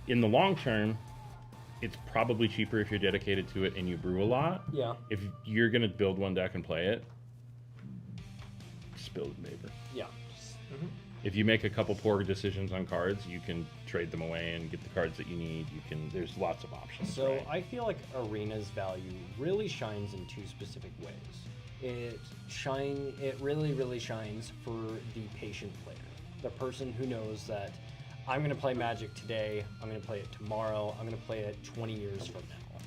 In the long term, it's probably cheaper if you're dedicated to it and you brew a lot. Yeah. If you're gonna build one deck and play it, just build it in paper. Yeah. If you make a couple poor decisions on cards, you can trade them away and get the cards that you need. There's lots of options. So right? I feel like Arena's value really shines in 2 specific ways. It really shines for the patient player, the person who knows that I'm going to play Magic today, I'm going to play it tomorrow, I'm going to play it 20 years from now.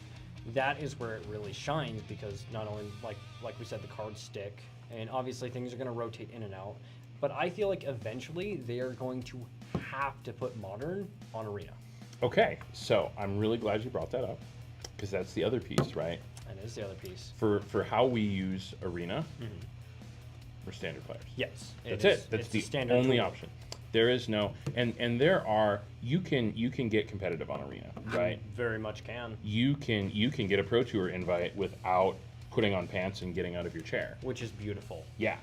That is where it really shines, because not only, like we said, the cards stick, and obviously things are going to rotate in and out, but I feel like eventually they are going to have to put Modern on Arena. Okay, so I'm really glad you brought that up, because that's the other piece, right? And is the other piece. For how we use Arena, we're standard players. Yes. That's it. That's the standard only tool. option. There is no, and there are, you can get competitive on Arena, right? Very much can. You can get a Pro Tour invite without putting on pants and getting out of your chair. Which is beautiful. Yeah.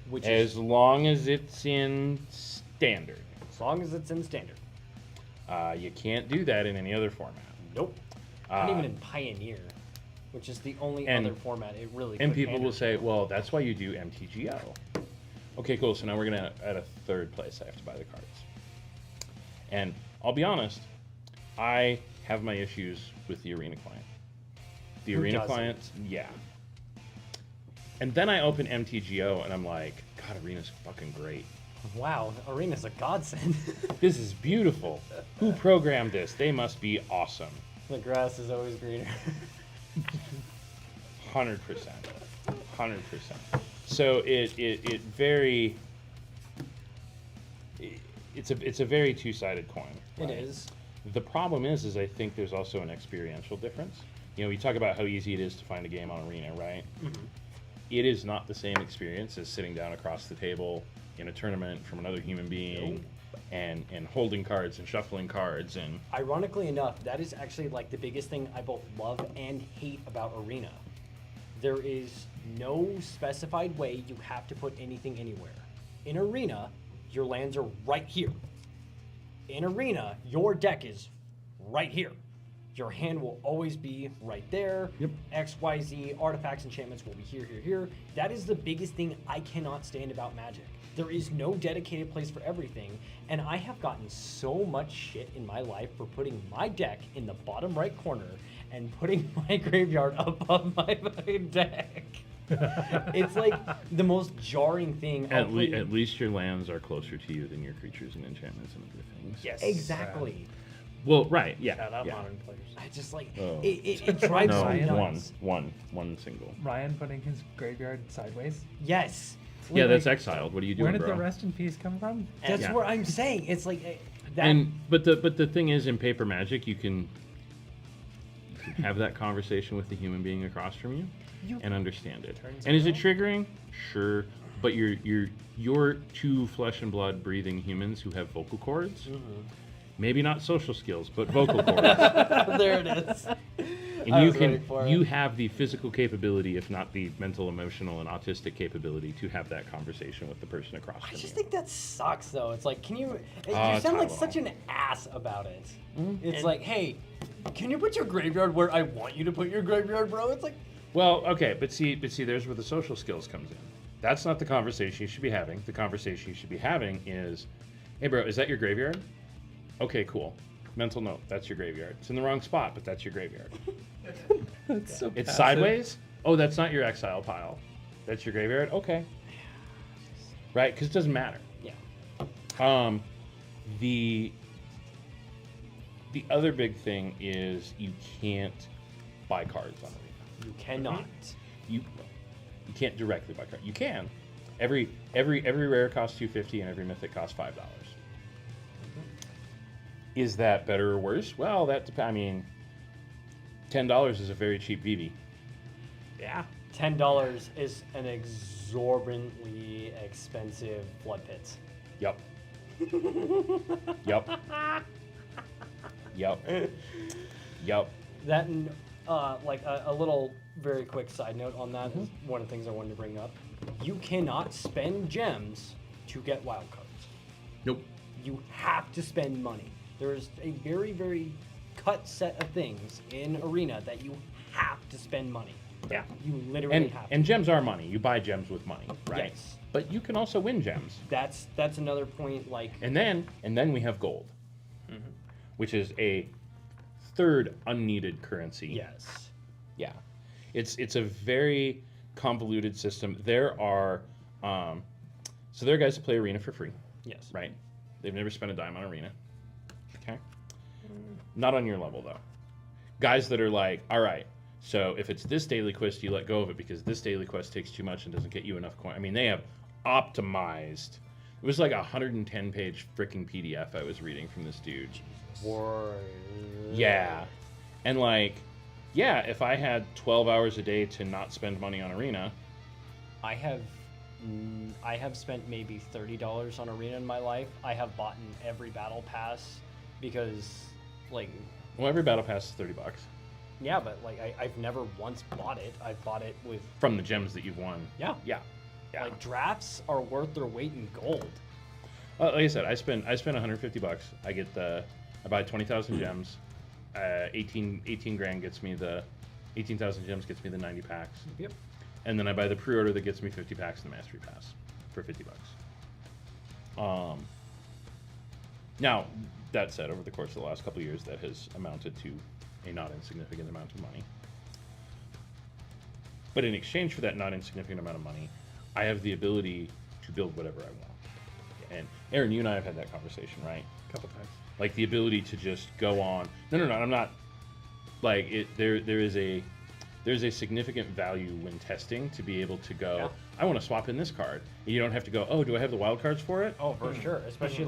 Which as is long as it's in standard. as long as it's in standard. You can't do that in any other format. Nope. Not even in Pioneer, which is the only and- other format it really. And could people pander will say, to. well, that's why you do MTGO. Okay, cool. So now we're going to, at a third place, I have to buy the cards. And I'll be honest, I have my issues with the Arena client. The Who Arena doesn't? client, yeah. And then I open MTGO and I'm like, God, Arena's fucking great. Wow, Arena's a godsend. This is beautiful. Who programmed this? They must be awesome. The grass is always greener. 100%. 100%. So it's a very two-sided coin. It right? is. The problem is I think there's also an experiential difference. You know, we talk about how easy it is to find a game on Arena, right? Mm-hmm. It is not the same experience as sitting down across the table in a tournament from another human being and holding cards and shuffling cards and Ironically enough, that is actually like the biggest thing I both love and hate about Arena. There is no specified way you have to put anything anywhere. In Arena, your lands are right here. In Arena, your deck is right here. Your hand will always be right there. Yep. X, Y, Z, artifacts, enchantments will be here, here, here. That is the biggest thing I cannot stand about Magic. There is no dedicated place for everything, and I have gotten so much shit in my life for putting my deck in the bottom right corner and putting my graveyard above my fucking deck. It's like the most jarring thing. at least your lands are closer to you than your creatures and enchantments and other things. Yes. Exactly. Well, right, yeah. Shout out yeah. modern players. I just like Oh. it drives No, me Ryan. nuts. one single. Ryan putting his graveyard sideways. Yes. Yeah, that's exiled. What are you doing, Where did bro? the rest in peace come from? That's Yeah. what I'm saying. It's like that. And but the thing is, in paper Magic, you can have that conversation with the human being across from you and understand it. And is it triggering? Sure, but you're two flesh and blood breathing humans who have vocal cords. Maybe not social skills, but vocal cords. there it is. And I you was waiting for you it. have the physical capability, if not the mental, emotional, and autistic capability, to have that conversation with the person across I from just you. think that sucks, though. It's like, can you? You It's sound like Tylenol. such an ass about it. It's And- like, hey, can you put your graveyard where I want you to put your graveyard, bro? It's like, Well, okay, but see, there's where the social skills comes in. That's not the conversation you should be having. The conversation you should be having is, hey, bro, is that your graveyard? Okay, cool. Mental note, that's your graveyard. It's in the wrong spot, but that's your graveyard. That's so It's passive. sideways? Oh, that's not your exile pile. That's your graveyard? Okay. Right, because it doesn't matter. yeah. The other big thing is you can't buy cards on Arena. You cannot. You can't directly buy cards. You can. Every rare costs $250 and every mythic costs $5. Is that better or worse? Well, that depends. I mean, $10 is a very cheap VV. Yeah. $10 is an exorbitantly expensive flood pit. Yep. Yep. Yep. Yep. That and like a little very quick side note on that is one of the things I wanted to bring up. You cannot spend gems to get wild cards. Nope. You have to spend money. There's a very, very cut set of things in Arena that you have to spend money. Yeah. You literally And have to. and gems are money. You buy gems with money, right? Yes. But you can also win gems. That's another point. Like And then we have gold, which is a third unneeded currency. yes, Yeah, it's a very convoluted system. There are there are guys who play Arena for free, yes, right? They've never spent a dime on Arena. Okay, not on your level though. Guys that are like, all right, so if it's this daily quest, you let go of it because this daily quest takes too much and doesn't get you enough coin. I mean, they have optimized. It was like a 110-page freaking PDF I was reading from this dude. Yeah. And like, yeah, if I had 12 hours a day to not spend money on Arena, I have spent maybe $30 on Arena in my life. I have bought in every battle pass because, like, well, every battle pass is $30 yeah, but like I've never once bought it. I've bought it with from the gems that you've won. yeah. Yeah. Yeah. Like drafts are worth their weight in gold. Like I said, I spend $150. I get I buy 20,000 gems. 18 grand gets me 18,000 gems gets me the 90 packs. Yep. And then I buy the pre-order that gets me 50 packs in the Mastery Pass for $50. Now, that said, over the course of the last couple of years, that has amounted to a not insignificant amount of money. But in exchange for that not insignificant amount of money, I have the ability to build whatever I want. And Aaron, you and I have had that conversation, right? A couple times. Like the ability to just go on. No, I'm not. Like there's a significant value when testing to be able to go. Yeah. I want to swap in this card. And you don't have to go. Oh, do I have the wild cards for it? Oh, for sure. Especially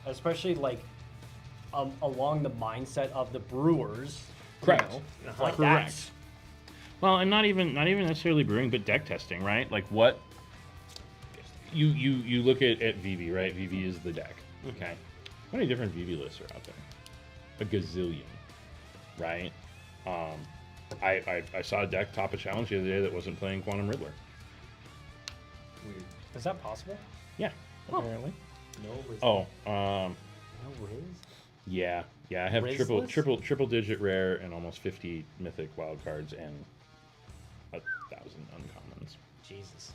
especially along the mindset of the brewers. Correct. Like Correct. that's Well, and not even necessarily brewing, but deck testing, right? Like what you look at VV, right? VV is the deck. Okay. How many different VV lists are out there? A gazillion, right? I saw a deck top a challenge the other day that wasn't playing Quantum Riddler. weird. Is that possible? Yeah, apparently. No Riz. Oh, No Riz? yeah. I have Riz triple list? digit rare and almost 50 mythic wild cards and 1,000 uncommons. Jesus.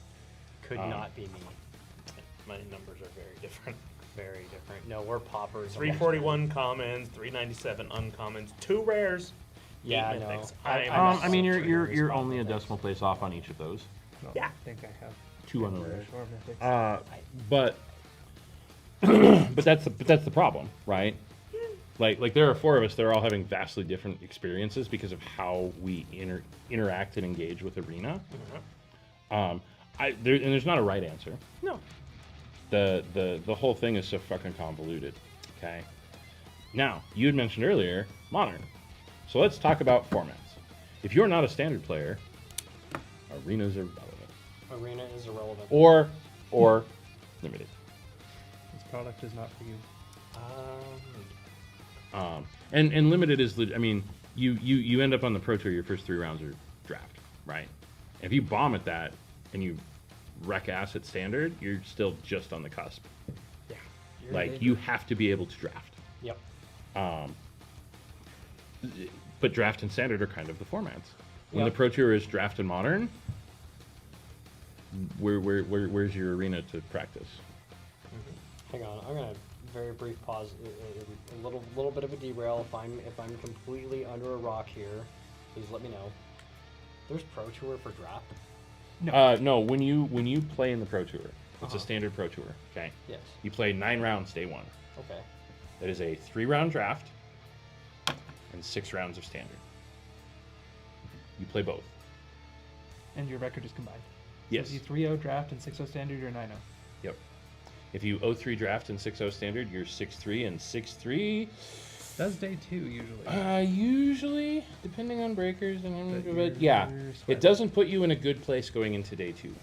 Could not be me. My numbers are very different. Very different. No, we're poppers. 341 commons, 397 uncommons, 2 rares. Yeah, 8 no. mythics. I I mean, Three you're rares only a probably. decimal place off on each of those. No, Yeah. I think I have 2 on the rares. or mythics. But but that's the problem, right? Like there are 4 of us that are all having vastly different experiences because of how we interact and engage with Arena. There's not a right answer. No. The whole thing is so fucking convoluted. Okay. Now, you had mentioned earlier Modern. So let's talk about formats. If you're not a standard player, Arenas are relevant. Arena is irrelevant. Or limited. This product is not for you. And limited is, I mean, you end up on the Pro Tour, your first 3 rounds are draft, right? If you bomb at that and you wreck ass at standard, you're still just on the cusp. Yeah. Like, you have to be able to draft. Yep. But draft and standard are kind of the formats. When Yep. the Pro Tour is draft and modern, where's your arena to practice? Hang on. I'm gonna very brief pause. A little bit of a derail. If I'm completely under a rock here, please let me know. There's Pro Tour for draft. No, when you play in the Pro Tour, it's a Uh-huh. standard Pro Tour. Okay. Yes. You play 9 rounds day 1. Okay. That is a 3-round draft and 6 rounds of standard. You play both. And your record is combined. Yes. So if you 3-0 draft and 6-0 standard, you're 9-0. Yep. If you 0-3 draft and 6-0 standard, you're 6-3 and 6-3. That's day 2 usually. Usually, depending on breakers and But but yeah, you're it sweating. doesn't put you in a good place going into day 2.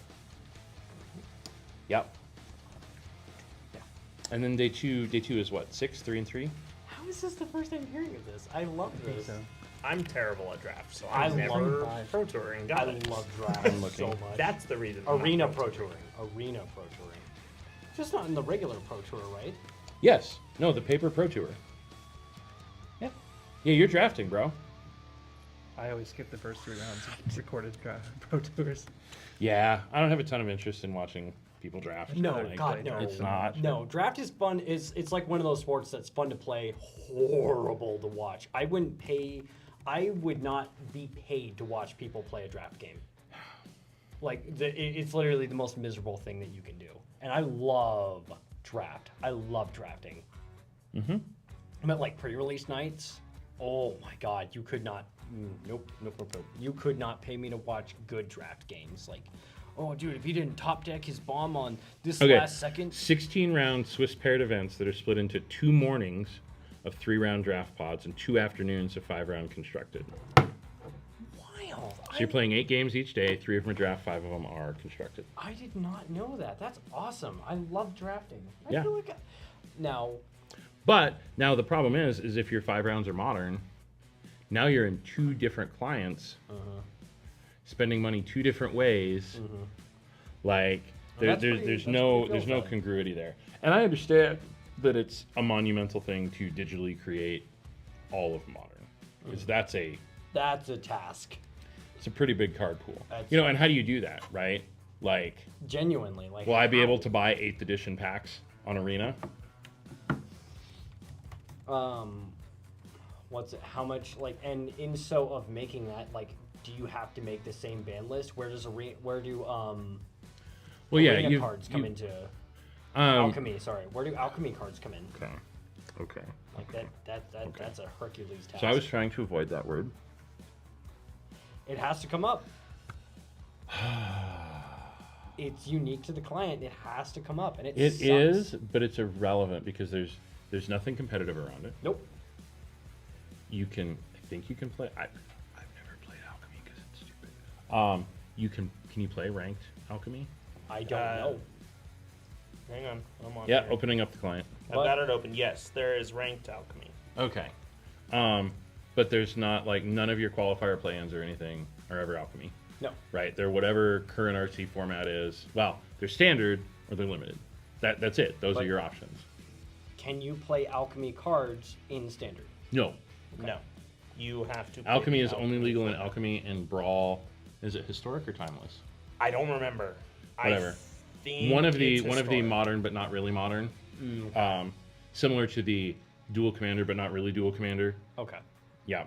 Yep. Yeah. And then day two is what? 6, 3, and 3. How is this the first I'm hearing of this? I love this. So, I'm terrible at drafts, so I I've never love- pro touring. I Got it. love I'm draft looking. so much. That's the reason. I'm not Arena Pro Touring. Arena Pro Touring. Just not in the regular Pro Tour, right? Yes. No, the paper Pro Tour. yeah. Yeah, you're drafting, bro. I always skip the first 3 rounds of recorded pro tours. Yeah, I don't have a ton of interest in watching people draft. No, Like, God, no. It's not. No, draft is fun. It's like one of those sports that's fun to play, horrible to watch. I would not be paid to watch people play a draft game. Like, it's literally the most miserable thing that you can do. And I love draft. I love drafting. Mm-hmm. I'm at like pre-release nights. Oh my God, you could not. Nope. You could not pay me to watch good draft games. Like, oh dude, if he didn't top deck his bomb on this Okay. last second. 16-round Swiss paired events that are split into 2 mornings of 3-round draft pods and 2 afternoons of 5-round constructed. Wild. So you're playing 8 games each day. 3 of them are draft, 5 of them are constructed. I did not know that. That's awesome. I love drafting. I Yeah. feel like now. But now the problem is if your 5 rounds are modern, now you're in 2 different clients, spending money 2 different ways, Like That's there's pretty no fun. congruity there. And I understand that it's a monumental thing to digitally create all of Modern, because Mm. that's a task. it's a pretty big card pool. That's- You know, and how do you do that, right? Like, Genuinely, like. will I be how? able to buy 8th edition packs on Arena? What's it? How much? Like, and in so of making that, like, do you have to make the same ban list? Where do Well, yeah, arena you cards come into um, alchemy? Sorry, where do alchemy cards come in? Okay. Like that's a Hercules task. So I was trying to avoid that word. It has to come up. It's unique to the client. It has to come up, and it sucks. is, but it's irrelevant because there's nothing competitive around it. Nope. I think you can play. I've never played alchemy because it's stupid. Can you play ranked alchemy? I don't know. Hang on, I'm on. Yeah, here. opening up the client. I've got it open. Yes, there is ranked alchemy. Okay. But there's not, like, none of your qualifier play-ins or anything are ever alchemy, No. right? They're whatever current RC format is. Well, they're standard or they're limited. That's it. Those are But- your options. Can you play alchemy cards in standard? No. No, you have to. play Alchemy the is only legal in alchemy and brawl. Is it historic or timeless? I don't remember. Whatever. I think One of the it's historic. modern but not really modern. Similar to the dual commander but not really dual commander. Okay. Yeah.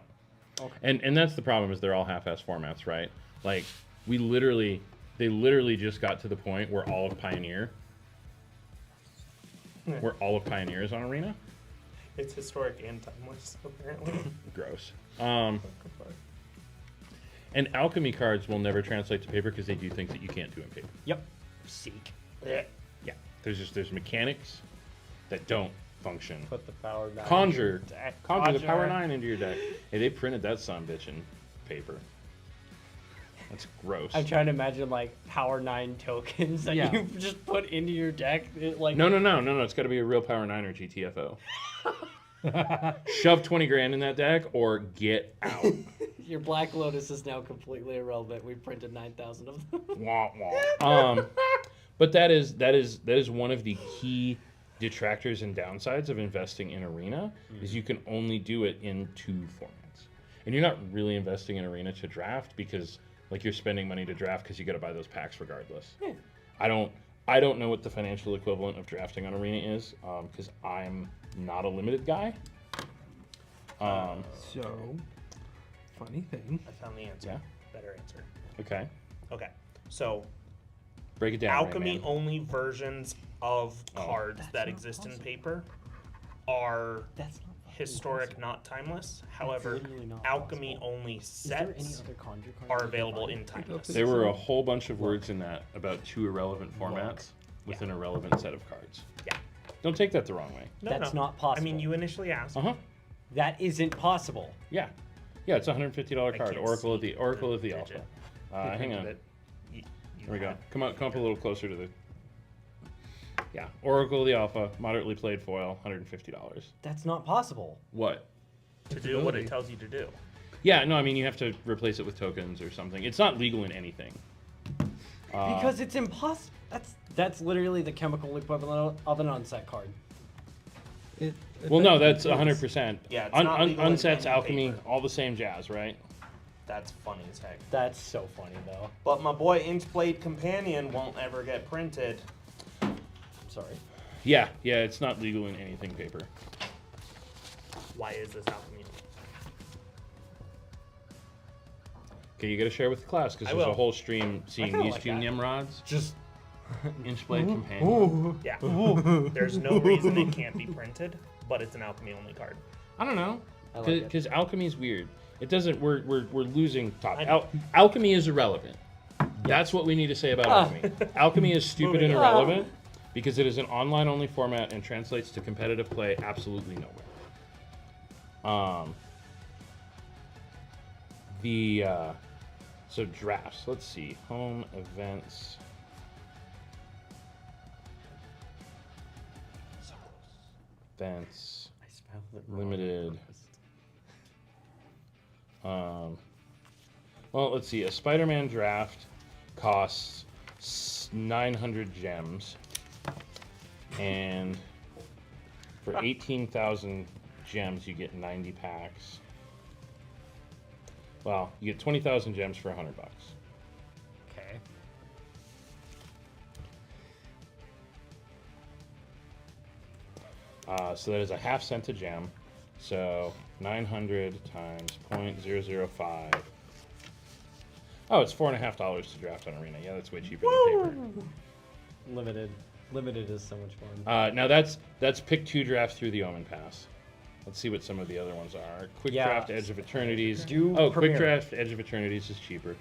Okay. And that's the problem, is they're all half-ass formats, right? Like, they literally just got to the point where all of Pioneer is on Arena. It's historic and timeless, apparently. Gross. And alchemy cards will never translate to paper because they do things that you can't do in paper. Yep. Seek. Yeah. There's mechanics that don't function. Put the power down. Conjure the power 9 into your deck. Hey, they printed that son bitch in paper. That's gross. I'm trying to imagine like power 9 tokens that Yeah. you just put into your deck. Like No. It's got to be a real power 9 or GTFO. Shove 20 grand in that deck or get out. Your Black Lotus is now completely irrelevant. We printed 9,000 of them. Wah, wah. But that is one of the key detractors and downsides of investing in Arena, is you can only do it in 2 formats. And you're not really investing in Arena to draft because, like, you're spending money to draft because you got to buy those packs regardless. Yeah. I don't know what the financial equivalent of drafting on Arena is, because I'm not a limited guy. So, funny thing. I found the answer. Yeah. Better answer. Okay, Okay, so break it down. alchemy Rayman. only versions of cards That's that not exist in possible. paper are That's not historic, not timeless. However, literally not alchemy possible. only Is there any sets other conjure cards are you can available find? in timeless. There were a whole bunch of words in that about 2 irrelevant formats with an irrelevant set of cards. Yeah. Don't take that the wrong way. No, That's no. not possible. I mean, you initially asked. Uh huh. That isn't possible. Yeah. Yeah, it's a $150 card. can't Oracle of see the the Alpha. digit. Hang on. You Here we go. had- Come up a little closer to the. Yeah, Oracle of the Alpha, moderately played foil, $150. That's not possible. What? To do what it tells you to do. Yeah, no, I mean you have to replace it with tokens or something. It's not legal in anything. Because it's impossible. That's literally the chemical equivalent of an unset card. Well, no, that's 100%. Yeah, it's not legal in Unsets, any alchemy, paper. all the same jazz, right? That's funny as heck. That's so funny though. But my boy Inchblade Companion won't ever get printed. Sorry. Yeah, it's not legal in anything paper. Why is this alchemy? Okay, you got to share with the class because I there's a will. whole stream seeing kinda these like 2 that. Nimrods, Just Inchblade Companion. Yeah. There's no reason it can't be printed, but it's an alchemy only card. I don't know, I like it. because alchemy is weird. It doesn't. We're losing top. I know. Alchemy is irrelevant. That's what we need to say about alchemy. Alchemy is stupid and Moving on. irrelevant because it is an online-only format and translates to competitive play absolutely nowhere. So drafts. Let's see. Home events. Events. I spelled it wrong. Limited. Well, let's see. A Spider-Man draft costs it's 900 gems, and for 18,000 gems, you get 90 packs. Well, you get 20,000 gems for $100. Okay. So that is a half cent a gem. So 900 times 0.005. Oh, it's $4.50 to draft on Arena. Yeah, that's way cheaper than paper. Limited is so much fun. Now that's pick 2 drafts through the Omen Pass. Let's see what some of the other ones are. Quick Yeah. Draft Edge of Eternities. Do Quick Premier. Draft Edge of Eternities is cheaper.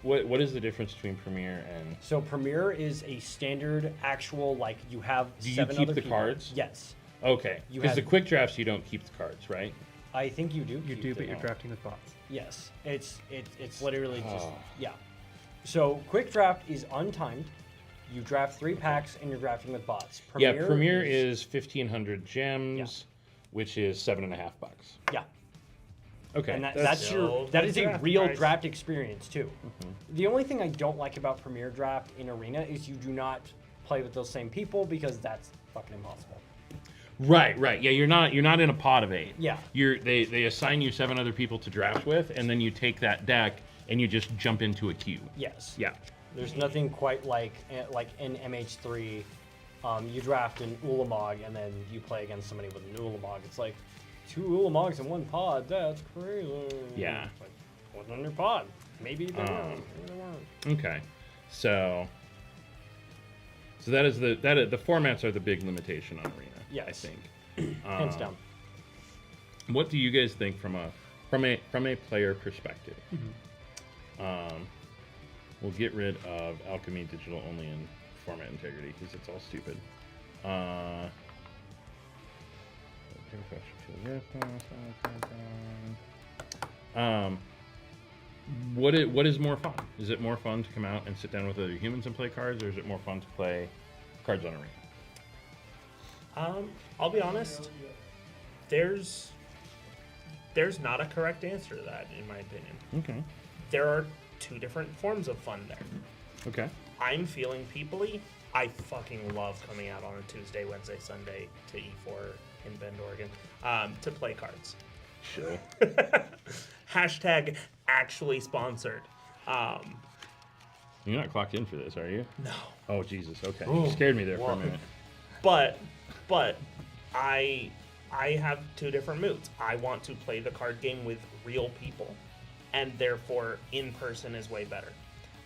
What is the difference between Premier and? So Premier is a standard actual, like, you have Do you 7 keep other the people. cards? Yes. Okay, You because the have- quick drafts you don't keep the cards, right? I think you do. You keep do, but them. you're drafting with bots. Yes. It's literally just, Oh. yeah. So Quick Draft is untimed. You draft 3 packs and you're drafting with bots. Premier is 1,500 gems, which is $7.50. Yeah. Okay, And that's that is a draft real price. draft experience too. The only thing I don't like about Premier Draft in Arena is you do not play with those same people because that's fucking impossible. right. Yeah, you're not in a pot of 8. Yeah. They assign you 7 other people to draft with, and then you take that deck and you just jump into a queue. Yes. Yeah. There's nothing quite like in MH3. You draft an Ulamog and then you play against somebody with an Ulamog. It's like 2 Ulamogs in one pod. That's crazy. Yeah. It's like, what's in your pod? Maybe they weren't. Maybe they weren't. Okay, so that is the formats are the big limitation on Arena. Yes. I think. Hands down. What do you guys think from a player perspective? We'll get rid of Alchemy Digital only in format integrity because it's all stupid. What is more fun? Is it more fun to come out and sit down with other humans and play cards, or is it more fun to play cards on Arena? I'll be honest. There's not a correct answer to that, in my opinion. Okay. There are 2 different forms of fun there. Okay. I'm feeling peoply. I fucking love coming out on a Tuesday, Wednesday, Sunday to E4 in Bend, Oregon, to play cards. Sure. Hashtag actually sponsored. You're not clocked in for this, are you? No. Oh Jesus. Okay. You scared me there for a minute. But I have 2 different moods. I want to play the card game with real people, and therefore in person is way better.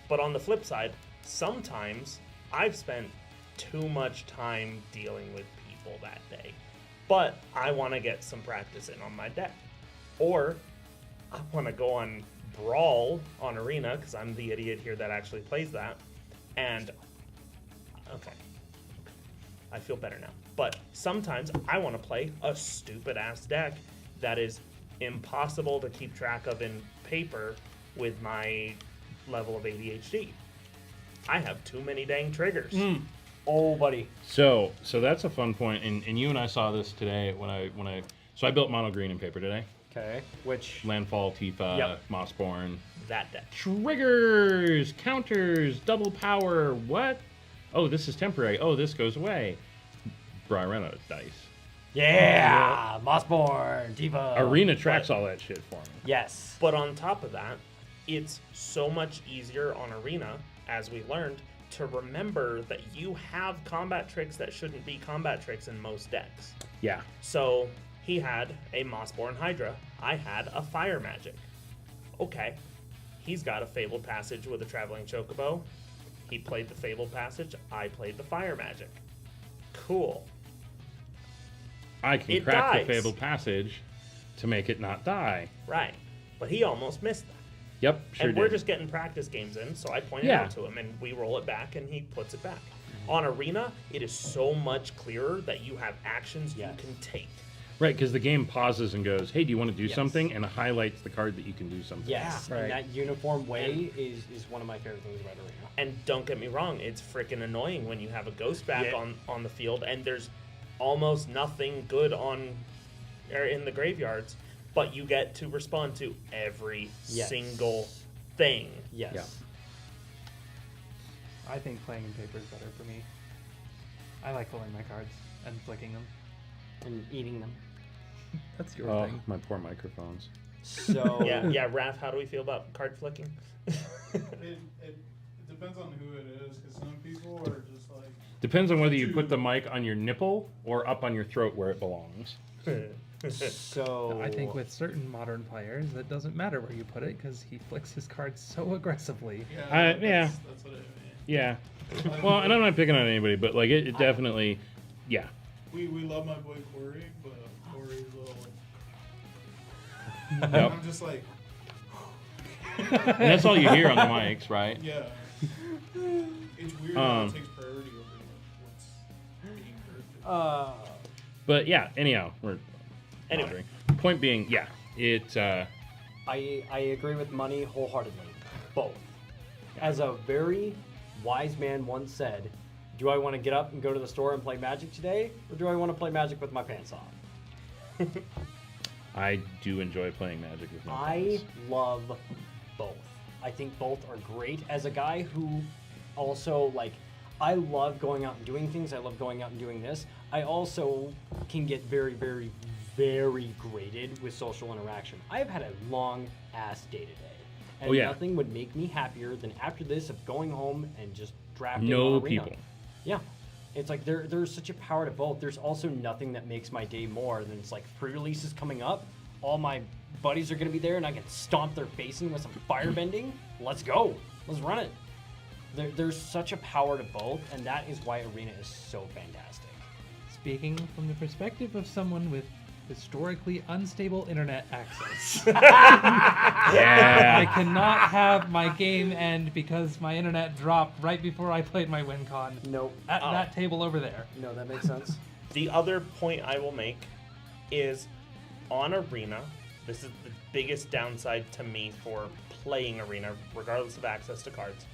But on the flip side, sometimes I've spent too much time dealing with people that day, but I want to get some practice in on my deck, or I want to go on Brawl on Arena because I'm the idiot here that actually plays that, and okay. I feel better now. But sometimes I want to play a stupid ass deck that is impossible to keep track of in paper with my level of ADHD. I have too many dang triggers. Oh, buddy. So that's a fun point, and you and I saw this today when I built mono green in paper today. Okay. Which? Landfall, Tifa, Yep. Mossborn. That deck. Triggers, counters, double power. What? Oh, this is temporary. Oh, this goes away. Brian Reynolds dice. Yeah. Mossborn. Tifa. Arena tracks all that shit for me. Yes. But on top of that, it's so much easier on Arena, as we learned, to remember that you have combat tricks that shouldn't be combat tricks in most decks. Yeah. So he had a Mossborn Hydra. I had a Fire Magic. Okay. He's got a Fabled Passage with a Traveling Chocobo. He played the Fabled Passage. I played the Fire Magic. Cool. I can It crack dies. the Fabled Passage to make it not die. Right. But he almost missed that. Yep, sure And did. we're just getting practice games in, so I point it Yeah. out to him, and we roll it back, and he puts it back. On Arena, it is so much clearer that you have actions Yes. you can take. Right, because the game pauses and goes, "Hey, do you want to do Yes. something?" and highlights the card that you can do something. Yes. Right. And that uniform way is one of my favorite things about Arena. And don't get me wrong, it's freaking annoying when you have a ghost back Yeah. on the field, and there's almost nothing good in the graveyards, but you get to respond to every Yes. single thing. Yes. Yeah. I think playing in paper is better for me. I like pulling my cards and flicking them. And eating them. That's your Oh, thing. my poor microphones. So Yeah, Raph, how do we feel about card flicking? It depends on who it is, because some people are just like. Depends on whether you put the mic on your nipple or up on your throat where it belongs. So I think with certain modern players, it doesn't matter where you put it because he flicks his cards so aggressively. Yeah. Yeah. That's what it means. Yeah. Well, and I'm not picking on anybody, but like it definitely, yeah. We love my boy Corey, but Corey's a little like. Yep. I'm just like, And that's all you hear on the mics, right? yeah. It's weird how it takes priority over what's being heard. But yeah, anyhow, we're Anyway. wandering. Point being, yeah, it. I agree with Money wholeheartedly. Both. As a very wise man once said, do I want to get up and go to the store and play Magic today, or do I want to play Magic with my pants on? I do enjoy playing Magic with my I friends. love both. I think both are great. As a guy who also, like, I love going out and doing things. I love going out and doing this. I also can get very, very, very grated with social interaction. I've had a long ass day today. And Oh, yeah. nothing would make me happier than after this of going home and just drafting No on Arena. people. Yeah. It's like there's such a power to both. There's also nothing that makes my day more than it's like pre-releases coming up. All my buddies are going to be there and I can stomp their face in with some firebending. Let's go. Let's run it. There's such a power to both, and that is why Arena is so fantastic. Speaking from the perspective of someone with historically unstable internet access. Yeah. I cannot have my game end because my internet dropped right before I played my WinCon. Nope. At that table over there. No, that makes sense. The other point I will make is on Arena, this is the biggest downside to me for playing Arena, regardless of access to cards.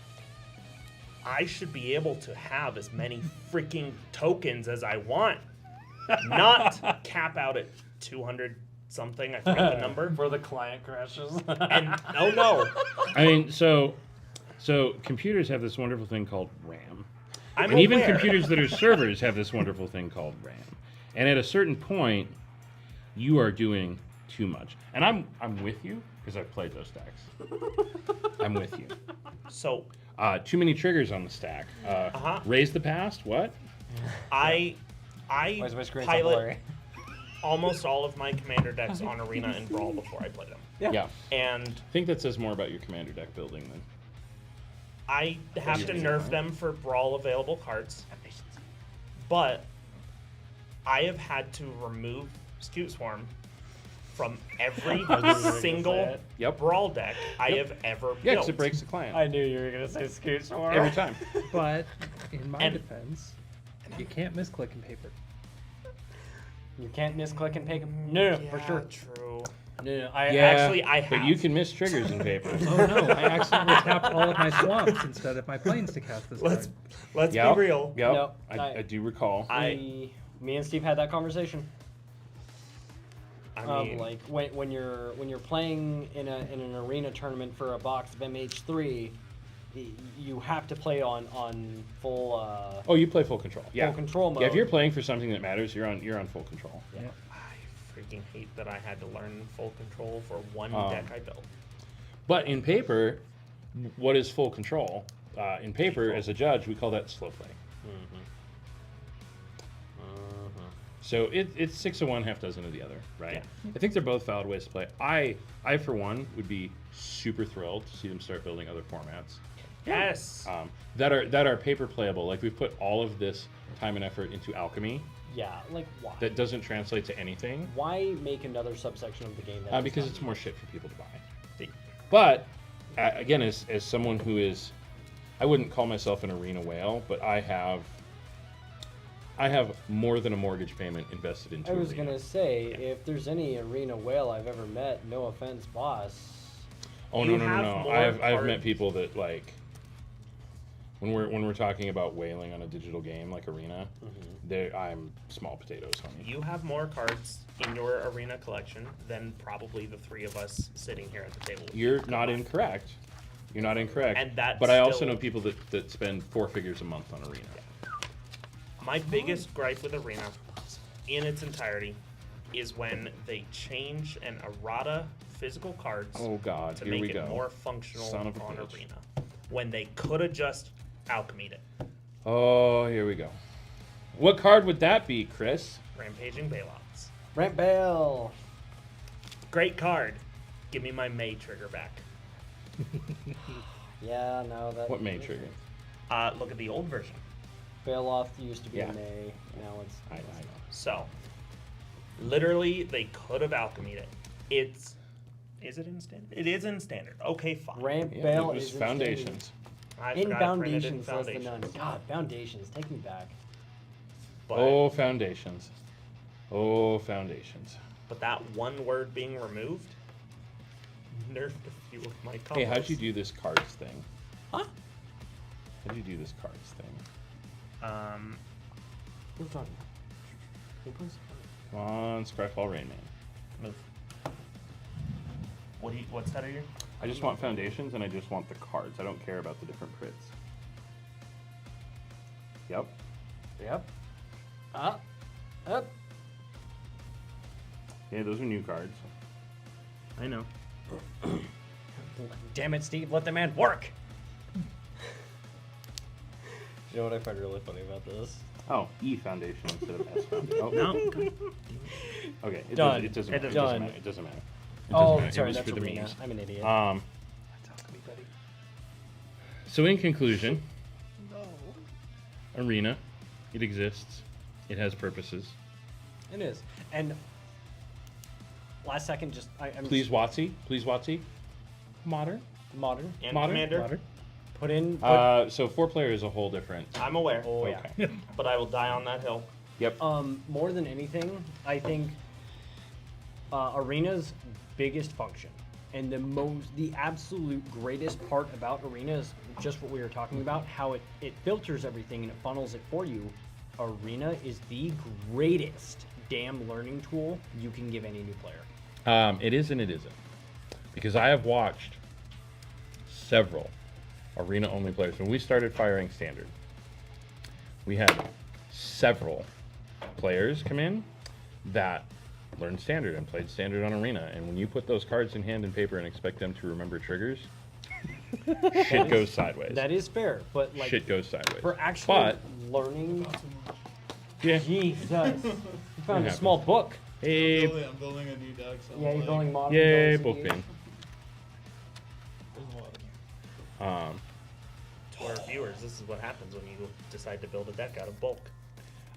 I should be able to have as many freaking tokens as I want. Not cap out at 200 something, I forget the number. For the client crashes. And no. I mean, so computers have this wonderful thing called RAM. I'm And even aware. computers that are servers have this wonderful thing called RAM. And at a certain point, you are doing too much. And I'm with you because I've played those stacks. I'm with you. So Too many triggers on the stack. Raise the past. What? I Why is my screen so pilot blurry? almost all of my commander decks on Arena and Brawl before I play them. Yeah. And I think that says more about your commander deck building than. I have to nerf them for Brawl available cards. But I have had to remove Scoot Swarm from every single Yep. Brawl deck I Yep. have ever Yeah, built. because it breaks the client. I knew you were going to say Scoot Swarm. Every time. But in my And- defense, you can't misclick in paper. You can't misclick and pick 'em. No, for sure. True. No, Actually, I But have. you can miss triggers in paper. Oh no, I accidentally tapped all of my swamps instead of my planes to cast this Let's card. let's Yep. be real. Yep. No, I do recall. Me and Steve had that conversation. I mean, Like when you're playing in an arena tournament for a box of MH3, you have to play on full Oh, you play full control. Yeah. full control mode. Yeah, if you're playing for something that matters, you're on full control. I freaking hate that I had to learn full control for one Um, deck I built. But in paper, what is full control? In paper, as a judge, we call that slow play. So it's 6 of one, half dozen of the other, right? Yeah. I think they're both valid ways to play. I for one would be super thrilled to see them start building other formats Yes. that are paper playable. Like we've put all of this time and effort into alchemy Yeah, like why? that doesn't translate to anything Why make another subsection of the game that because does it's not- more shit for people to buy. But again, as someone who is, I wouldn't call myself an arena whale, but I have more than a mortgage payment invested into I was Arena. gonna say, if there's any arena whale I've ever met, no offense, boss. Oh You no! have more I've met cards. people that like when we're talking about whaling on a digital game like Arena, I'm small potatoes, homie. You have more cards in your Arena collection than probably the three of us sitting here at the table. You're not incorrect. You're not incorrect. And that's but I also still- know people that spend 4 figures a month on Arena. My biggest gripe with Arena, in its entirety, is when they change an errata physical cards Oh God, to here make we it go. more functional Son of a on bitch. Arena, when they could have just alchemied it. Oh, here we go. What card would that be, Chris? Rampaging Bailouts. Ramp Bale. Great card. Give me my May trigger back. Yeah, no, that. What May trigger? Look at the old version. Bailoff used to be Yeah. May. Now it's. I know. So, literally, they could have alchemied it. Is it in standard? It is in standard. Okay, fine. Ramp Yeah, Bale it was is in Foundations. I In forgot I printed it in Foundations, says the Foundations. nun. God, Foundations, take me back. But, Oh, Foundations. Oh, Foundations. but that one word being removed nerfed a few of my combos. Hey, how'd you do this cards thing? Huh? How'd you do this cards thing? What are you talking about? Who plays? Come on, Scryfall Rain Man. Move. What's that of you? I just want Foundations and I just want the cards. I don't care about the different crits. Yep. Yep. Up. Yeah, those are new cards. I know. Damn it, Steve, let the man work! You know what I find really funny about this? Oh, E Foundation instead of S Foundation. Oh, no. Okay, it Done. doesn't It matter. is It doesn't done. matter. It doesn't matter. It Oh, doesn't matter. It sorry, was that's for the Arena. memes. I'm an idiot. So in conclusion, Arena, it exists. It has purposes. It is. And last second, just I'm Please, WotC. Please, WotC. Modern. modern. And Modern. Commander, Modern. Put in. So 4-player is a whole different. I'm aware, Oh yeah. Okay. but I will die on that hill. Yep. More than anything, I think Arena's biggest function and the absolute greatest part about Arena is just what we were talking about, how it filters everything and it funnels it for you. Arena is the greatest damn learning tool you can give any new player. It is and it isn't. Because I have watched several Arena-only players. When we started firing Standard, we had several players come in that learned Standard and played Standard on Arena. And when you put those cards in hand and paper and expect them to remember triggers, shit goes sideways. That is fair, but like Shit goes sideways. for actually But, learning, yeah. Jesus, you found a happens. small book. Hey, I'm building a new deck. So Yeah, you're like, building modern. yay, building book CDs. bin. there's a lot of- To our viewers, this is what happens when you decide to build a deck out of bulk.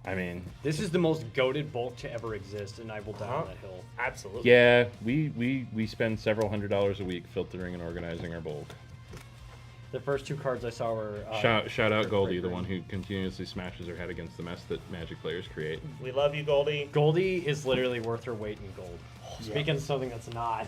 I mean, This is the most goated bulk to ever exist, and I will die on Uh-huh. that hill. Absolutely. yeah, we spend several $100s a week filtering and organizing our bulk. The first two cards I saw were Shout out they're Goldie, great the green. one who continuously smashes her head against the mess that Magic players create. We love you, Goldie. Goldie is literally worth her weight in gold. Speaking of something that's not,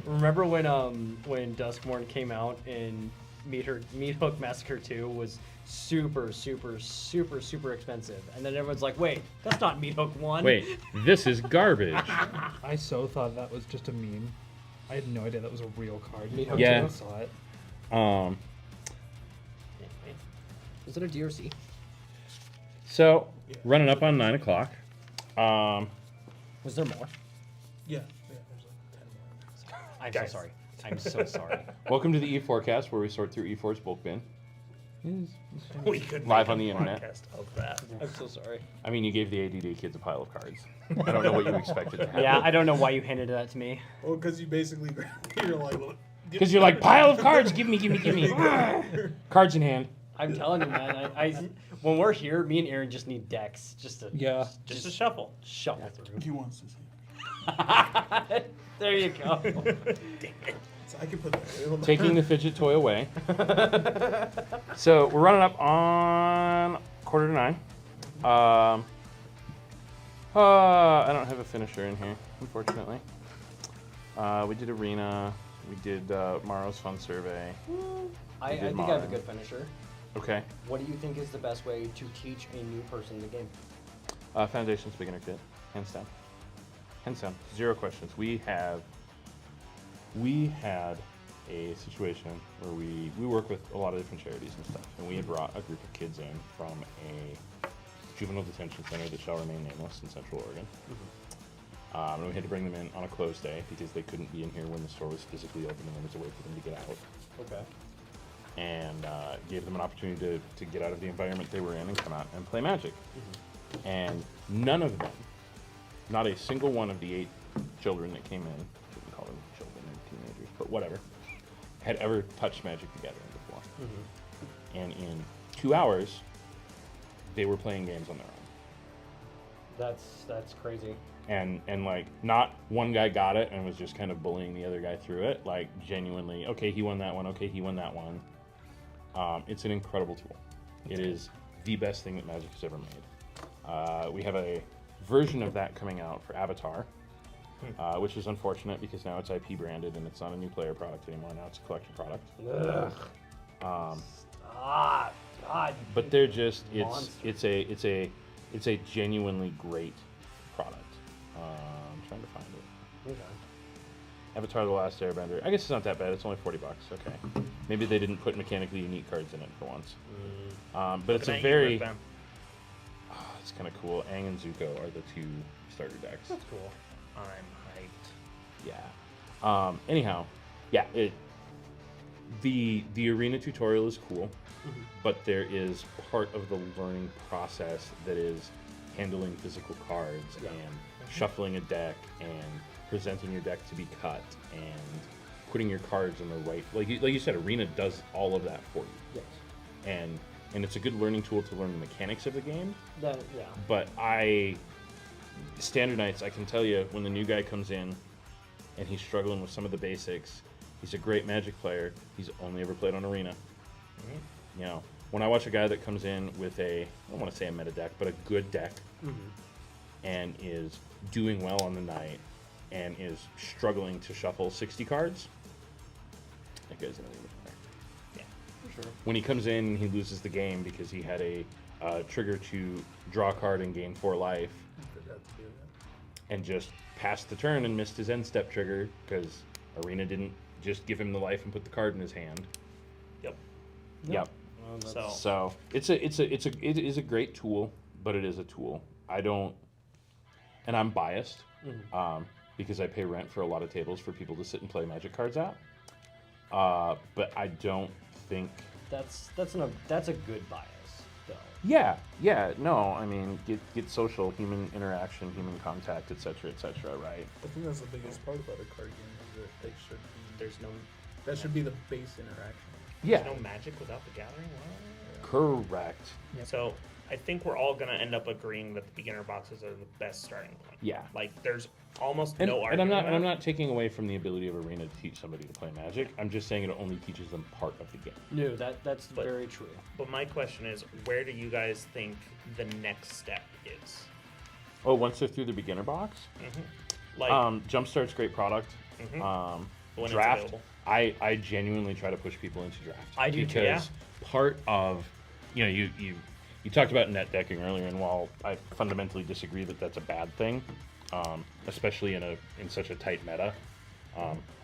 remember when Duskmorn came out and Meat Hook Massacre 2 was super expensive, and then everyone's like, wait, that's not Meat Hook 1. Wait, this is garbage. I so thought that was just a meme. I had no idea that was a real card. Me until Yeah. I saw it. Is it a DRC? So, running up on 9 o'clock. Was there more? Yeah, there's like 10 more. I'm Guys. so sorry. I'm so sorry. Welcome to the E4cast, where we sort through E4's bulk bin. We could Live make on a the internet. podcast of that. I'm so sorry. I mean, you gave the ADD kids a pile of cards. I don't know what you expected to happen. Yeah, I don't know why you handed that to me. Well, because you basically you're like, "Look, give Because me you're like, cards." pile of cards, give me. Cards in hand. I'm telling you, man. I when we're here, me and Aaron just need decks, just to Yeah. Just a shuffle. shuffle through. He wants to see. There you go. So I can put that. Taking the fidget toy away. So, we're running up on 8:45. I don't have a finisher in here, unfortunately. We did Arena. We did Morrow's Fun Survey. I did think I have a modern. good finisher. Okay. What do you think is the best way to teach a new person the game? Foundations beginner kit, hands down. Hands down, 0 questions. We had a situation where we work with a lot of different charities and stuff, and we had brought a group of kids in from a juvenile detention center that shall remain nameless in Central Oregon. And we had to bring them in on a closed day because they couldn't be in here when the store was physically open and there was a way for them to get out. Okay. And gave them an opportunity to get out of the environment they were in and come out and play Magic. And none of them, not a single one of the 8 children that came in, shouldn't call them children or teenagers, but whatever, had ever touched Magic the Gathering before. And in 2 hours, they were playing games on their own. That's crazy. And like, not one guy got it and was just kind of bullying the other guy through it. Like, genuinely, okay, he won that one, okay, he won that one. It's an incredible tool. It is the best thing that Magic has ever made. We have a version of that coming out for Avatar, which is unfortunate because now it's IP branded and it's not a new player product anymore. Now it's a collector product. God. But they're just Monster. it's a genuinely great product. I'm trying to find it. Okay. Avatar: The Last Airbender. I guess it's not that bad. It's only $40. Okay. Maybe they didn't put mechanically unique cards in it for once. But it's a very. It's kind of cool. Aang and Zuko are the 2 starter decks. That's cool. I'm hyped. Yeah. Anyhow, yeah. The arena tutorial is cool, but there is part of the learning process that is handling physical cards and shuffling a deck and presenting your deck to be cut and putting your cards in the right. Like you said, arena does all of that for you. Yes. And it's a good learning tool to learn the mechanics of the game. Yeah. But Standard Nights, I can tell you, when the new guy comes in and he's struggling with some of the basics, he's a great Magic player. He's only ever played on Arena. You know, when I watch a guy that comes in with I don't want to say a meta deck, but a good deck, and is doing well on the night, and is struggling to shuffle 60 cards, that guy's an Arena player. Yeah, for sure. When he comes in and he loses the game because he had a trigger to draw a card and gain 4 life, and just passed the turn and missed his end step trigger because Arena didn't just give him the life and put the card in his hand. Yep. So it is a great tool, but it is a tool. I'm biased because I pay rent for a lot of tables for people to sit and play Magic cards at. But I don't think That's a good bias, though. Yeah. No, I mean, get social, human interaction, human contact, etc., right? I think that's the biggest part about a card game is that they should be. That should be the base interaction. Yeah. There's no Magic without the Gathering? What? Correct. So I think we're all going to end up agreeing that the beginner boxes are the best starting point. Yeah. Like, there's almost And no I'm argument. not taking away from the ability of Arena to teach somebody to play Magic. I'm just saying it only teaches them part of the game. No, that's very true. But my question is, where do you guys think the next step is? Oh, once they're through the beginner box, Like, Jumpstart's great product. when it's Draft, available. I genuinely try to push people into draft. I do too. because Yeah. part of you talked about net decking earlier, and while I fundamentally disagree that that's a bad thing, especially in such a tight meta,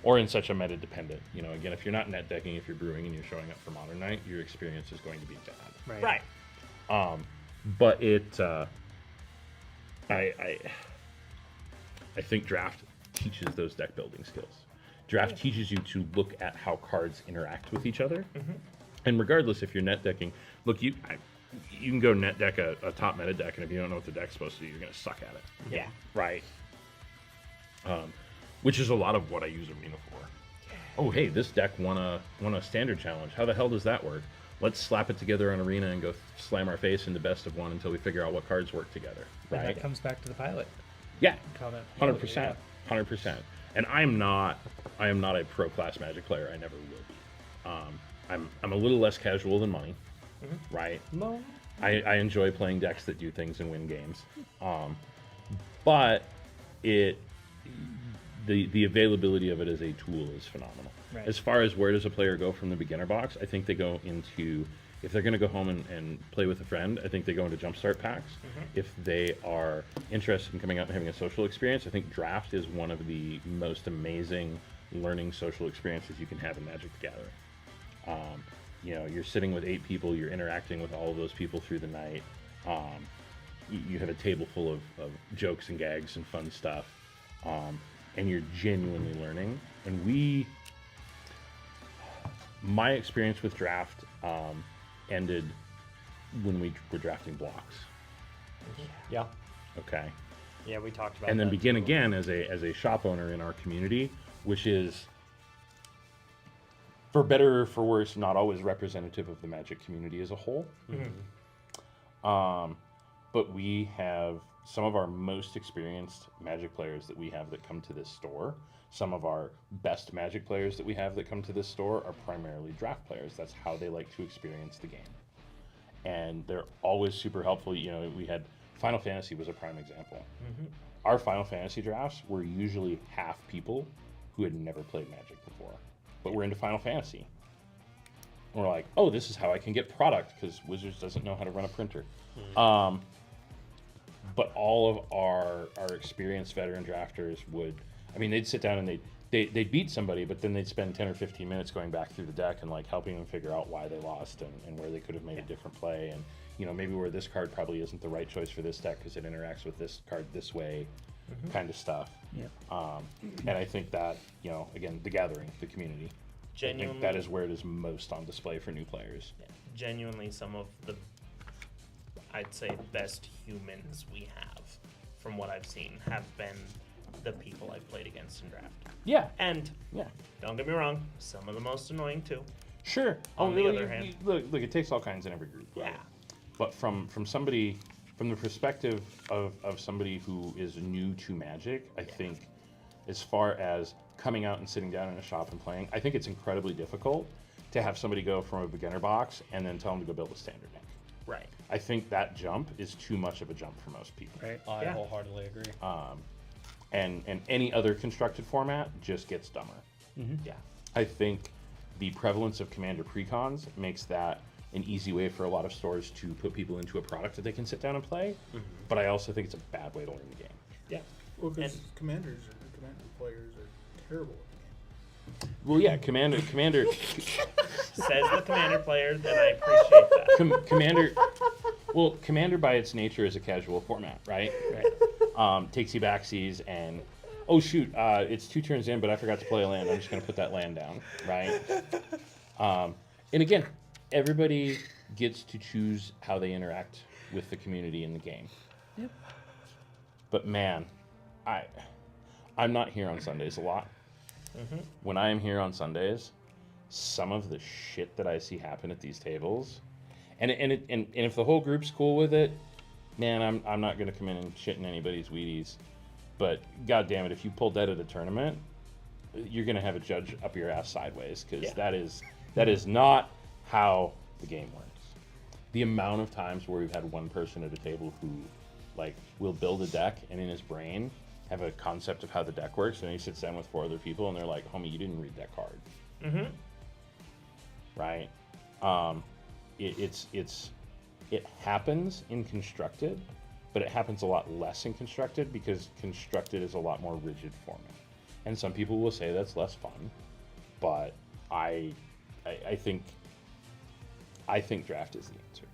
or in such a meta dependent. Again, if you're not net decking, if you're brewing and you're showing up for Modern Night, your experience is going to be bad. Right. But it, I think draft teaches those deck building skills. Draft teaches you to look at how cards interact with each other, and regardless if you're net decking, look, you can go net deck a top meta deck, and if you don't know what the deck's supposed to do, you're going to suck at it. Yeah. Right. Which is a lot of what I use Arena for. Oh, hey, this deck won a standard challenge. How the hell does that work? Let's slap it together on Arena and go slam our face into best of one until we figure out what cards work together. And Right? that comes back to the pilot. Yeah. Comment. 100%. 100%. And I am not a pro class Magic player. I never will be. I'm a little less casual than money, right? No. I enjoy playing decks that do things and win games. But the availability of it as a tool is phenomenal. Right. As far as where does a player go from the beginner box, I think they go into, if they're going to go home and play with a friend, I think they go into Jumpstart packs. If they are interested in coming out and having a social experience, I think Draft is one of the most amazing learning social experiences you can have in Magic the Gathering. You know, you're sitting with 8 people, you're interacting with all of those people through the night. You have a table full of jokes and gags and fun stuff, and you're genuinely learning. And my experience with draft ended when we were drafting blocks. Yeah. Okay. Yeah, we talked about And then that begin too. again as a shop owner in our community, which is, for better or for worse, not always representative of the Magic community as a whole. But we have some of our most experienced Magic players that we have that come to this store. Some of our best Magic players that we have that come to this store are primarily draft players. That's how they like to experience the game. And they're always super helpful. You know, we had Final Fantasy was a prime example. Our Final Fantasy drafts were usually half people who had never played Magic before, but we're into Final Fantasy. And we're like, oh, this is how I can get product, because Wizards doesn't know how to run a printer. But all of our experienced veteran drafters would, I mean, they'd sit down and they'd beat somebody, but then they'd spend 10 or 15 minutes going back through the deck and like helping them figure out why they lost and where they could have made a different play, and you know, maybe where this card probably isn't the right choice for this deck because it interacts with this card this way, kind of stuff. And I think that, you know, again, the gathering, the community, I think that is where it is most on display for new players. Genuinely, some of the, I'd say, best humans we have, from what I've seen, have been the people I've played against in draft. Yeah. And Yeah. don't get me wrong, some of the most annoying too. Sure. On the other hand, look, it takes all kinds in every group. Right? Yeah. But from somebody, from the perspective of somebody who is new to Magic, I think, as far as coming out and sitting down in a shop and playing, I think it's incredibly difficult to have somebody go from a beginner box and then tell them to go build a standard deck. right. I think that jump is too much of a jump for most people. Right. I Yeah. wholeheartedly agree. And any other constructed format just gets dumber. Yeah. I think the prevalence of Commander precons makes that an easy way for a lot of stores to put people into a product that they can sit down and play. But I also think it's a bad way to learn the game. Yeah. Well, because And- commander players are terrible at the game. Well, yeah, Commander, Says the commander player, and I appreciate that. Commander. Well, Commander by its nature is a casual format, right? Right. Takesy backsies and oh shoot, it's 2 turns in, but I forgot to play a land. I'm just gonna put that land down, right? And again, everybody gets to choose how they interact with the community in the game. Yep. But man, I'm not here on Sundays a lot. When I am here on Sundays, some of the shit that I see happen at these tables, and if the whole group's cool with it, man, I'm not gonna come in and shit in anybody's Wheaties. But god damn it, if you pulled that at a tournament, you're gonna have a judge up your ass sideways, because that is not how the game works. The amount of times where we've had one person at a table who like will build a deck and in his brain have a concept of how the deck works, and he sits down with 4 other people and they're like, homie, you didn't read that card. Right? It happens in constructed, but it happens a lot less in constructed because constructed is a lot more rigid format. And some people will say that's less fun, but I think draft is the answer.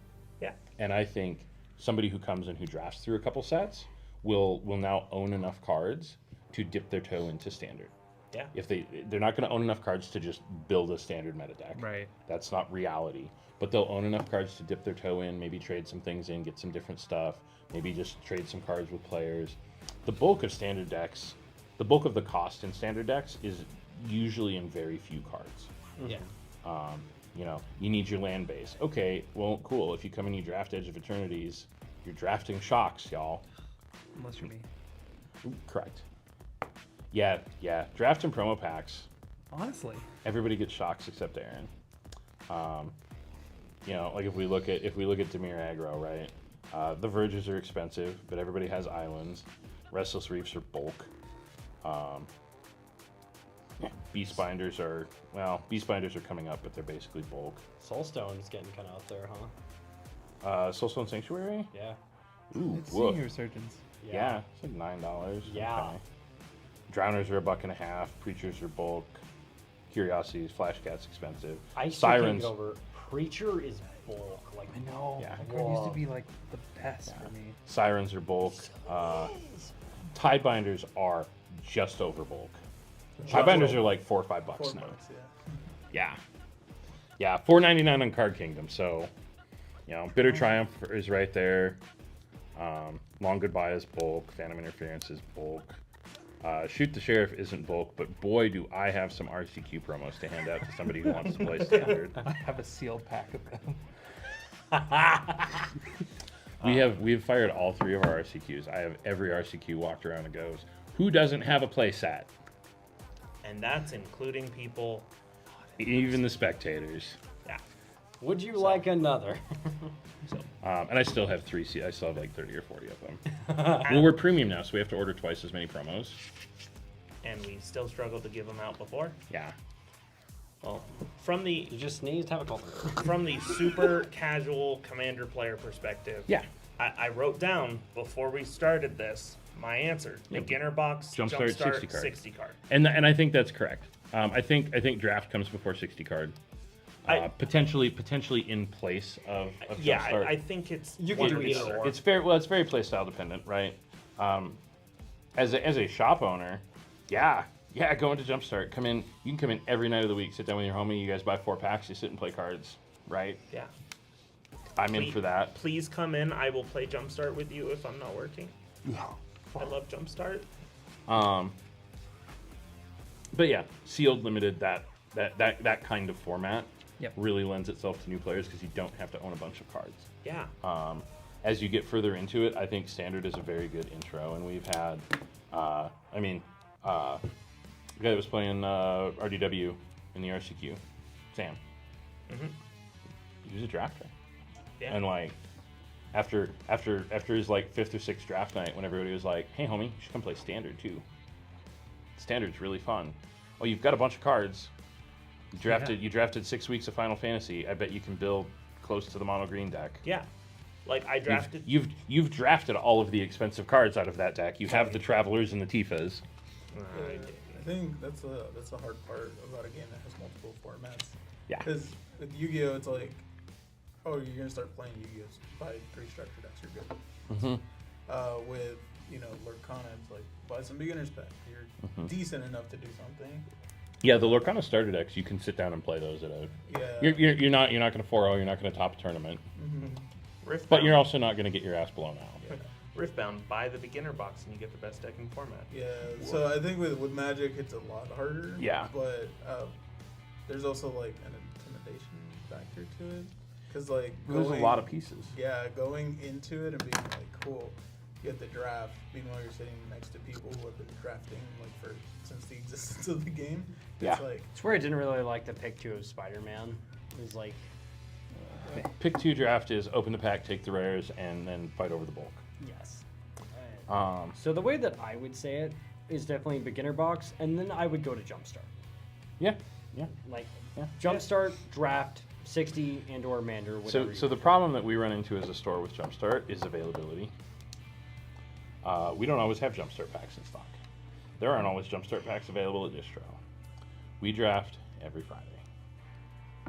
Yeah. And I think somebody who comes in who drafts through a couple sets will now own enough cards to dip their toe into standard. Yeah. If they're not going to own enough cards to just build a standard meta deck. Right. That's not reality. But they'll own enough cards to dip their toe in, maybe trade some things in, get some different stuff, maybe just trade some cards with players. The bulk of standard decks, the bulk of the cost in standard decks is usually in very few cards. Yeah. You know, you need your land base. Okay, well, cool. If you come and you draft Edge of Eternities, you're drafting shocks, y'all. Unless you're me. Ooh, correct. Yeah. Draft and promo packs. Honestly. Everybody gets shocks except Aaron. You know, like if we look at Dimir aggro, right? The Verges are expensive, but everybody has islands. Restless Reefs are bulk. Beast Binders are coming up, but they're basically bulk. Soulstone's getting kind of out there, huh? Soulstone Sanctuary? Yeah. Ooh, It's woof. senior surgeons. Yeah, it's like $9. Yeah. Drowners are $1.50. Preachers are bulk. Curiosities, Flash Cat's expensive. I still can't Sirens. get over Preacher is bulk. Like, I know. Yeah. That card used to be like the best for me. Sirens are bulk. Tidebinders are just over bulk. Tidebinders are like $4 or $5 $4, now. yeah. Yeah, $4.99 on Card Kingdom. So, Bitter Triumph is right there. Long Goodbye is bulk. Phantom Interference is bulk. Shoot the Sheriff isn't bulk, but boy, do I have some RCQ promos to hand out to somebody who wants to play Standard. I have a sealed pack of them. We've fired all 3 of our RCQs. I have every RCQ walked around and goes. Who doesn't have a play set? And that's including people. Even the spectators. Yeah. would you like another? And I still have 3. I still have like 30 or 40 of them. Well, we're premium now, so we have to order twice as many promos. And we still struggled to give them out before. Yeah. Well, from the You just sneezed, have a cold. from the super casual commander player perspective, Yeah. I wrote down before we started this my answer: beginner box, Jumpstart, jumpstart 60 card. 60 card. And I think that's correct. I think draft comes before 60 card. Potentially in place of Yeah, Jumpstart. I think it's You one can or do the either other. or. It's very play style dependent, right? As a shop owner, yeah, go into Jumpstart. Come in. You can come in every night of the week. Sit down with your homie. You guys buy 4 packs. You sit and play cards, right? Yeah. I'm in for that. Please come in. I will play Jumpstart with you if I'm not working. I love Jumpstart. But yeah, sealed limited. That kind of format Yep. really lends itself to new players because you don't have to own a bunch of cards. Yeah. As you get further into it, I think Standard is a very good intro, and we've had, the guy that was playing RDW in the RCQ, Sam. He was a drafter, Yeah. and like after his like 5th or 6th draft night, when everybody was like, "Hey, homie, you should come play Standard too. Standard's really fun. Oh, you've got a bunch of cards. You drafted 6 weeks of Final Fantasy. I bet you can build close to the mono green deck." Yeah. Like I drafted. You've drafted all of the expensive cards out of that deck. You have the Travelers and the Tifas. I think that's the hard part about a game that has multiple formats. Yeah. Because with Yu-Gi-Oh, it's like, oh, you're gonna start playing Yu-Gi-Oh, buy 3 structure decks, you're good. With Lorcana, it's like buy some beginners pack. You're decent enough to do something. Yeah, the Lorcana starter decks, you can sit down and play those at a. Yeah. You're not going to 4-0. You're not going to top a tournament, Riftbound. but you're also not going to get your ass blown out. Riftbound. Buy the beginner box and you get the best decking format. Yeah. So I think with Magic, it's a lot harder. Yeah. But there's also like an intimidation factor to it, because like There's a lot of pieces. Yeah, going into it and being like, cool, you get the draft. Meanwhile, you're sitting next to people who have been drafting like since the existence of the game. Yeah. It's like, It's where I didn't really like the pick 2 of Spider-Man. It was like, Pick 2 draft is open the pack, take the rares, and then fight over the bulk. yes. So the way that I would say it is definitely beginner box, and then I would go to Jumpstart. yeah. Like, Jumpstart, draft, 60, and/or Mander. Whatever So the problem that we run into as a store with Jumpstart is availability. We don't always have Jumpstart packs in stock. There aren't always Jumpstart packs available at distro. We draft every Friday.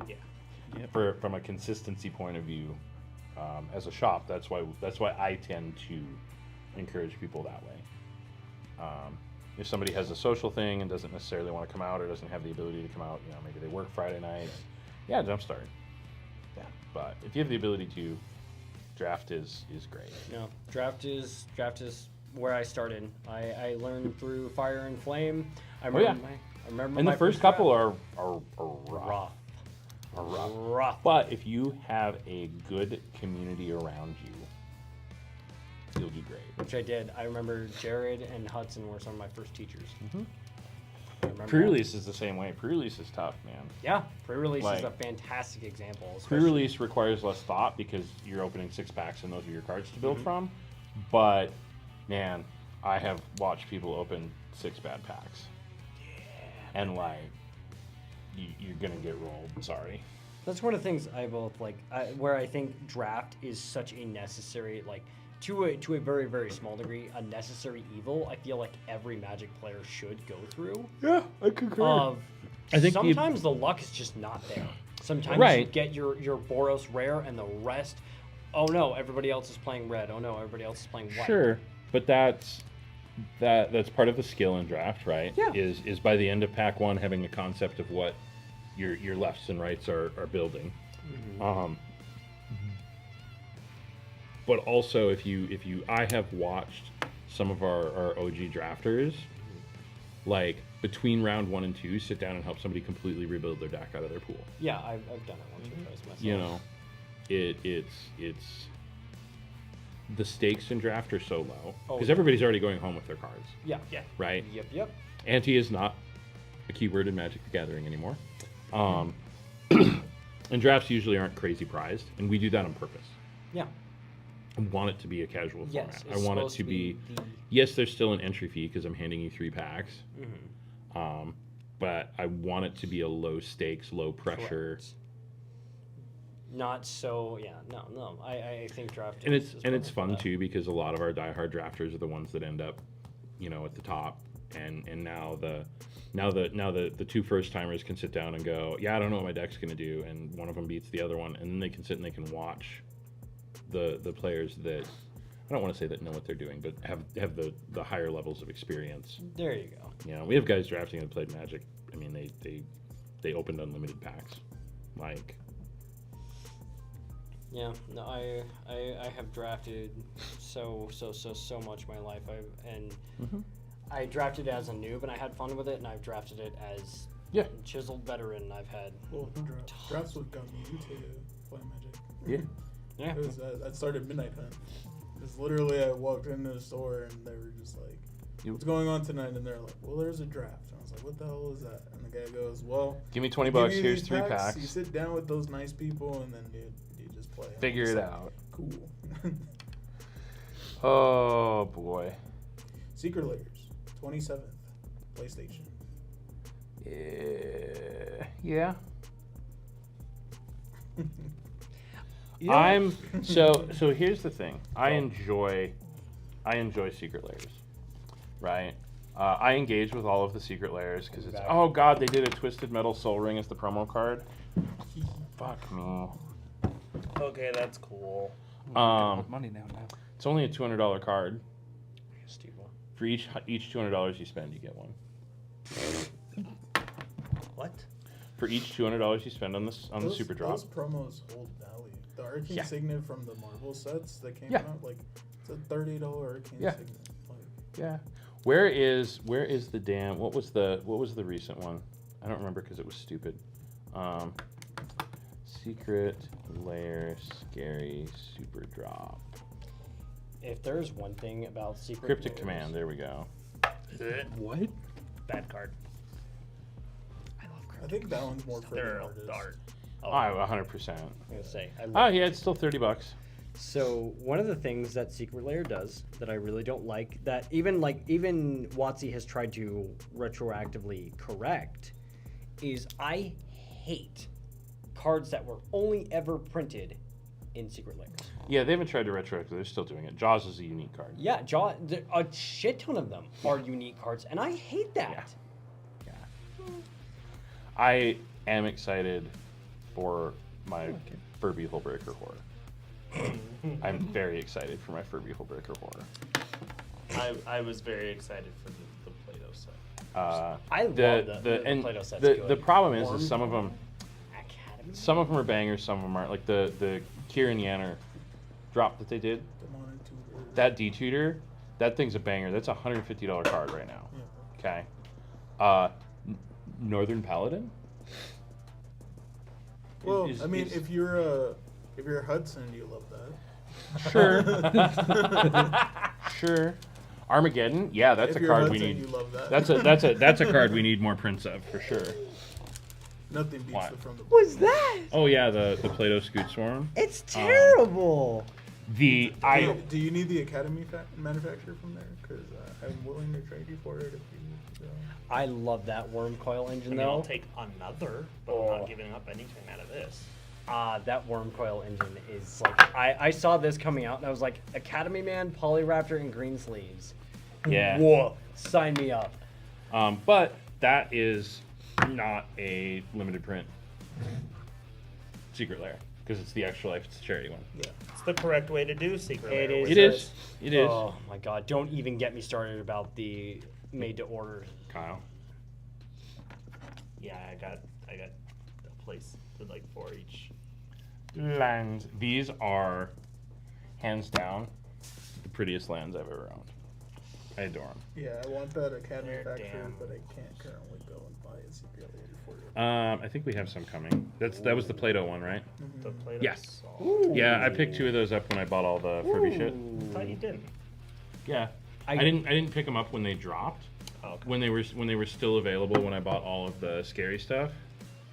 Yeah. From a consistency point of view, as a shop, that's why I tend to encourage people that way. If somebody has a social thing and doesn't necessarily want to come out or doesn't have the ability to come out, maybe they work Friday nights, yeah, Jumpstart. Yeah, but if you have the ability to, draft is great. Draft is where I started. I learned through Fire and Flame. I yeah. remember And my the first couple draft. are rough. rough. Rough. But if you have a good community around you, you'll do great. Which I did. I remember Jared and Hudson were some of my first teachers. I remember Pre-release is the same way. Pre-release is tough, man. that. Yeah, pre-release Like, is a fantastic example. especially- Pre-release requires less thought because you're opening 6 packs and those are your cards to build from. But, man, I have watched people open 6 bad packs. And, like, you're going to get rolled. Sorry. That's one of the things I both like, where I think draft is such a necessary, like, to a very, very small degree, a necessary evil. I feel like every Magic player should go through. Yeah, I concur. I think sometimes the luck is just not there. Sometimes you Right. get your Boros rare and the rest. Oh no, everybody else is playing red. Oh no, everybody else is playing white. Sure, but that's part of the skill in draft, right? Yeah. Is by the end of pack 1 having a concept of what your lefts and rights are building. But also, I have watched some of our OG drafters, like between round 1 and 2, sit down and help somebody completely rebuild their deck out of their pool. Yeah, I've done it once or twice myself. You know, it's the stakes in draft are so low because yeah. everybody's already going home with their cards, Yeah. Yeah. right? Yep. Ante is not a keyword in Magic the Gathering anymore. And drafts usually aren't crazy prized, and we do that on purpose. Yeah. I want it to be a casual Yes, format. it's I want it supposed to be the- yes, there's still an entry fee because I'm handing you 3 packs. But I want it to be a low stakes, low pressure. Correct. Not so. Yeah. No. I think draft. And is it's perfect for fun that. too because a lot of our diehard drafters are the ones that end up, at the top. And now the 2 first timers can sit down and go, yeah, I don't know what my deck's gonna do, and one of them beats the other one, and then they can sit and they can watch the players that I don't want to say that know what they're doing, but have the higher levels of experience. There you go. We have guys drafting that played Magic. I mean, they opened unlimited packs, like. Yeah, no, I have drafted so much in my life. I drafted as a noob and I had fun with it, and I've drafted it as chiseled veteran. And I've had Drafts would got me to play Magic. Yeah. yeah. It was I started Midnight Hunt. It's literally I walked into the store and they were just like, "What's going on tonight?" And they're like, "Well, there's a draft." And I was like, "What the hell is that?" And the guy goes, "Well, Give me 20 give bucks. me Here's these 3 You packs. sit down with those nice people and then you just play. And Figure it's it like, out. Cool. Oh boy. Secret Layers, 27th, PlayStation. Yeah. I'm so here's the thing. I enjoy Secret Layers, right? I engage with all of the Secret Layers because it's oh god, they did a Twisted Metal Soul Ring as the promo card. Fuck me. Okay, that's cool. Money now. It's only a $200 card. Steve. For each $200 you spend, you get one. What? For each $200 you spend on the Super Drop. Those promos hold value. The Arcane Yeah. Signet from the Marvel sets that came Yeah. out, like it's a $30 Arcane Yeah. Signet. Like, Yeah. Where is the damn what was the recent one? I don't remember because it was stupid. Secret Lair Scary Super Drop. If there's one thing about Secret Cryptic Layers- Command, there we go. What? Bad card. I think that one's more for They're the artists. art. Oh, 100%. I was gonna say. I Oh love yeah, it's still $30. So one of the things that Secret Lair does that I really don't like, that even WotC has tried to retroactively correct, is I hate cards that were only ever printed in Secret Lairs. Yeah, they haven't tried to retroactive. They're still doing it. Jaws is a unique card. Yeah, a shit ton of them are unique cards, and I hate that. Yeah. I am excited for my Furby Hullbreaker Horror. I'm very excited for my Furby Hullbreaker Horror. I was very excited for the Play-Doh set. I love the Play-Doh set's good. The problem is Worm some of them are bangers, some of them aren't. Like the Kieran Yanner drop that they did, Demonic Tutor. that D-Tutor, that thing's a banger. That's a $150 card right now. Yeah. Okay. Northern Paladin? Well, Is- I mean, is- if you're Hudson, you love that. Sure. Sure. Armageddon? Yeah, that's If a you're card Hudson, we you need. love that. That's a card we need more prints of for sure. Nothing beats Why? the from the. What's that? Oh yeah, the Play-Doh Scoot Swarm. It's terrible. The Do you need the Academy manufacturer from there? Because I'm willing to trade you for it if you. I love that worm coil engine I mean, I'll though. take another, but I'm not giving up anything out of this. That worm coil engine is like I saw this coming out and I was like, Academy Man, Polyraptor, and green sleeves. Yeah. Whoa, sign me up. But that is not a limited print secret lair because it's the extra life. It's the charity one. Yeah, it's the correct way to do secret It lair. is. It is. It is. Oh my god! Don't even get me started about the made to order. Kyle. Yeah, I got a place with like 4 each. Lands. These are hands down the prettiest lands I've ever owned. I adore them. Yeah, I want that Academy They're Factory, damn. but I can't currently go and buy a secret layer for it. I think we have some coming. That was the Play-Doh one, right? The Play-Doh Yes. salt. Yeah, I picked 2 of those up when I bought all the Furby shit. I thought you didn't. Yeah, I didn't pick them up when they dropped. Oh, okay. When they were still available when I bought all of the scary stuff.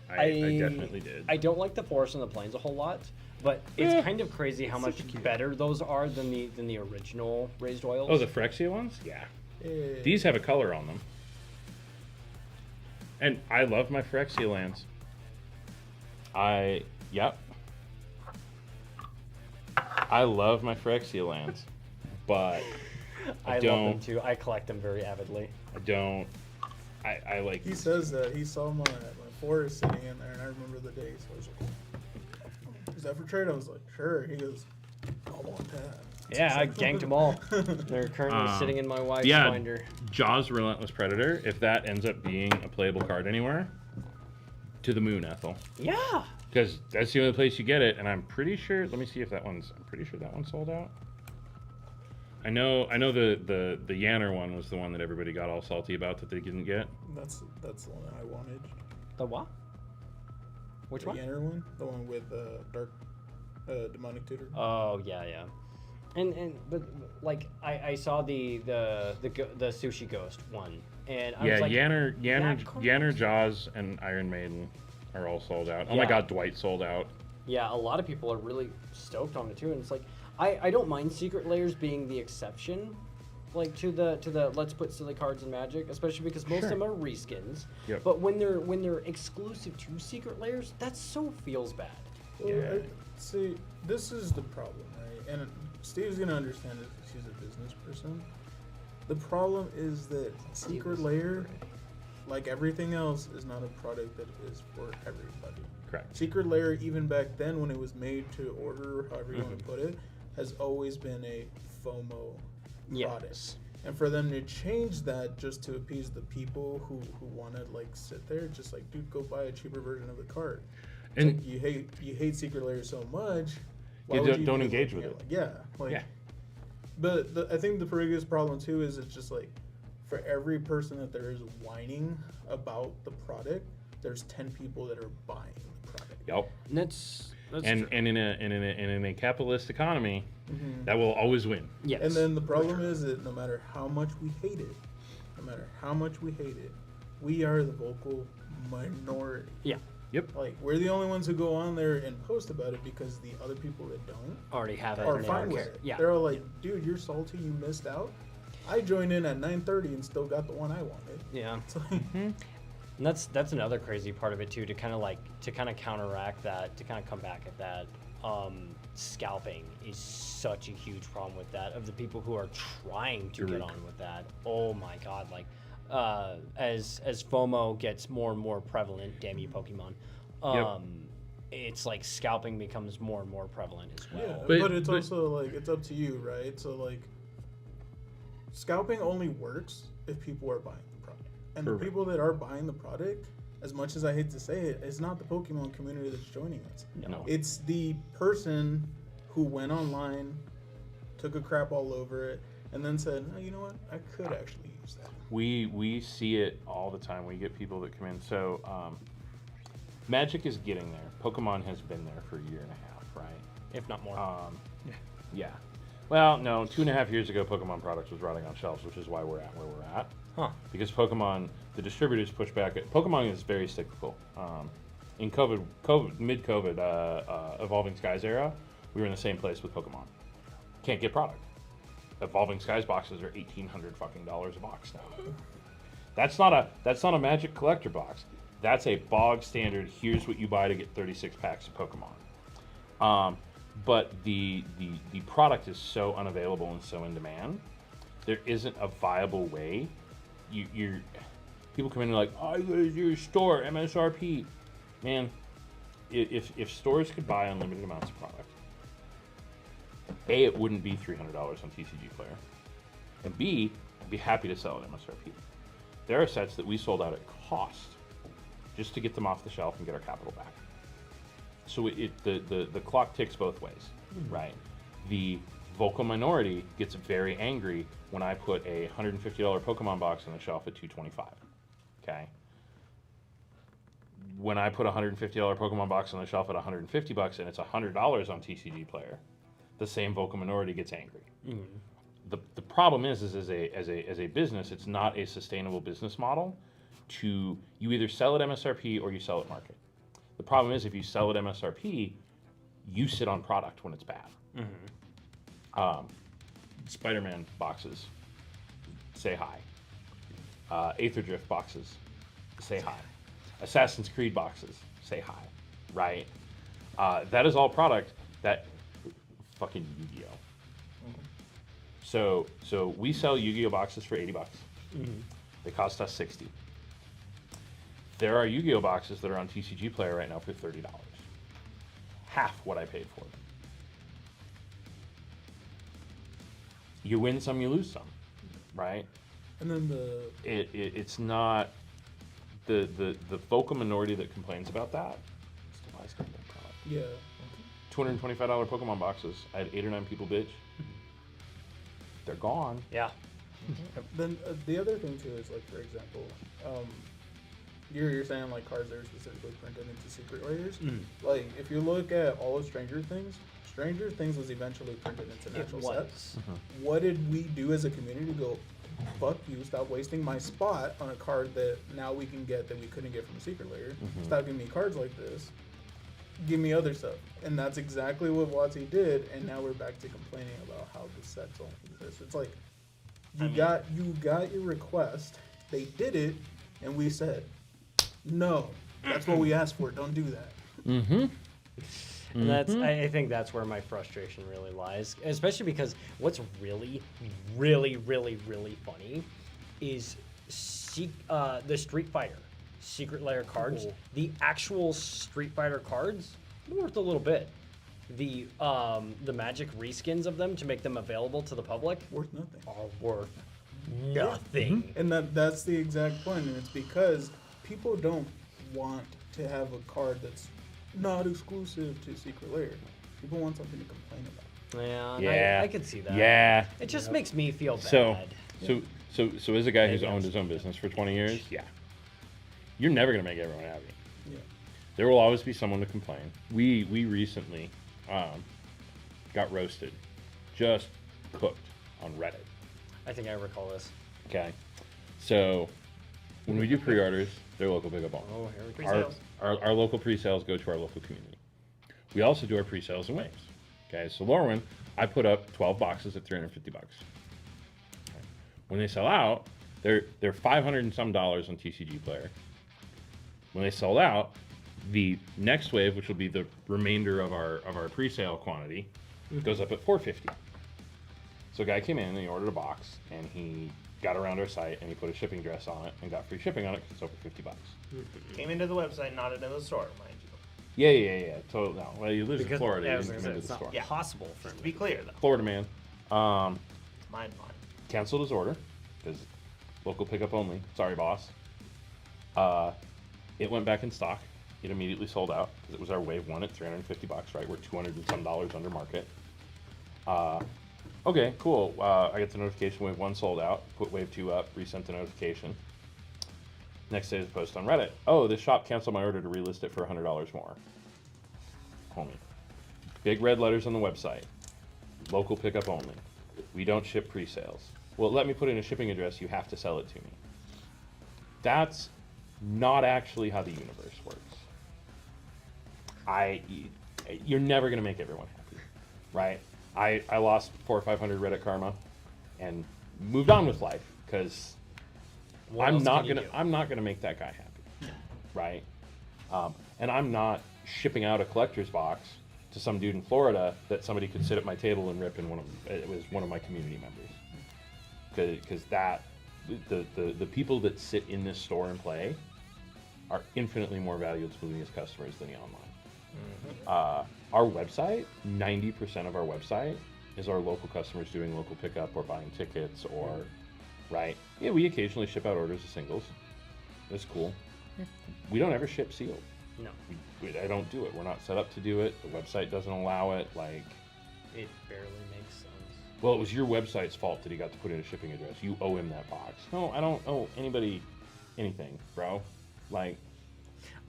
I definitely did. I don't like the Forest and the Plains a whole lot, but it's kind of crazy how much better those are than the original raised oils. Oh, the Phyrexia ones? Yeah. Yeah. These have a color on them. And I love my Phyrexia lands. Yep. I love my Phyrexia lands. But I don't, love them too. I collect them very avidly. I like. He says that he saw my forest sitting in there, and I remember the day. So I was like, "Is that for trade?" I was like, "Sure." He goes, "I want that." Yeah, I ganked them all. They're currently sitting in my wife's Yeah, binder. Jaws Relentless Predator. If that ends up being a playable card anywhere, to the moon, Ethel. Yeah. Because that's the only place you get it, and I'm pretty sure. Let me see if I'm pretty sure that one's sold out. I know the Yanner one was the one that everybody got all salty about that they didn't get. That's the one that I wanted. The what? Which The one? Yanner one, the one with dark demonic tutor. Oh yeah. But like I saw the sushi ghost one, and I was like, Yanner, Jaws, and Iron Maiden are all sold out. Oh my Yeah. God, Dwight sold out. yeah, a lot of people are really stoked on it too, and it's like I don't mind secret layers being the exception, like to the let's put silly cards in Magic, especially because most of them are reskins. Yep. But when they're exclusive to secret layers, that so feels bad. Well, see, this is the problem, right? And Steve's gonna understand it because he's a business person. The problem is that secret layer, like everything else, is not a product that is for everybody. Correct. Secret layer, even back then when it was made to order, or however you want to put it, has always been a FOMO product. And for them to change that just to appease the people who want to like sit there, just like, dude, go buy a cheaper version of the card. It's And- like, you hate secret layer so much. Why You would don't even engage look with at it. Yeah, like. Yeah. But I think the biggest problem too is it's just like, for every person that there is whining about the product, there's 10 people that are buying the product. Yep. And that's And true. in a capitalist economy, that will always win. Yes. And then the problem is that no matter how much we hate it, we are the vocal minority. yeah, Yep. Like, we're the only ones who go on there and post about it because the other people that don't already have it. are and they fine don't with care. it. Yeah. They're all like, dude, you're salty, you missed out. I joined in at 9:30 and still got the one I wanted. Yeah. It's like, And that's another crazy part of it too, to kind of counteract that, to kind of come back at that. Scalping is such a huge problem with that, of the people who are trying to get Correct. on with that. Oh my god, like as FOMO gets more and more prevalent, damn you Pokemon. It's like scalping becomes more and more prevalent as well. yeah, But- but it's but- also like, it's up to you, right? So like, scalping only works if people are buying the product. And Correct. the people that are buying the product, as much as I hate to say it, it's not the Pokemon community that's joining us. No. It's the person who went online, took a crap all over it, and then said, oh, you know what? I could actually use that. We see it all the time. We get people that come in. So Magic is getting there. Pokemon has been there for a year and a half, right? If not more. Yeah. Well, no, 2.5 years ago, Pokemon products was rotting on shelves, which is why we're at where we're at. Huh. Because Pokemon, the distributors push back. Pokemon is very cyclical. In mid-COVID, Evolving Skies era, we were in the same place with Pokemon. Can't get product. Evolving Skies boxes are $1,800 fucking dollars a box now. That's not a Magic collector box. That's a bog standard. Here's what you buy to get 36 packs of Pokemon. But the product is so unavailable and so in demand, there isn't a viable way. People come in and like, oh, you go to your store, MSRP. Man, if stores could buy unlimited amounts of product, A, it wouldn't be $300 on TCG Player, and B, I'd be happy to sell at MSRP. There are sets that we sold out at cost just to get them off the shelf and get our capital back. So the clock ticks both ways, right? The vocal minority gets very angry when I put a $150 Pokemon box on the shelf at $225. Okay. When I put a $150 Pokemon box on the shelf at $150 and it's $100 on TCG Player, the same vocal minority gets angry. The problem is as a business, it's not a sustainable business model. You either sell at MSRP or you sell at market. The problem is if you sell at MSRP, you sit on product when it's bad. Spider-Man boxes, say hi. Aether Drift boxes, say hi. Assassin's Creed boxes, say hi. Right? That is all product that fucking Yu-Gi-Oh. So we sell Yu-Gi-Oh boxes for $80. They cost us $60. There are Yu-Gi-Oh boxes that are on TCG Player right now for $30. Half what I paid for them. You win some, you lose some, right? And then It's not the vocal minority that complains about that. Still buys goddamn product. yeah. $225 Pokemon boxes. I had 8 or 9 people bitch. They're gone. Yeah. Then the other thing too is like, for example, you're saying like cards that are specifically printed into secret layers. Like if you look at all of Stranger Things was eventually printed into natural sets. What did we do as a community? Go, fuck you! Stop wasting my spot on a card that now we can get that we couldn't get from a secret layer. Stop giving me cards like this. Give me other stuff. And that's exactly what WotC did. And now we're back to complaining about how the sets don't exist. It's like you got your request. They did it, and we said, no, that's what we asked for. Don't do that. And I think that's where my frustration really lies, especially because what's really, really, really, really funny is the Street Fighter secret layer cards. Cool. The actual Street Fighter cards are worth a little bit. The magic reskins of them to make them available to the public Worth nothing. are worth nothing. And that's the exact point, and it's because people don't want to have a card that's not exclusive to secret layer. People want something to complain about. Yeah, I could see that. Yeah. It just makes me feel bad. So as a guy who's Maybe owned his own business for 20 years, yeah, you're never gonna make everyone happy. Yeah. There will always be someone to complain. We recently got roasted, just cooked on Reddit. I think I recall this. Okay, so when we do pre-orders, they're local pickup only. Oh, here we go. Pre-sales. Our local pre-sales go to our local community. We also do our pre-sales in waves. Okay, so Lorwyn, I put up 12 boxes at $350. Okay. When they sell out, they're $500 and some on TCG Player. When they sold out, the next wave, which will be the remainder of our pre-sale quantity, goes up at $450. So a guy came in and he ordered a box and he got around our site and he put a shipping address on it and got free shipping on it because it's over $50. Came into the website, not into the store, mind you. Yeah. Totally. No. Well, you live in Florida. You didn't come into it's the not store. possible for To me. be clear, though, Florida man. it's mine. Canceled his order because local pickup only. Sorry, boss. It went back in stock. It immediately sold out because it was our wave one at $350. Right, we're $200 and some under market. Okay, cool. I get the notification wave one sold out. Put wave two up. Resent the notification. Next day is a post on Reddit. Oh, this shop canceled my order to relist it for $100 more. Homie. Big red letters on the website. Local pickup only. We don't ship pre-sales. Well, let me put in a shipping address. You have to sell it to me. That's not actually how the universe works. You're never going to make everyone happy, right? I lost 400 or 500 Reddit karma and moved on with life because I'm not gonna make that guy happy, right? And I'm not shipping out a collector's box to some dude in Florida that somebody could sit at my table and rip, and it was one of my community members. Because the people that sit in this store and play are infinitely more valuable to me as customers than the online. Our website, 90% of our website is our local customers doing local pickup or buying tickets or, right? Yeah, we occasionally ship out orders of singles. That's cool. We don't ever ship sealed. No. I don't do it. We're not set up to do it. The website doesn't allow it. Like, It barely makes sense. well, it was your website's fault that he got to put in a shipping address. You owe him that box. No, I don't owe anybody anything, bro. Like,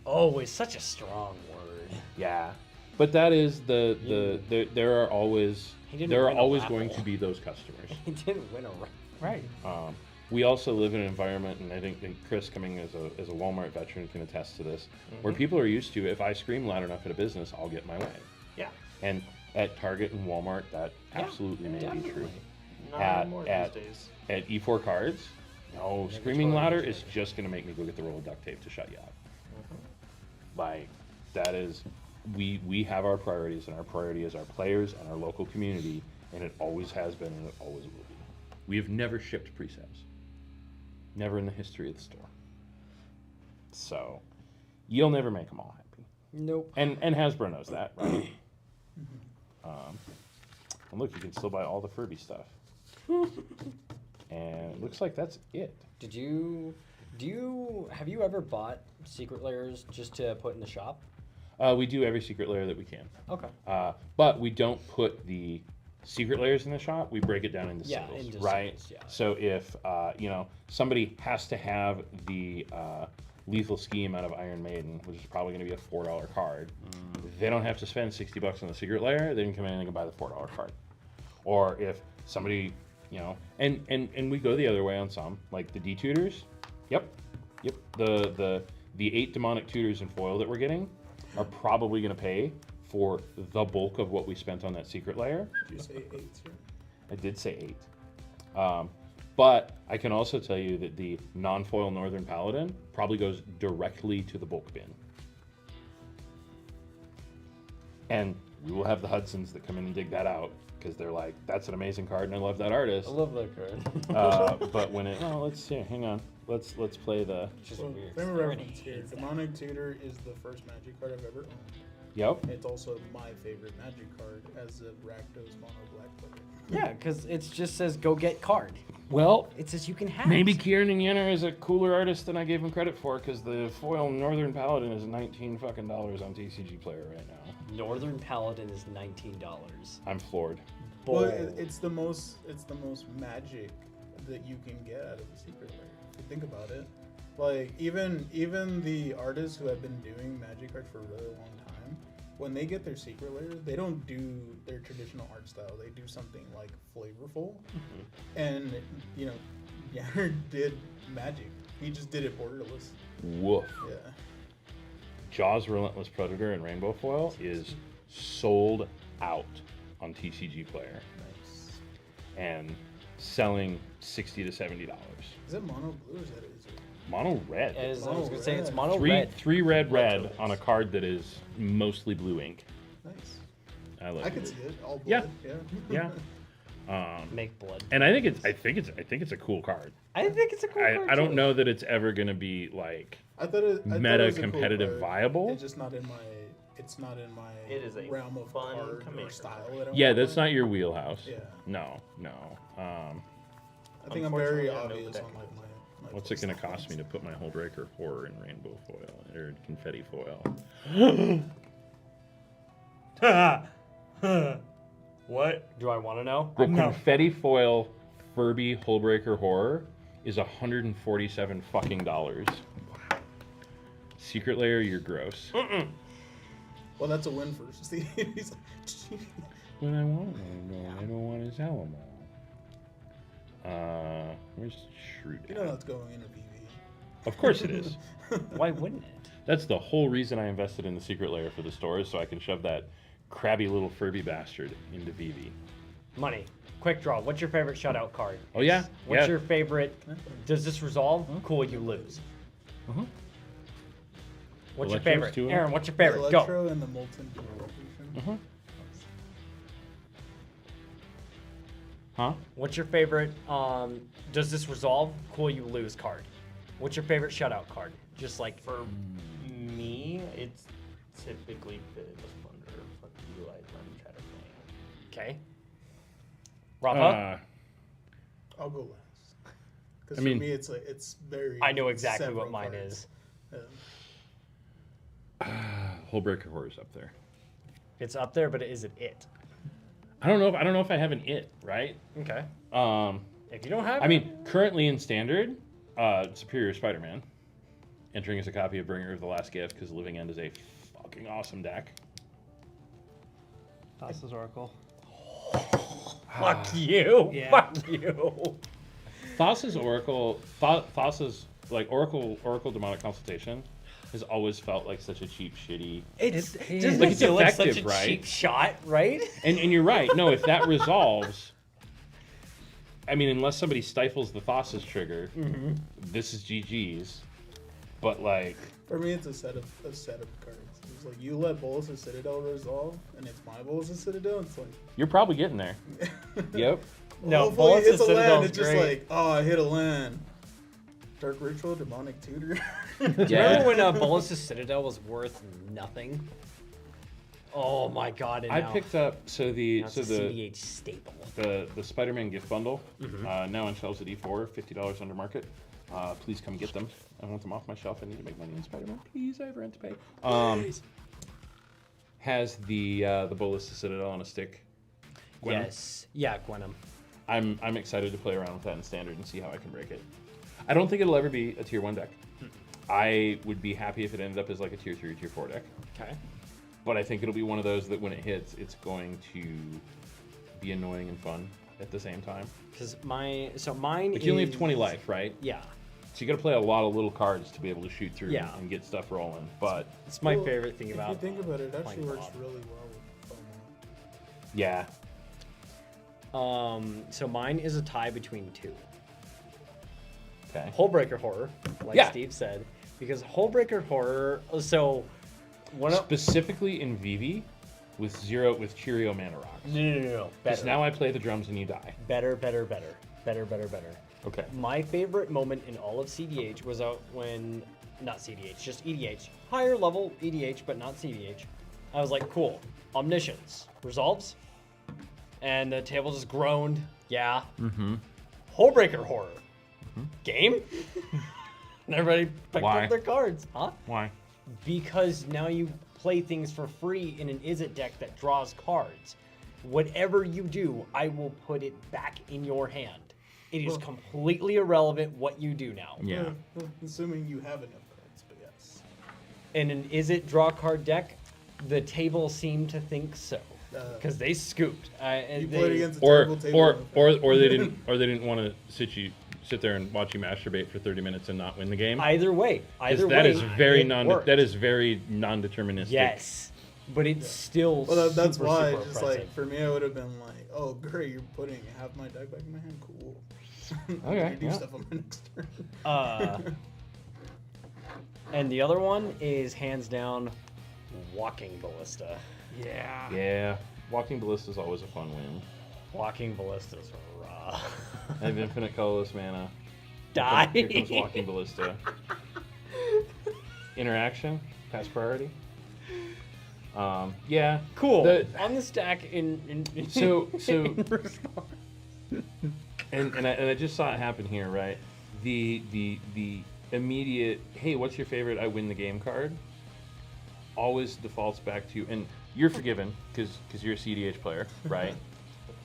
Oh, it's such a strong word. yeah. But that is there are always He didn't there are win a always raffle. going to be those customers. He didn't win a raffle. Right. We also live in an environment, and I think Chris, coming as a Walmart veteran, can attest to this, where people are used to, if I scream loud enough at a business, I'll get my way. Yeah. And at Target and Walmart, that absolutely may be true. Not At- anymore at- these days. At E4 Cards, no, screaming louder is just going to make me go get the roll of duct tape to shut you up. Like, that is, we have our priorities, and our priority is our players and our local community, and it always has been, and it always will be. We have never shipped presets. Never in the history of the store. So, you'll never make them all happy. Nope. And Hasbro knows that, right? And look, you can still buy all the Furby stuff. And it looks like that's it. Have you ever bought secret layers just to put in the shop? We do every secret layer that we can. Okay. But we don't put the secret layers in the shop. We break it down into Yeah, singles, into right? singles, yeah. So if somebody has to have the Lethal Scheme out of Iron Maiden, which is probably going to be a $4 card, they don't have to spend $60 on the secret layer. They can come in and they can buy the $4 card. Or if somebody, and we go the other way on some, like the D tutors. Yep. The 8 demonic tutors in foil that we're getting are probably going to pay for the bulk of what we spent on that secret layer. Did you say 8, sir? I did say 8. But I can also tell you that the non-foil Northern Paladin probably goes directly to the bulk bin. And we will have the Hudsons that come in and dig that out, because they're like, that's an amazing card and I love that artist. I love that card. But when let's see, hang on. Let's play the, Just Well, weird. frame of reference here. Demonic Tutor is the first Magic card I've ever owned. yep. It's also my favorite Magic card as a Rakdos mono black player. Yeah, because it just says go get card. Well, It says you can have maybe it. Kieran Yenner is a cooler artist than I gave him credit for, because the foil Northern Paladin is $19 fucking on TCG Player right now. Northern Paladin is $19. I'm floored. Well, Bull. it's the most Magic that you can get out of the secret layer. If you think about it, like even the artists who have been doing Magic art for a really long time, when they get their secret layer, they don't do their traditional art style. They do something like flavorful. And Yanner did Magic. He just did it borderless. Woof. Yeah. Jaws Relentless Predator in Rainbow Foil is sold out on TCG Player and selling $60 to $70. Is it mono blue or is it? Mono red. As I was Mono gonna say, it's red. mono red. Three red on a card that is mostly blue ink. Nice. I love I it. can see it. All Yeah. blood. Yeah. Yeah. Make blood. And I think it's a cool card. I think it's a cool card I don't too. know that it's ever gonna be like I thought it meta was a cool competitive card. viable. It's just not in my. It's not in my. It is a realm of fun card or commander. style. That I Yeah, wanna that's play. not your wheelhouse. Yeah. No. I think I'm very Unfortunately, I know obvious the on deck like my. What's it gonna cost me to put my Hullbreaker Horror in rainbow foil or confetti foil? What? Do I want to know? The confetti foil Furby Hullbreaker Horror is $147 fucking dollars. Secret layer, you're gross. Well, that's a win for Steve. He's like, When I want one, I don't want to sell them all. Where's Shrew you know Down? that's going in a VV. Of course it is. Why wouldn't it? That's the whole reason I invested in the secret layer for the store, is so I can shove that crabby little Furby bastard into VV. Money. Quick draw. What's your favorite shutout card? Oh yeah? What's Yeah. your favorite? Does this resolve? Cool, you lose. What's your Electros favorite? too? Aaron, what's your The favorite? Go. Electro and the Molten Revolution. Huh? What's your favorite? Does this resolve? Cool, you lose card. What's your favorite shutout card? Just like For me, it's typically Bit of Plunder. Fuck you, I run Chatterflame. okay. Rafa, I'll go last. Because I mean- for me, it's like it's very. I know exactly several what mine cards. is. Hullbreaker Horror's up there. It's up there, but is it? I don't know if I have an it, right? Okay. Um, If you don't have, I mean, currently in Standard, Superior Spider-Man, entering as a copy of Bringer of the Last Gift, because Living End is a fucking awesome deck. Thassa's Oracle. fuck you. Yeah. Fuck you. Thassa's Oracle, Thassa's like Oracle Demonic Consultation has always felt like such a cheap, shitty. It's It doesn't Like, it it's feel like such effective, a right? cheap shot, right? And you're right. No, if that resolves, I mean, unless somebody stifles the Thassa's trigger, this is GG's. But like, For me, it's a set of cards. It's like you let Bolas' Citadel resolve, and it's my Bolas' Citadel. It's like you're probably getting there. Yep. No, hopefully Bolas' it's a Citadel's land. It's just great. like, oh, I hit a land. Dark Ritual, Demonic Tutor. Remember when Bolas' Citadel was worth nothing? Oh my god! And I now, picked up now it's a CDH staple. the Spider-Man gift bundle now on shelves at E4, $50 under market. Please come get them. I want them off my shelf. I need to make money on Spider-Man. Please, I have rent to pay. Has the Bolas Citadel on a stick. Gwen. Yes. Yeah, Gwenum. I'm excited to play around with that in Standard and see how I can break it. I don't think it'll ever be a tier 1 deck. I would be happy if it ended up as like a tier 3 or tier 4 deck. Okay. But I think it'll be one of those that when it hits, it's going to be annoying and fun at the same time. Because mine But is... you only have 20 life, right? Yeah. So you got to play a lot of little cards to be able to shoot through Yeah. and get stuff rolling. But It's my Well, favorite thing about If you think about it, it actually playing works Bob. really well with FOMO. yeah, So mine is a tie between two. okay. Hullbreaker Horror, like Yeah. Steve said. Because Hullbreaker Horror... So... One of... Specifically in VV with Cheerio Mana Rocks. No. Because Better. now I play the drums and you die. Better. Okay. My favorite moment in all of CDH was out when, not CDH, just EDH. Higher level EDH, but not CDH. I was like, cool. Omniscience. Resolves. And the table just groaned. Yeah. Mm-hmm. Hullbreaker Horror. Game? And everybody picked Why? up their cards. Huh? Why? Because now you play things for free in an Izzet deck that draws cards. Whatever you do, I will put it back in your hand. It is completely irrelevant what you do now. Yeah. Assuming you have enough cards, but yes. In an Izzet draw card deck, the table seemed to think so. Because they scooped. You They- played against a Or terrible table. they didn't want to sit there and watch you masturbate for 30 minutes and not win the game. Either way. 'Cause Either that way, is very it worked. non-deterministic. Yes. But it's still Well, that's super, why. super Just oppressive. like for me, I would have been like, "Oh, great, you're putting half my deck back in my hand. Cool." Okay, I do yeah. stuff on my next turn. And the other one is hands down Walking Ballista. Yeah. Yeah. Walking Ballista is always a fun win. Walking Ballista's raw. I have infinite colorless mana. Die. Here comes Walking Ballista. Interaction, pass priority. Yeah. Cool. The- On the stack in So in response. and I just saw it happen here, right? The immediate, hey, what's your favorite I win the game card? Always defaults back to, and you're forgiven because you're a CDH player, right?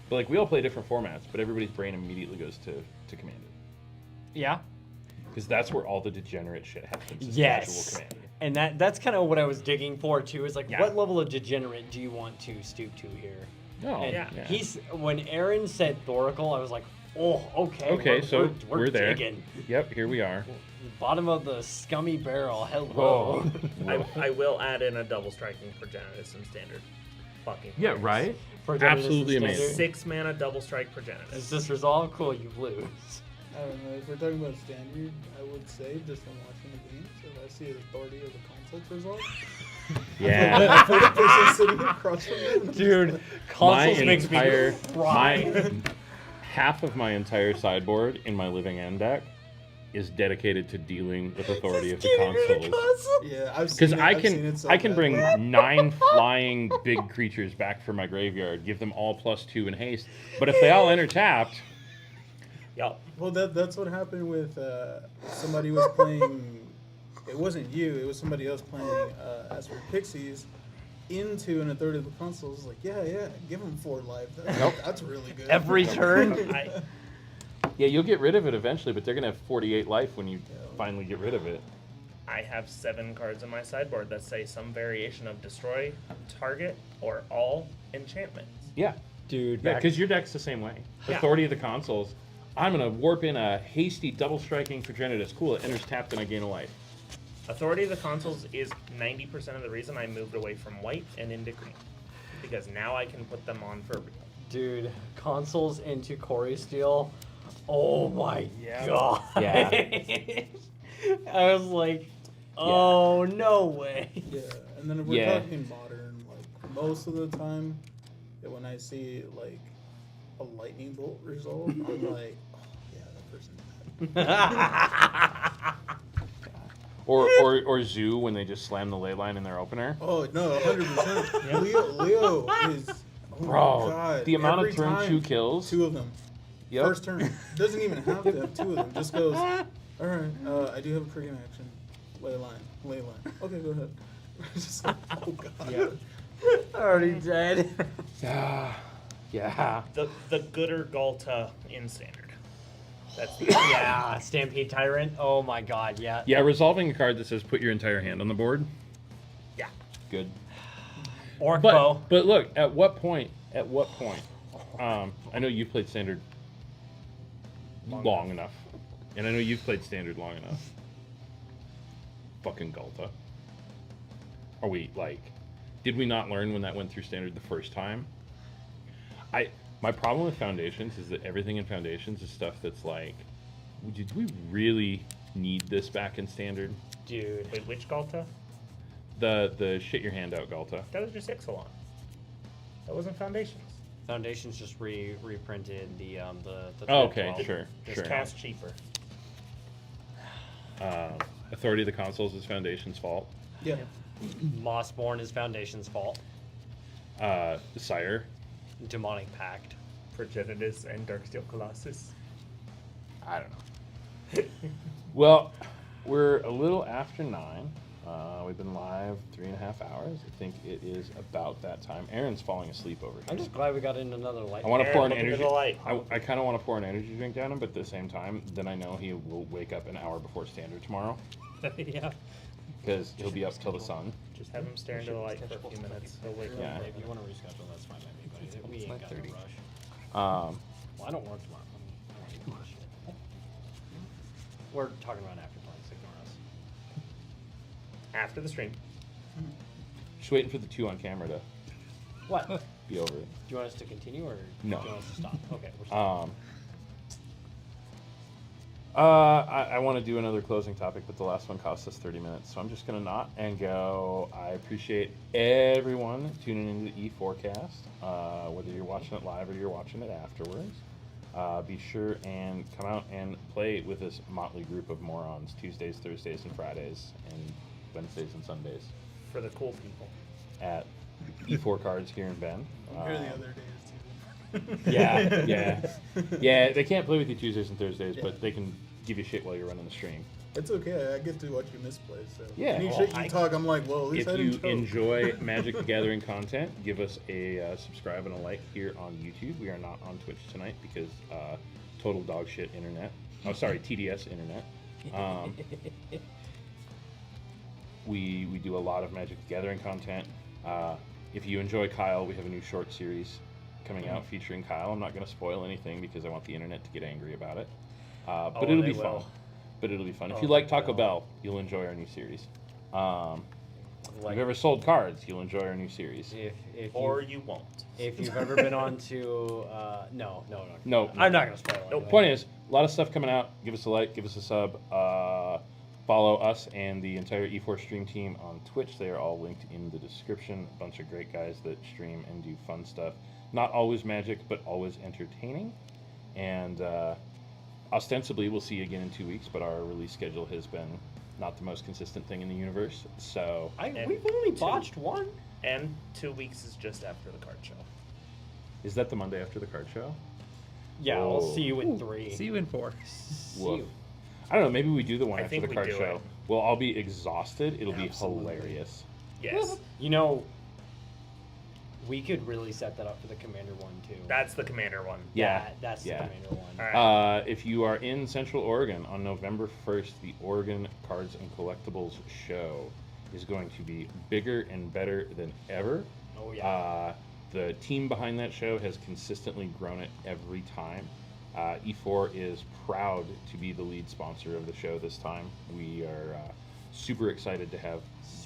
But like we all play different formats, but everybody's brain immediately goes to Commander. Yeah. Because that's where all the degenerate shit happens. is Yes. casual Commander. And that's kind of what I was digging for too. Is like, Yeah. what level of degenerate do you want to stoop to here? Oh, And yeah. He's when Aaron said Thoracle, I was like, oh, okay. Okay, so we're there. Digging. Yep, here we are. Bottom of the scummy barrel. Hello. Oh. I will add in a double striking Progenitus in Standard. Fucking Yeah, hilarious. right? For Genesis Absolutely Standard. amazing. 6 mana double strike Progenitus. Is this resolve? Cool, you lose. I don't know. If we're talking about standard, I would say just from watching the game. So if I see the authority of the consult result, Yeah. for the person sitting across from me, Dude, consoles makes me cry. half of my entire sideboard in my living end deck is dedicated to dealing with authority of the consoles. Yeah, I've Because seen it. I I've can seen it so I can bad. bring 9 flying big creatures back from my graveyard, give them all +2 in haste. But if they all enter tapped, Yup. Well, that's what happened with somebody was playing. It wasn't you. It was somebody else playing as for Pixies into an authority of the consoles. Like, yeah, give them 4 life. That's really good. Every turn. yeah, you'll get rid of it eventually, but they're gonna have 48 life when you finally get rid of it. I have 7 cards on my sideboard that say some variation of destroy, target, or all enchantments. Yeah, Dude, yeah, back- because your deck's the same way. Yeah. Authority of the consoles. I'm gonna warp in a hasty double striking Progenitus. Cool, it enters tapped and I gain a life. Authority of the consoles is 90% of the reason I moved away from white and into green. Because now I can put them on for real. dude, consoles into Corey Steel. Oh my Yeah. god. Yeah. I was like, oh no way. Yeah, and then if we're Yeah. talking modern, like most of the time, when I see like a lightning bolt result, I'm like, oh yeah, that person died. Or Zoo when they just slam the ley line in their opener. Oh no, 100%. Leo is. Oh Bro, my God. the amount Every of turn time, 2 kills. 2 of them. Yep. First turn. Doesn't even have to have 2 of them. Just goes. All right. I do have a pregame action. Ley line. Okay, go ahead. Just like, oh god. Already dead. Yeah. The gooder Galta in standard. That's the Yeah, Stampede Tyrant. Oh my god, yeah. Yeah, resolving a card that says put your entire hand on the board. Yeah. Good. Orc Bow. But look, at what point? I know you've played Standard long enough. And I know you've played Standard long enough. Fucking Galta. Are we, like... Did we not learn when that went through Standard the first time? My problem with Foundations is that everything in Foundations is stuff that's like... Did we really need this back in Standard? Dude. Wait, which Galta? The shit your hand out Galta. That was just Ixalan. That wasn't Foundations. Foundations just reprinted the Oh, okay, 12. sure. Just cast cheaper. Authority of the Consoles is Foundation's fault. Yeah. Mossborn is Foundation's fault. Sire. Demonic Pact. Progenitus and Darksteel Colossus. I don't know. Well, we're a little after 9. We've been live 3.5 hours. I think it is about that time. Aaron's falling asleep over here. I'm just glad we got in another light. I want to Aaron, pour an look into energy. the light. I kind of want to pour an energy drink down him, but at the same time, then I know he will wake up an hour before Standard tomorrow Yeah. because he'll be up till the sun. Just have him stare into the light for a few minutes. He'll wake Yeah. up. If you want to reschedule, that's fine by me, but we ain't got no rush. Um, Well, I don't work tomorrow. I don't give a shit. We're talking about after plans. Ignore us. After the stream. just waiting for the 2 on camera to What? Do be over it. you want us to continue or No. do you want us to stop? Okay, we're stopping. I want to do another closing topic, but the last one cost us 30 minutes, so I'm just going to not and go. I appreciate everyone tuning into the E4cast, whether you're watching it live or you're watching it afterwards. Be sure and come out and play with this motley group of morons Tuesdays, Thursdays, and Fridays, and Wednesdays and Sundays For the cool people. at E4 Cards here in Bend. I'm here the other days too. Yeah. They can't play with you Tuesdays and Thursdays, but they can give you shit while you're running the stream. It's okay. I get to watch you misplay. So Yeah. any Well, shit you talk, I'm like, well, at least If I you didn't choke. enjoy Magic the Gathering content, give us a subscribe and a like here on YouTube. We are not on Twitch tonight because total dog shit internet. Oh, sorry, TDS internet. We do a lot of Magic the Gathering content. If you enjoy Kyle, we have a new short series coming out featuring Kyle. I'm not going to spoil anything because I want the internet to get angry about it. But Oh, it'll they be fun. will. But it'll be fun. If Oh, you like they Taco will. Bell, you'll enjoy our new series. If Like, you've ever sold cards, you'll enjoy our new series. if Or you, you won't. if you've ever been on to no. No. I'm not gonna spoil it. Nope. Point is, a lot of stuff coming out. Give us a like, give us a sub. Follow us and the entire E4 stream team on Twitch. They are all linked in the description. A bunch of great guys that stream and do fun stuff. Not always magic, but always entertaining. And ostensibly, we'll see you again in 2 weeks, but our release schedule has been not the most consistent thing in the universe. So We've only botched one. And 2 weeks is just after the card show. is that the Monday after the card show? Yeah, I'll Whoa. see you in 3. See you in 4. See Woof. you. I don't know. Maybe we do the one I after think the we card do show. it. We'll all be exhausted. It'll Absolutely. be hilarious. Yes. You know, we could really set that up for the Commander one too. That's the Commander one. Yeah. That's yeah. the Commander one. All right. If you are in Central Oregon on November 1st, the Oregon Cards and Collectibles show is going to be bigger and better than ever. Oh yeah. The team behind that show has consistently grown it every time. E4 is proud to be the lead sponsor of the show this time. We are super excited to have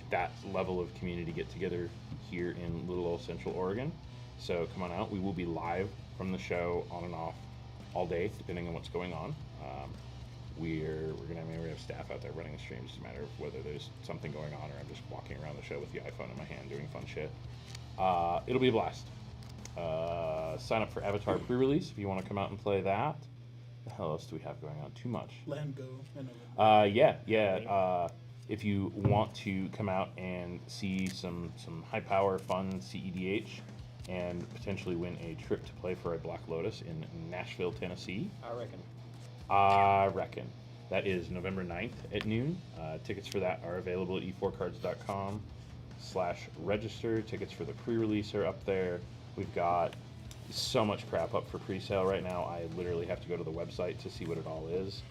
that level of community get together here in little old Central Oregon. So come on out. We will be live from the show on and off all day, depending on what's going on. We have staff out there running the stream. It's just a matter of whether there's something going on or I'm just walking around the show with the iPhone in my hand doing fun shit. It'll be a blast. Sign up for Avatar pre-release if you want to come out and play that. The hell else do we have going on? Too much. Land Go. In November. Yeah. If you want to come out and see some high power, fun CEDH, and potentially win a trip to play for a Black Lotus in Nashville, Tennessee, I reckon. That is November 9th at noon. Tickets for that are available at e4cards.com/register. Tickets for the pre-release are up there. We've got so much crap up for pre-sale right now. I literally have to go to the website to see what it all is.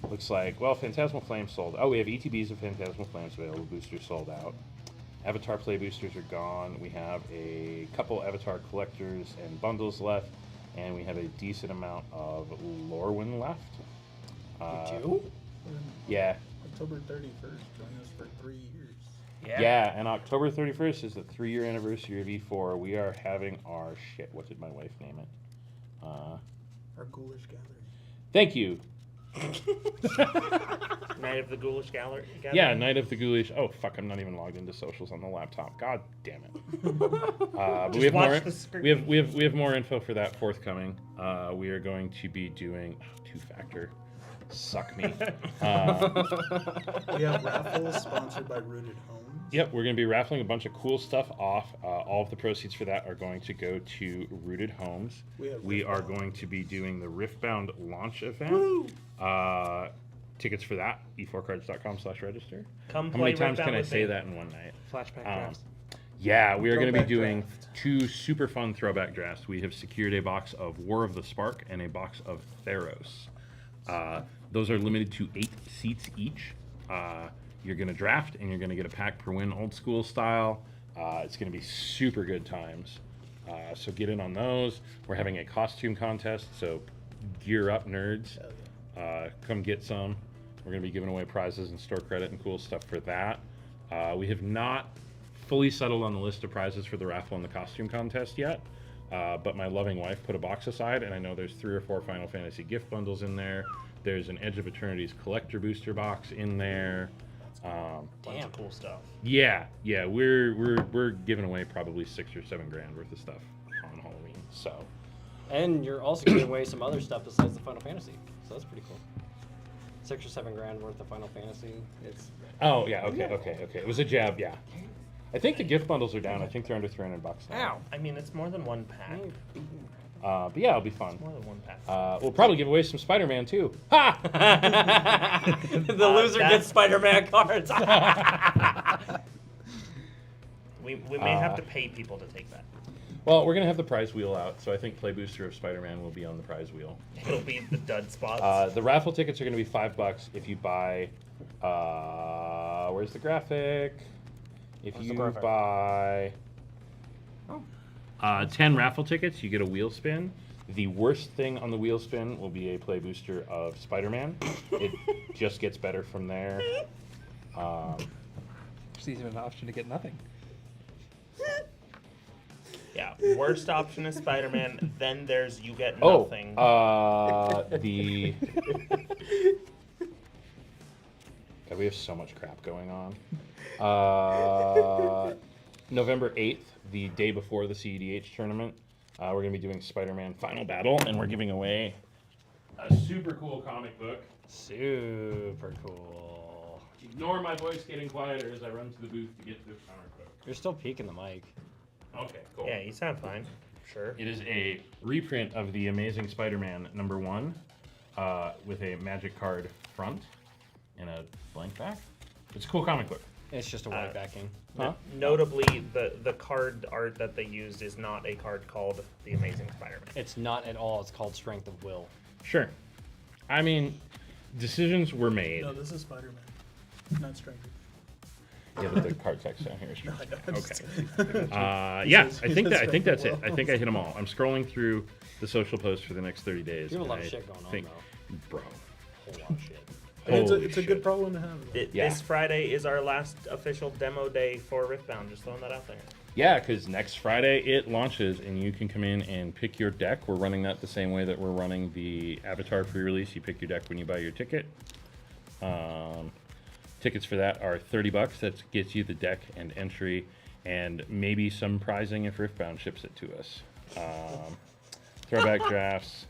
Looks like, well, Phantasmal Flames sold. Oh, we have ETBs of Phantasmal Flames available. Boosters sold out. Avatar Play boosters are gone. We have a couple Avatar collectors and bundles left, and we have a decent amount of Lorwyn left. Do? Yeah. October 31st. Join us for 3 years. Yeah, and October 31st is the 3-year anniversary of E4. We are having our shit. What did my wife name it? Our ghoulish gathering. Thank you. Night of the Ghoulish Gathering? Yeah, Night of the Ghoulish. Oh, fuck, I'm not even logged into socials on the laptop. God damn it. But we have watch more. the screen. We have more info for that forthcoming. We are going to be doing two-factor. Suck me. We have raffles sponsored by Rooted Homes. Yep, we're going to be raffling a bunch of cool stuff off. All of the proceeds for that are going to go to Rooted Homes. We are going to be doing the Riftbound launch event. Woo! Tickets for that, e4cards.com/register. Come How play many times Riftbound can I with say me. that in one night? Flashback drafts. Yeah, we are going to be Throwback doing draft. 2 super fun throwback drafts. We have secured a box of War of the Spark and a box of Theros. Those are limited to 8 seats each. You're going to draft, and you're going to get a pack per win, old school style. It's going to be super good times. So get in on those. We're having a costume contest, so gear up, nerds. Come get some. We're going to be giving away prizes and store credit and cool stuff for that. We have not fully settled on the list of prizes for the raffle and the costume contest yet. But my loving wife put a box aside, and I know there's 3 or 4 Final Fantasy gift bundles in there. There's an Edge of Eternity's collector booster box in there. Bunch of cool stuff. Yeah, we're giving away probably $6 or $7 grand worth of stuff on Halloween. So And you're also giving away some other stuff besides the Final Fantasy, so that's pretty cool. $6 or $7 grand worth of Final Fantasy. It's okay. It was a jab, yeah. I think the gift bundles are down. I think they're under $300 now. ow. I mean, it's more than one pack. But yeah, it'll be fun. More than one pack. We'll probably give away some Spider-Man too. Ha! The loser gets Spider-Man cards. We may have to pay people to take that. Well, we're gonna have the prize wheel out, so I think Play Booster of Spider-Man will be on the prize wheel. It'll be the dud spots. The raffle tickets are gonna be $5 if you buy. Where's the graphic? If Where's the you graphic? buy 10 raffle tickets, you get a wheel spin. The worst thing on the wheel spin will be a Play Booster of Spider-Man. It just gets better from there. There's even an option to get nothing. Yeah, worst option is Spider-Man. Then there's you get nothing. God, we have so much crap going on. November 8th, the day before the CEDH tournament, We're going to be doing Spider-Man Final Battle, and we're giving away a super cool comic book. Super cool. Ignore my voice getting quieter as I run to the booth to get to this comic book. You're still peeking the mic. Okay, cool. Yeah, you sound fine. Sure. It is a reprint of the Amazing Spider-Man #1 with a magic card front and a blank back. It's a cool comic book. It's just a white backing. Huh? Notably, the card art that they used is not a card called The Amazing Spider-Man. It's not at all. It's called Strength of Will. Sure. I mean, decisions were made. No, this is Spider-Man, not Stranger. Yeah, but the card text down here is true. I'm just Okay. Yeah, I think that's it. I think I hit them all. I'm scrolling through the social posts for the next 30 days. You have a lot of and shit going on, think, though. bro. A whole lot of shit. It's Holy a shit. good problem to have. though. Yeah. This Friday is our last official demo day for Riftbound. Just throwing that out there. Yeah, because next Friday it launches, and you can come in and pick your deck. We're running that the same way that we're running the Avatar pre-release. You pick your deck when you buy your ticket. Tickets for that are $30. That gets you the deck and entry, and maybe some prizing if Riftbound ships it to us. Throwback drafts.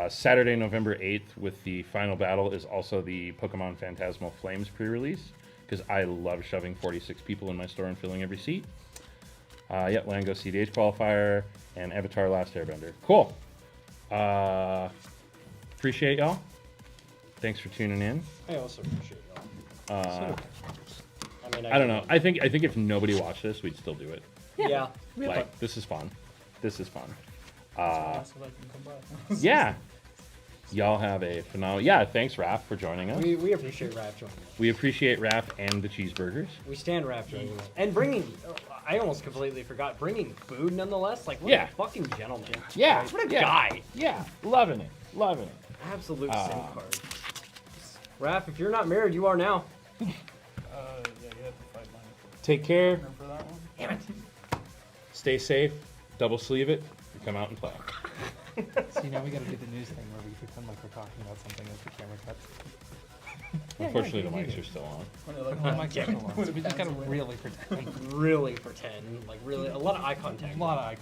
Saturday, November 8th, with the final battle, is also the Pokemon Phantasmal Flames pre-release, because I love shoving 46 people in my store and filling every seat. Lango CDH qualifier, and Avatar Last Airbender. Cool. Appreciate y'all. Thanks for tuning in. I also appreciate y'all. I mean, I don't know. I think if nobody watched this, we'd still do it. Yeah. Like, this is fun. This is fun. So I can come by. Yeah. Y'all have a phenomenal... Yeah, thanks, Raph, for joining us. We appreciate Raph joining us. We appreciate Raph and the cheeseburgers. We stand Raph joining us. And bringing... I almost completely forgot. Bringing food, nonetheless. Like, what Yeah. a fucking gentleman. Yeah. What a yeah, guy. Yeah. Loving it. Loving it. Absolute SIM card. Raph, if you're not married, you are now. Yeah, you have to fight mine Take care. for that one. Damn it. Stay safe. Double sleeve it. And come out and play. So now we gotta do the news thing where we pretend like we're talking about something as the camera cuts. Unfortunately, the mics are still on. When it, like, Oh, my gosh, so we just gotta really pretend. Really pretend. Like, really, a lot of eye contact. A lot of eye